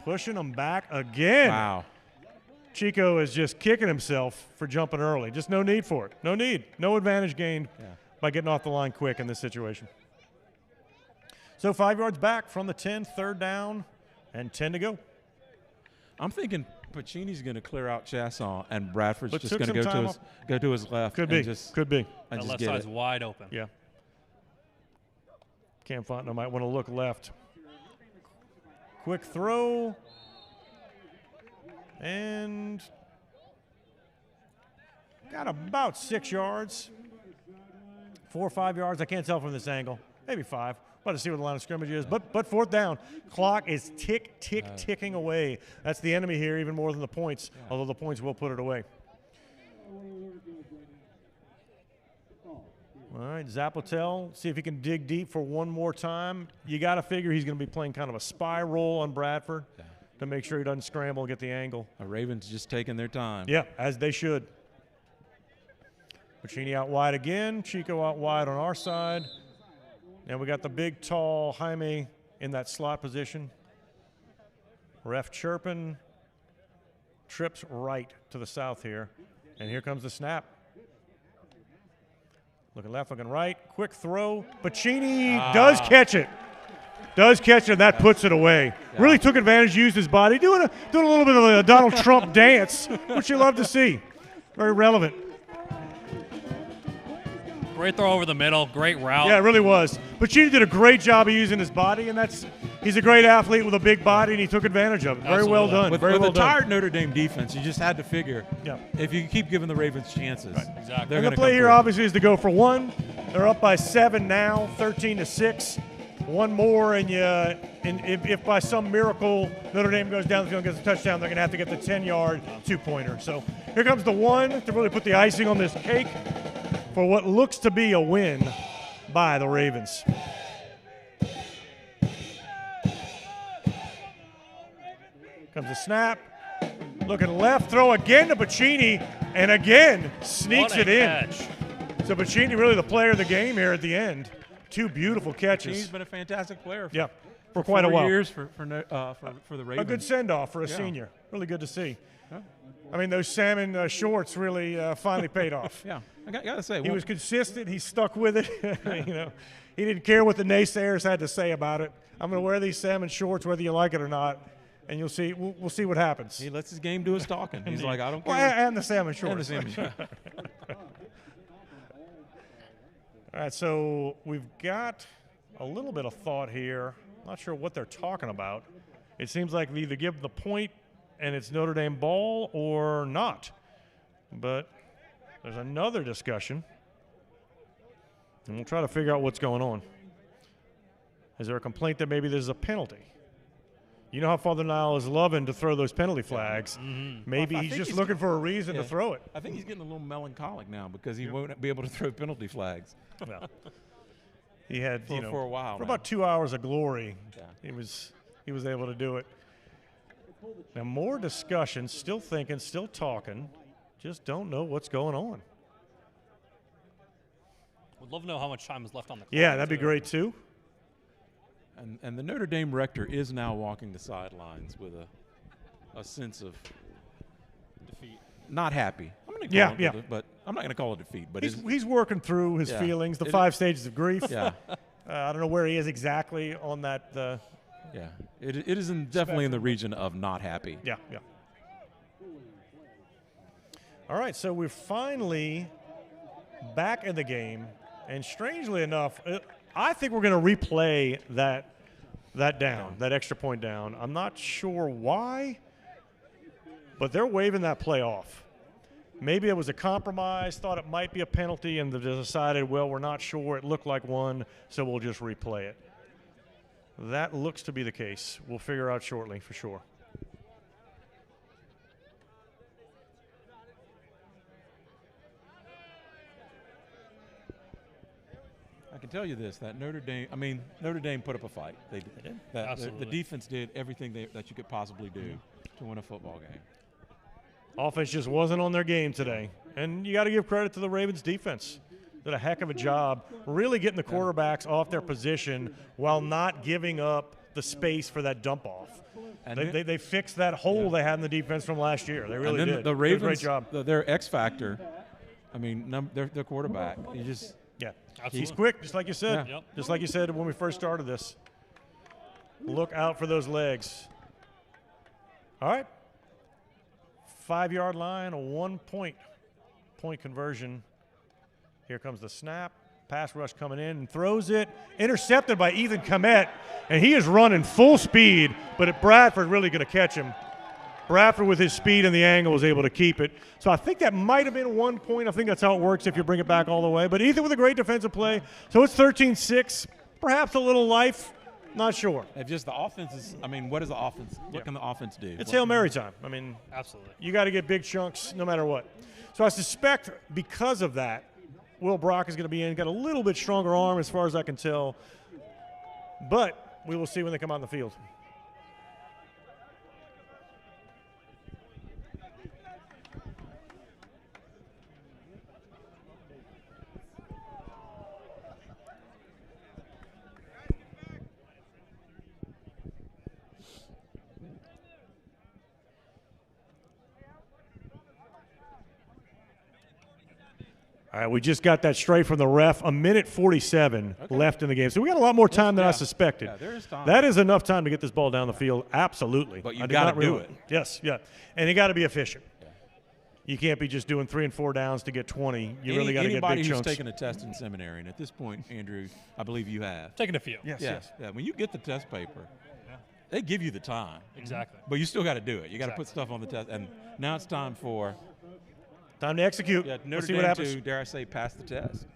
Pushing him back again. Wow. Chico is just kicking himself for jumping early. Just no need for it. No need. No advantage gained by getting off the line quick in this situation. So 5 yards back from the 10, third down, and 10 to go. I'm thinking Pacini's going to clear out Chasson, and Bradford's just going to go to his left. Could be. And the left get side's wide open. Yeah. Cam Fontenot might want to look left. Quick throw. And got about 6 yards. 4 or 5 yards. I can't tell from this angle. Maybe 5. About to see what the line of scrimmage is. But fourth down. Clock is ticking away. That's the enemy here even more than the points, although the points will put it away. All right, Zapotel, see if he can dig deep for one more time. You got to figure he's going to be playing kind of a spy role on Bradford to make sure he doesn't scramble and get the angle. The Ravens just taking their time. Yeah, as they should. Pacini out wide again. Chico out wide on our side. And we got the big, tall Jaime in that slot position. Ref chirping. Trips right to the south here. And here comes the snap. Looking left, looking right. Quick throw. Bacchini does catch it. Does catch it, and that puts it away. Yeah. Really took advantage, used his body, doing a little bit of a Donald Trump dance, which you love to see. Very relevant. Great throw over the middle. Great route. Yeah, it really was. Bacchini did a great job of using his body, and he's a great athlete with a big body, and he took advantage of it. Very well done. With Very well the done. tired Notre Dame defense, you just had to figure if you keep giving the Ravens chances. Right. Exactly. And the play here obviously is to go for one. They're up by 7 now, 13-6. One more, and if by some miracle Notre Dame goes down the field and gets a touchdown, they're going to have to get the 10-yard two-pointer. So here comes the one to really put the icing on this cake for what looks to be a win by the Ravens. Comes the snap. Looking left, throw again to Bacchini, and again sneaks it in. Catch. So Bacchini really the player of the game here at the end. 2 beautiful catches. He's been a fantastic player for quite a 4 while. years for the Ravens. A good send-off for a senior. Really good to see. I mean, those salmon shorts really finally paid off. Yeah, I got to say. He was consistent. He stuck with it. He didn't care what the naysayers had to say about it. I'm going to wear these salmon shorts whether you like it or not, and you'll see. We'll see what happens. He lets his game do his talking. He's like, I don't care. Well, and the salmon shorts. And the salmon shorts. All right, so we've got a little bit of thought here. Not sure what they're talking about. It seems like they either give the point and it's Notre Dame ball or not. But there's another discussion, and we'll try to figure out what's going on. Is there a complaint that maybe there's a penalty? You know how Father Nile is loving to throw those penalty flags. Mm-hmm. Maybe he's just looking for a reason to throw it. I think he's getting a little melancholic now because he won't be able to throw penalty flags. Well, he had for a while for now. about 2 hours of glory. Yeah. He was able to do it. Now more discussion, still thinking, still talking, just don't know what's going on. Would love to know how much time is left on the clock. Yeah, that'd be great too. And the Notre Dame rector is now walking the sidelines with a sense of defeat. Not happy. I'm going to call it, but I'm not going to call it defeat. But he's working through his feelings, the 5 stages of grief. Yeah. I don't know where he is exactly on that. Yeah, it is definitely in the region of not happy. Yeah. All right, so we're finally back in the game, and strangely enough, I think we're going to replay that extra point down. I'm not sure why, but they're waving that play off. Maybe it was a compromise, thought it might be a penalty, and they decided, well, we're not sure. It looked like one, so we'll just replay it. That looks to be the case. We'll figure out shortly for sure. I can tell you this: that Notre Dame put up a fight. They did. The defense did everything that you could possibly do to win a football game. Offense just wasn't on their game today, and you got to give credit to the Ravens defense. Did a heck of a job really getting the quarterbacks off their position while not giving up the space for that dump off. And they fixed that hole they had in the defense from last year. They really did. The Ravens, great job. Their X factor. I mean, their quarterback. He's quick, just like you said. Yeah. Yep. Just like you said when we first started this. Look out for those legs. All right. 5-yard line, a 1-point conversion. Here comes the snap. Pass rush coming in and throws it. Intercepted by Ethan Komet, and he is running full speed, but Bradford really going to catch him. Bradford with his speed and the angle was able to keep it. So I think that might have been 1 point. I think that's how it works if you bring it back all the way. But Ethan with a great defensive play. So it's 13-6, perhaps a little life. Not sure. If just the offense is, what is the offense? What can the offense do? It's Hail Mary time. Absolutely. You got to get big chunks no matter what. So I suspect because of that, Will Brock is going to be in. Got a little bit stronger arm as far as I can tell. But we will see when they come on the field. All right, we just got that straight from the ref. 1:47 left in the game. So we got a lot more time than I suspected. Yeah, there is time. That is enough time to get this ball down the field, absolutely. But you got to do it. Yes, yeah. And you got to be efficient. Yeah. You can't be just doing 3 and 4 downs to get 20. You really got to get big chunks. Anybody who's taken a test in seminary, and at this point, Andrew, I believe you have. Taking a few. Yes, Yeah, yes. yeah. When you get the test paper, they give you the time. Exactly. But you still got to do it. You got to put stuff on the test. And now it's time for Time to execute. Notre Let's see Dame what happens. to, dare I say, pass the test.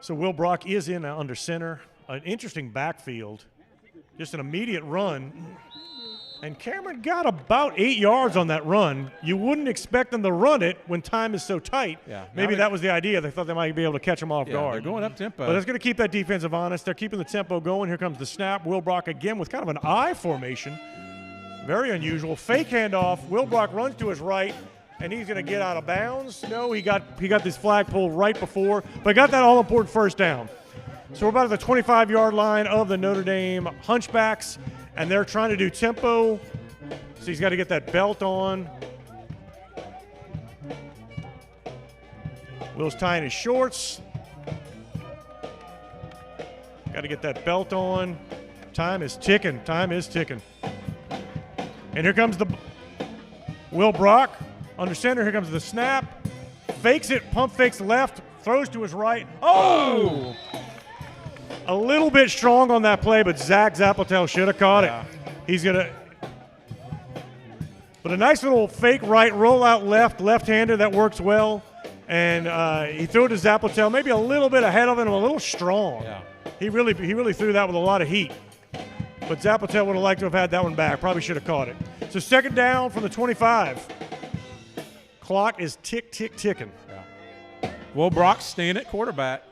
So Will Brock is in under center. An interesting backfield. Just an immediate run. And Cameron got about 8 yards on that run. You wouldn't expect them to run it when time is so tight. Yeah. Maybe that was the idea. They thought they might be able to catch them off guard. They're going up tempo. But it's going to keep that defensive honest. They're keeping the tempo going. Here comes the snap. Will Brock again with kind of an I formation. Very unusual. Fake handoff. Will Brock runs to his right, and he's going to get out of bounds. No, he got this flag pulled right before, but got that all-important first down. So we're about at the 25-yard line of the Notre Dame Hunchbacks, and they're trying to do tempo. So he's got to get that belt on. Will's tying his shorts. Got to get that belt on. Time is ticking. Time is ticking. And here comes the Will Brock under center. Here comes the snap. Fakes it, pump fakes left, throws to his right. Oh! A little bit strong on that play, but Zach Zapletel should have caught it. He's going to – but a nice little fake right, roll out left, left-hander. That works well. And he threw it to Zapletel, maybe a little bit ahead of him, a little strong. Yeah. He really threw that with a lot of heat. But Zapletel would have liked to have had that one back. Probably should have caught it. So second down from the 25. Clock is ticking. Yeah. Will Brock staying at quarterback.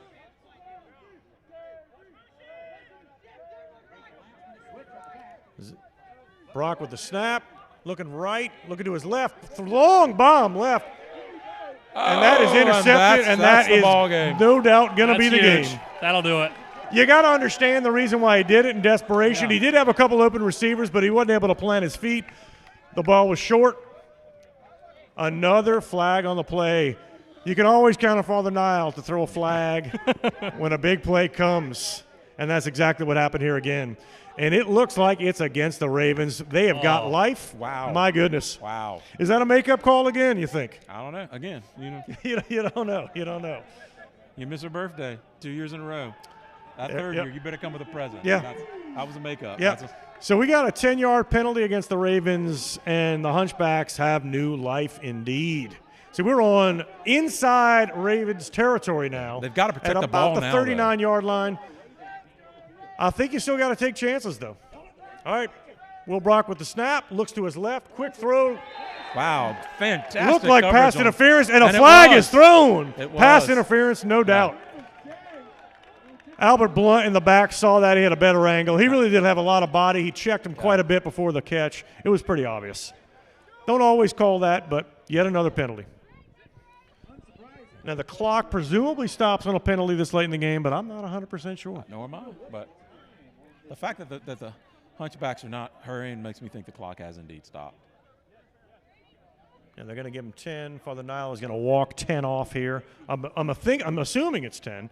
Brock with the snap, looking right, looking to his left. Long bomb left. And that is intercepted, and that is no doubt going to be the game. That'll do it. You got to understand the reason why he did it in desperation. Yeah. He did have a couple open receivers, but he wasn't able to plant his feet. The ball was short. Another flag on the play. You can always count on Father Nile to throw a flag when a big play comes, and that's exactly what happened here again. And it looks like it's against the Ravens. They have got life. Wow. My goodness. Wow. Is that a makeup call again, you think? I don't know. Again, You don't know. You don't know. you miss her birthday 2 years in a row. That third year, you better come with a present. Yeah. That was a makeup. Yeah. So we got a 10-yard penalty against the Ravens, and the Hunchbacks have new life indeed. So we're on inside Ravens territory now. They've got to protect the ball now. At about the 39-yard line. I think you still got to take chances, though. All right. Will Brock with the snap, looks to his left, quick throw. Wow, fantastic. Looked like coverage pass interference, and a and flag is thrown. Pass interference, no doubt. Albert Blunt in the back saw that. He had a better angle. He really did have a lot of body. He checked him quite a bit before the catch. It was pretty obvious. Don't always call that, but yet another penalty. Now, the clock presumably stops on a penalty this late in the game, but I'm not 100% sure. Nor am I. But the fact that the Hunchbacks are not hurrying makes me think the clock has indeed stopped. And they're going to give him 10. Father Nile is going to walk 10 off here. I'm assuming it's 10.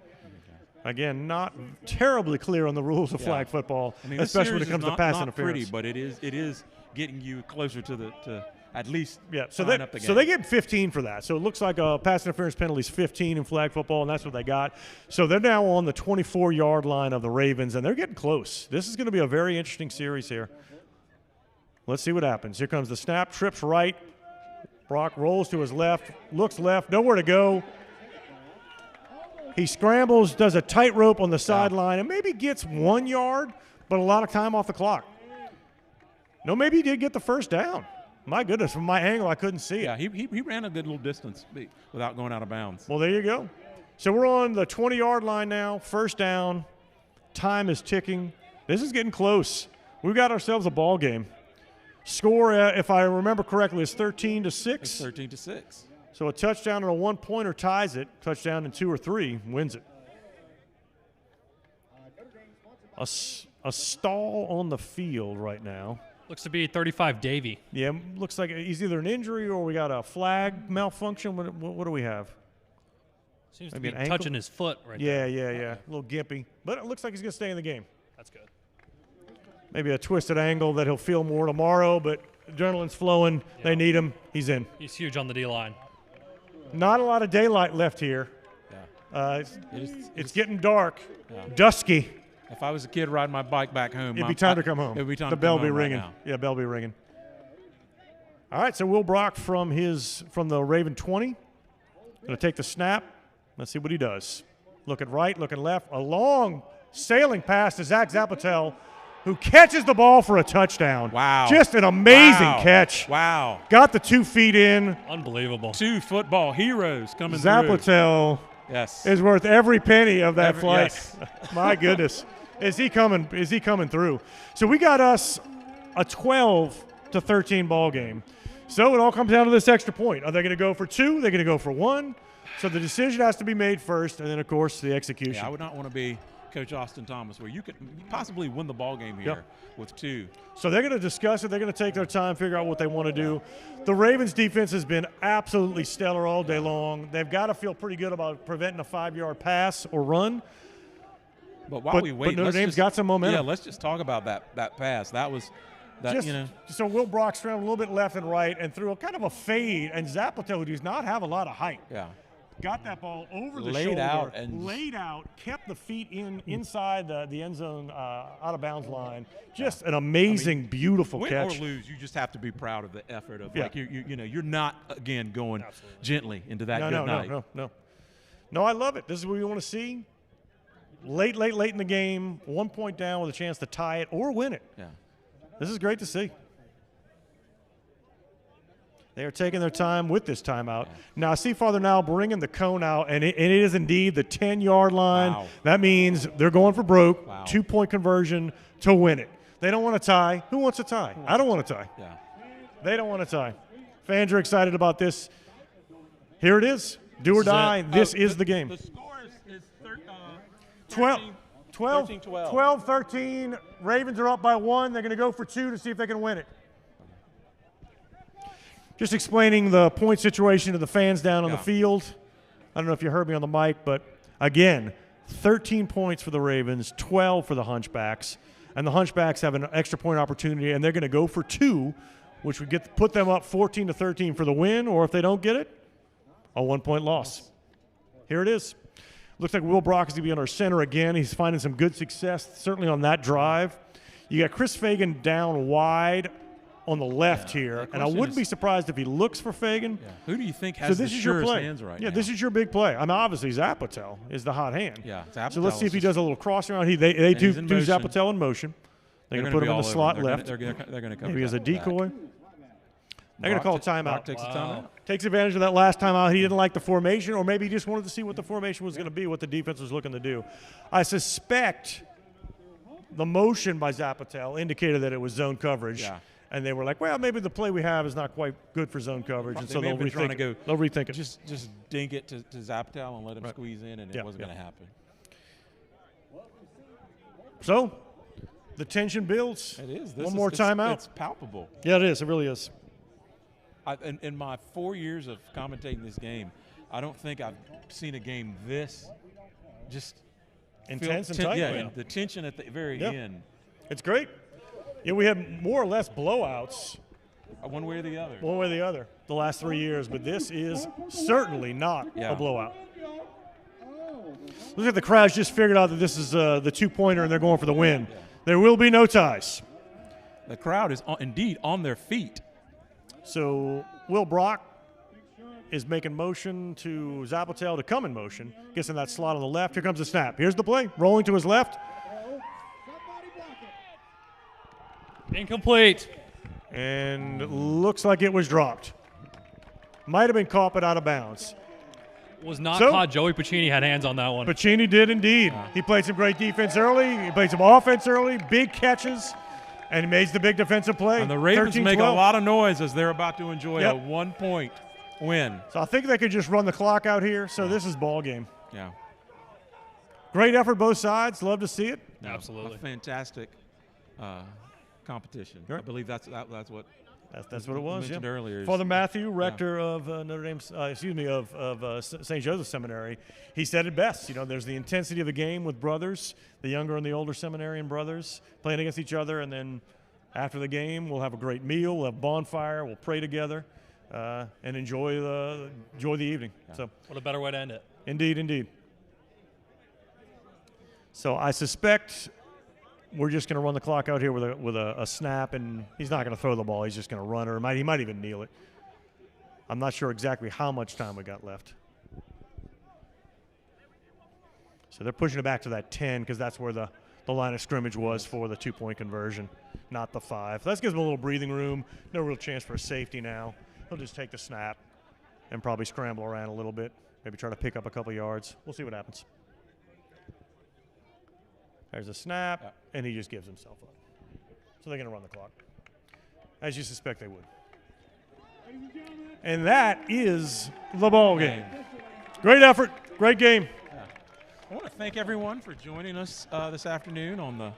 Again, not terribly clear on the rules of flag football, especially when it comes to pass interference. Pretty, but it is getting you closer to at least so up the game. So they get 15 for that. So it looks like a pass interference penalty is 15 in flag football, and that's what they got. So they're now on the 24-yard line of the Ravens, and they're getting close. This is going to be a very interesting series here. Let's see what happens. Here comes the snap, trips right. Brock rolls to his left, looks left, nowhere to go. He scrambles, does a tightrope on the sideline, and maybe gets 1 yard, but a lot of time off the clock. No, maybe he did get the first down. My goodness, from my angle, I couldn't see it. Yeah, he ran a good little distance without going out of bounds. Well, there you go. So we're on the 20-yard line now, first down. Time is ticking. This is getting close. We've got ourselves a ball game. Score, if I remember correctly, is 13-6. It's 13-6. So a touchdown and a one-pointer ties it. Touchdown and 2 or 3 wins it. A stall on the field right now. Looks to be 35 Davy. Yeah, looks like he's either an injury or we got a flag malfunction. What do we have? Seems Maybe to an be ankle? touching his foot right Yeah, there. yeah. A little gimpy. But it looks like he's going to stay in the game. That's good. Maybe a twisted ankle that he'll feel more tomorrow, but adrenaline's flowing. Yeah. They need him. He's in. He's huge on the D-line. Not a lot of daylight left here. Yeah. It's getting dark, Yeah. dusky. If I was a kid riding my bike back home, It'd be time to come home. It'd be time the to bell come be home right ringing. now. Yeah, bell be ringing. All right, so Will Brock from the Raven 20. Going to take the snap. Let's see what he does. Looking right, looking left. A long sailing pass to Zach Zapatel, who catches the ball for a touchdown. Wow. Just an amazing Wow. catch. Wow. Got the 2 feet in. Unbelievable. 2 football heroes coming through. Zapatel Yes. is worth every penny of that flight. Yes. My goodness. Is he coming through? So we got us a 12-13 ball game. So it all comes down to this extra point. Are they going to go for 2? They're going to go for 1? So the decision has to be made first, and then, of course, the execution. Yeah, I would not want to be Coach Austin Thomas, where you could possibly win the ball game here with 2. So they're going to discuss it. They're going to take their time, figure out what they want to do. The Ravens' defense has been absolutely stellar all day long. They've got to feel pretty good about preventing a 5-yard pass or run. But while we wait, Notre Dame's got some momentum. Yeah, let's just talk about that pass. That was that, So Will Brock scrambled a little bit left and right and threw a kind of a fade, and Zapatel, who does not have a lot of height, got that ball over the Laid shoulder, out and laid out, kept the feet inside the end zone, out of bounds line. Just an amazing, beautiful win catch. or lose, you just have to be proud of the effort of Yeah. like you're not again going gently into that No, good night. No, I love it. This is what we want to see. Late in the game, 1 point down with a chance to tie it or win it. Yeah. This is great to see. They are taking their time with this timeout. Now, I see Father now bringing the cone out, and it is indeed the 10-yard line. Wow. That means they're going for broke, Wow. 2-point conversion to win it. They don't want to tie. Who wants to tie? I don't want to tie. Yeah. They don't want to tie. Fans are excited about this. Here it is. Do or This is die. it. This is the game. The score is 12-13. Ravens are up by 1. They're going to go for 2 to see if they can win it. Just explaining the point situation to the fans down on the field. I don't know if you heard me on the mic, but again, 13 points for the Ravens, 12 for the Hunchbacks. And the Hunchbacks have an extra point opportunity, and they're going to go for 2, which would put them up 14-13 for the win, or if they don't get it, a 1-point loss. Here it is. Looks like Will Brock is going to be on our center again. He's finding some good success, certainly on that drive. You got Chris Fagan down wide on the left here, and I wouldn't be surprised if he looks for Fagan. Yeah. Who do you think has the surest hands right now? Yeah, this is your big play. I mean, obviously Zapatel is the hot hand. Yeah, so let's see if he does a little cross around. They do Zapatel in motion. They're going to put him in the slot left. They're going to come. Maybe as a decoy. They're going to call a timeout. Brock takes a timeout. Takes advantage of that last timeout. He didn't like the formation, or maybe he just wanted to see what the formation was going to be, what the defense was looking to do. I suspect the motion by Zapatel indicated that it was zone coverage. Yeah. And they were like, well, maybe the play we have is not quite good for zone coverage, and so they'll rethink it. They'll rethink it. Just dink it to Zapatel and let him squeeze in, and it wasn't going to happen. So the tension builds. It is. One more timeout. It's palpable. Yeah, it is. It really is. In my 4 years of commentating this game, I don't think I've seen a game this just intense and tight. Yeah, and the tension at the very end. It's great. Yeah, we had more or less blowouts. One way or the other. One way or the other the last 3 years, but this is certainly not a blowout. Look at the crowd's just figured out that this is the 2-pointer and they're going for the win. Yeah. There will be no ties. The crowd is indeed on their feet. So Will Brock is making motion to Zapatel to come in motion. Gets in that slot on the left. Here comes the snap. Here's the play. Rolling to his left. Incomplete. And looks like it was dropped. Might have been caught but out of bounds. Was not caught. Joey Pacini had hands on that one. Pacini did indeed. He played some great defense early. He played some offense early. Big catches. And he made the big defensive play. And the Ravens make a lot of noise as they're about to enjoy a 1-point win. So I think they could just run the clock out here. So this is ball game. Yeah. Great effort both sides. Love to see it. Absolutely. A fantastic competition. Right. I believe that's what That's what it was. mentioned earlier. Father Matthew, rector of Notre Dame, of St. Joseph Seminary, he said it best. You know, there's the intensity of the game with brothers, the younger and the older seminarian brothers playing against each other, and then after the game, we'll have a great meal, we'll have bonfire, we'll pray together, and enjoy the evening. Yeah. So, what a better way to end it. Indeed. So I suspect we're just going to run the clock out here with a snap, and he's not going to throw the ball. He's just going to run, or he might even kneel it. I'm not sure exactly how much time we got left. So they're pushing it back to that 10 because that's where the line of scrimmage was for the 2-point conversion, not the 5. That gives him a little breathing room. No real chance for a safety now. He'll just take the snap and probably scramble around a little bit, maybe try to pick up a couple yards. We'll see what happens. There's a snap, and he just gives himself up. So they're going to run the clock, as you suspect they would. And that is the ball game. Great effort, great game. I want to thank everyone for joining us this afternoon on the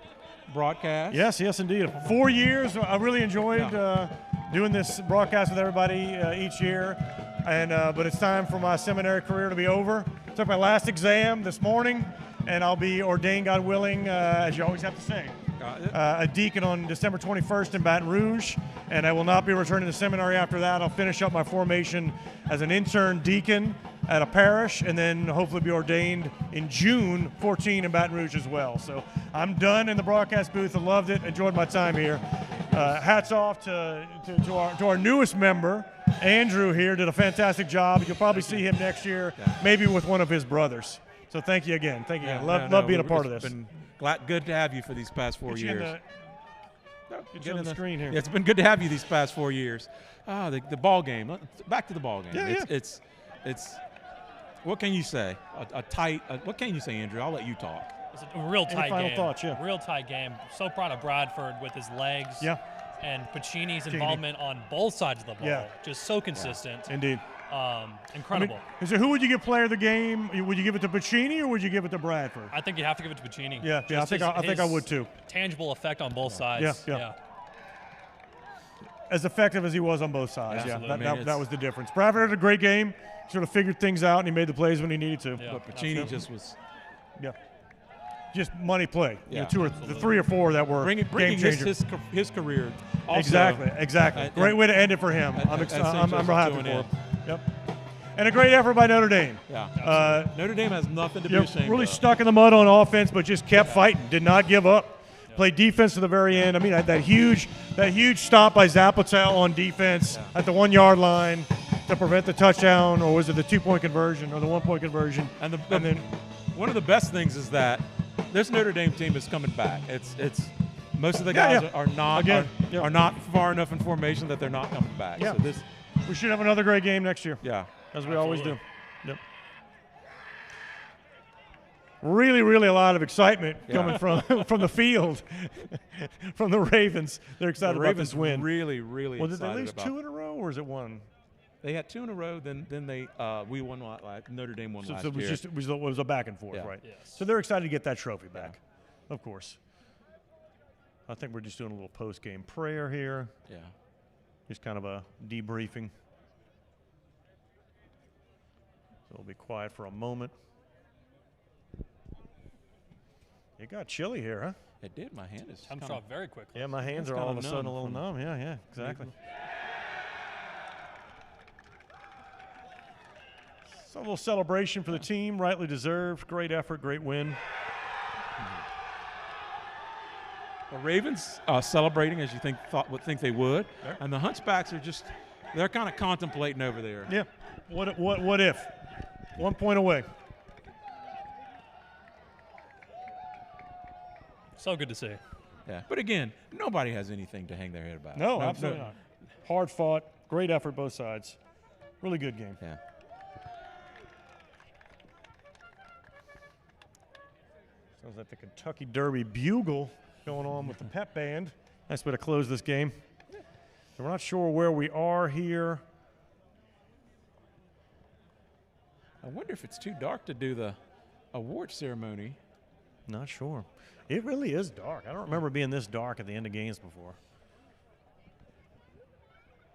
broadcast. Yes, indeed. 4 years. I really enjoyed doing this broadcast with everybody each year. And but it's time for my seminary career to be over. Took my last exam this morning, and I'll be ordained, God willing, as you always have to say, a deacon on December 21st in Baton Rouge, and I will not be returning to seminary after that. I'll finish up my formation as an intern deacon at a parish, and then hopefully be ordained in June 14 in Baton Rouge as well. So I'm done in the broadcast booth. I loved it, enjoyed my time here. Hats off to our newest member, Andrew here, did a fantastic job. You'll probably see him next year, maybe with one of his brothers. So thank you again. Love being a part of this. Been good to have you for these past 4 years. Get on the screen here. Yeah, it's been good to have you these past 4 years. The ball game. Back to the ball game. Yeah, It's what can you say? What can you say, Andrew? I'll let you talk. It's a real tight final game. thoughts, yeah. Real tight game. So proud of Bradford with his legs. Yeah. And Pacini's involvement on both sides of the ball. Yeah. Just so consistent. Yeah. Indeed. Incredible. So who would you give player of the game? Would you give it to Pacini or would you give it to Bradford? I think you have to give it to Pacini. Yeah, I think I would too. Tangible effect on both sides. Yeah. As effective as he was on both sides. Absolutely. That was the difference. Bradford had a great game. Sort of figured things out, and he made the plays when he needed to. Yeah, but Pacini just was. Yeah. Just money play. Yeah. The 3 or 4 that were bringing game changers. his career. Also, Exactly. Great way to end it for him. I'm real happy for him. Yep. And a great effort by Notre Dame. Yeah. Notre Dame has nothing to be ashamed really of. stuck in the mud on offense, but just kept fighting. Did not give up. Played defense to the very end. I mean, that huge stop by Zapotel on defense at the 1-yard line to prevent the touchdown, or was it the 2-point conversion or the 1-point conversion? And then one of the best things is that this Notre Dame team is coming back. It's most of the guys are not far enough in formation that they're not coming back. Yeah. So we should have another great game next year. Yeah. As we always do. Yep. Really, really a lot of excitement coming from the field, from the Ravens. They're excited about this win. Really, really Well, did they lose about 2 in a row, or is it 1? They had 2 in a row. Then we won Notre Dame won last So it was year. it was a back and forth, right? Yes. So they're excited to get that trophy back, of course. I think we're just doing a little post-game prayer here. Yeah. Just kind of a debriefing. So we'll be quiet for a moment. It got chilly here, huh? It did. My hand is Time shot very quickly. Yeah, my hands are all of a sudden a little numb. Yeah, exactly. So a little celebration for the team, rightly deserved. Great effort, great win. The Ravens celebrating as you think they would, and the Hunchbacks are they're kind of contemplating over there. Yeah. What if? 1 point away. So good to see. Yeah. But again, nobody has anything to hang their head about. No, absolutely not. Hard fought, great effort both sides. Really good game. Yeah. Sounds like the Kentucky Derby bugle going on with the pep band. Nice way to close this game. So we're not sure where we are here. I wonder if it's too dark to do the award ceremony. Not sure. It really is dark. I don't remember being this dark at the end of games before.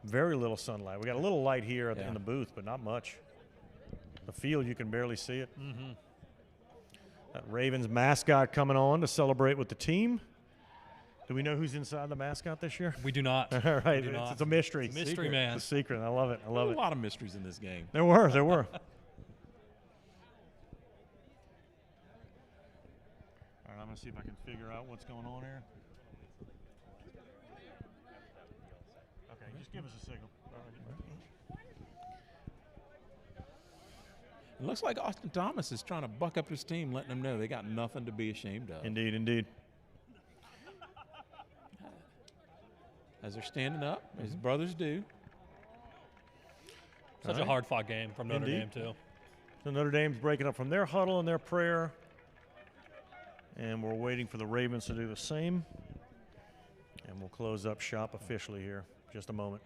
Very little sunlight. We got a little light here in the booth, but not much. The field, you can barely see it. Mm-hmm. That Ravens mascot coming on to celebrate with the team. Do we know who's inside the mascot this year? We do not. All right, We do not. it's a mystery. It's a mystery, Secret. man. It's a secret. I love it. I love A it. lot of mysteries in this game. There were. There were. All right, I'm going to see if I can figure out what's going on here. Okay, just give us a signal. It looks like Austin Thomas is trying to buck up his team, letting them know they got nothing to be ashamed of. Indeed, indeed. As they're standing up, as brothers do. Such a hard-fought game from Notre Dame, too. So Notre Dame's breaking up from their huddle and their prayer. And we're waiting for the Ravens to do the same. And we'll close up shop officially here in just a moment.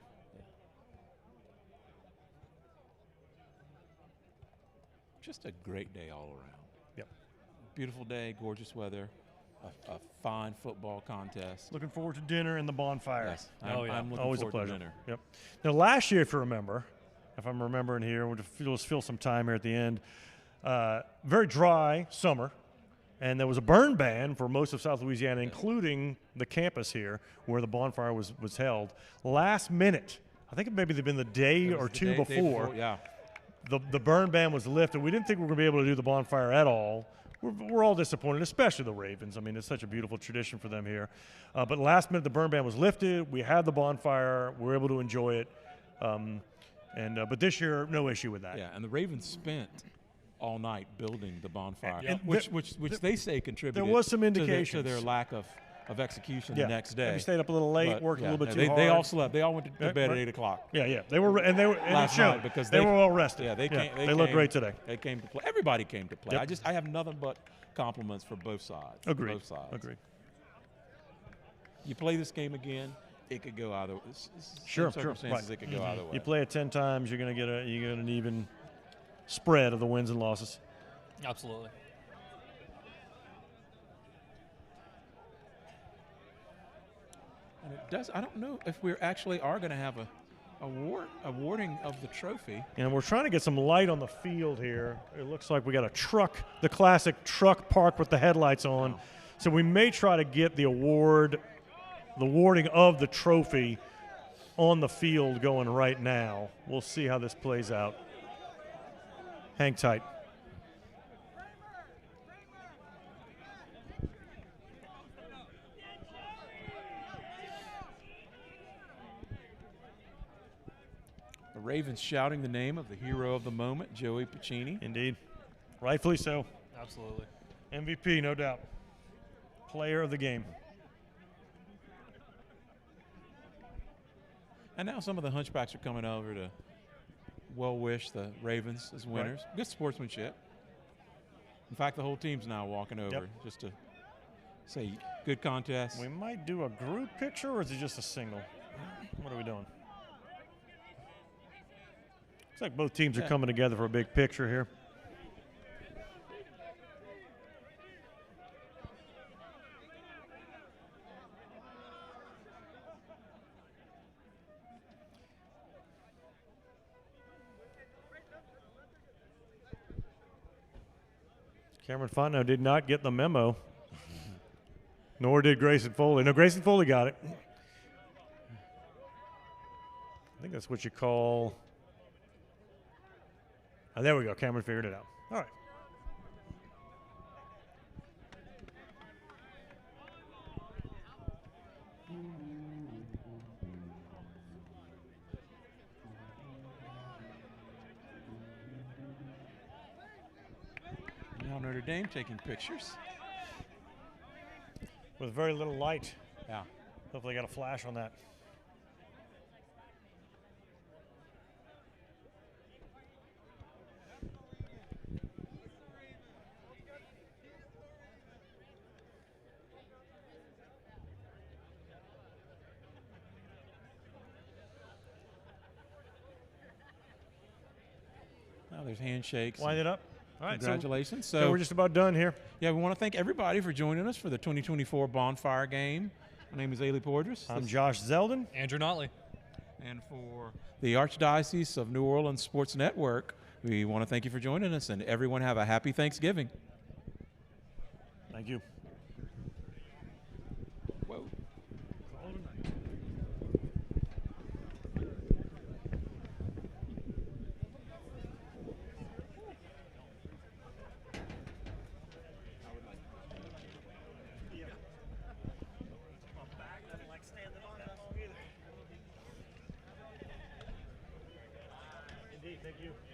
Just a great day all around. Yep. Beautiful day, gorgeous weather, a fine football contest. Looking forward to dinner and the bonfire. Yes, Oh, yeah. I'm looking Always a forward pleasure. to dinner. Yep. Now, last year, if you remember, if I'm remembering here, we'll just fill some time here at the end. Very dry summer, and there was a burn ban for most of South Louisiana, including the campus here where the bonfire was held. Last minute, I think it maybe they've been the day It was or the two day before. Yeah. The burn ban was lifted. We didn't think we were going to be able to do the bonfire at all. We're all disappointed, especially the Ravens. I mean, it's such a beautiful tradition for them here. But last minute, the burn ban was lifted. We had the bonfire. We were able to enjoy it. But this year, no issue with that. Yeah, and the Ravens spent all night building the bonfire, And which they say contributed. there was some to indications. their lack of execution Yeah. the next day. Maybe stayed up a little late, But, worked a little bit too they, hard. They all slept. They all went to Yeah, bed right. at 8 o'clock. Yeah. They were, and it Last showed night because they were well rested. Yeah, they look came, great today. They came to play. Everybody came to play. Yep. I have nothing but compliments for both sides. Agreed. Both sides. Agreed. You play this game again, it could go either. Sure. Circumstances, Right. it could go either way. You play it 10 times, you're going to get an even spread of the wins and losses. Absolutely. And it does. I don't know if we actually are going to have a awarding of the trophy. And we're trying to get some light on the field here. It looks like we got a truck, the classic truck parked with the headlights on. So we may try to get the awarding of the trophy on the field going right now. We'll see how this plays out. Hang tight. The Ravens shouting the name of the hero of the moment, Joey Pacini. Indeed. Rightfully so. Absolutely. MVP, no doubt. Player of the game. And now some of the hunchbacks are coming over to well wish the Ravens as winners. Right. Good sportsmanship. In fact, the whole team's now walking over just to say good contest. We might do a group picture, or is it just a single? What are we doing? Looks like both teams are coming together for a big picture here. Cameron Fontenot did not get the memo, nor did Grayson Foley. No, Grayson Foley got it. I think that's what you call. Oh, there we go. Cameron figured it out. All right. Now Notre Dame taking pictures. With very little light. Yeah. Hopefully, got a flash on that. Now there's handshakes. Wind it up. All right, Congratulations. So we're just about done here. Yeah, we want to thank everybody for joining us for the 2024 Bonfire Game. My name is Ailey Porges. I'm Josh Zeldin. Andrew Notley. And for the Archdiocese of New Orleans Sports Network, we want to thank you for joining us, and everyone have a happy Thanksgiving. Thank you.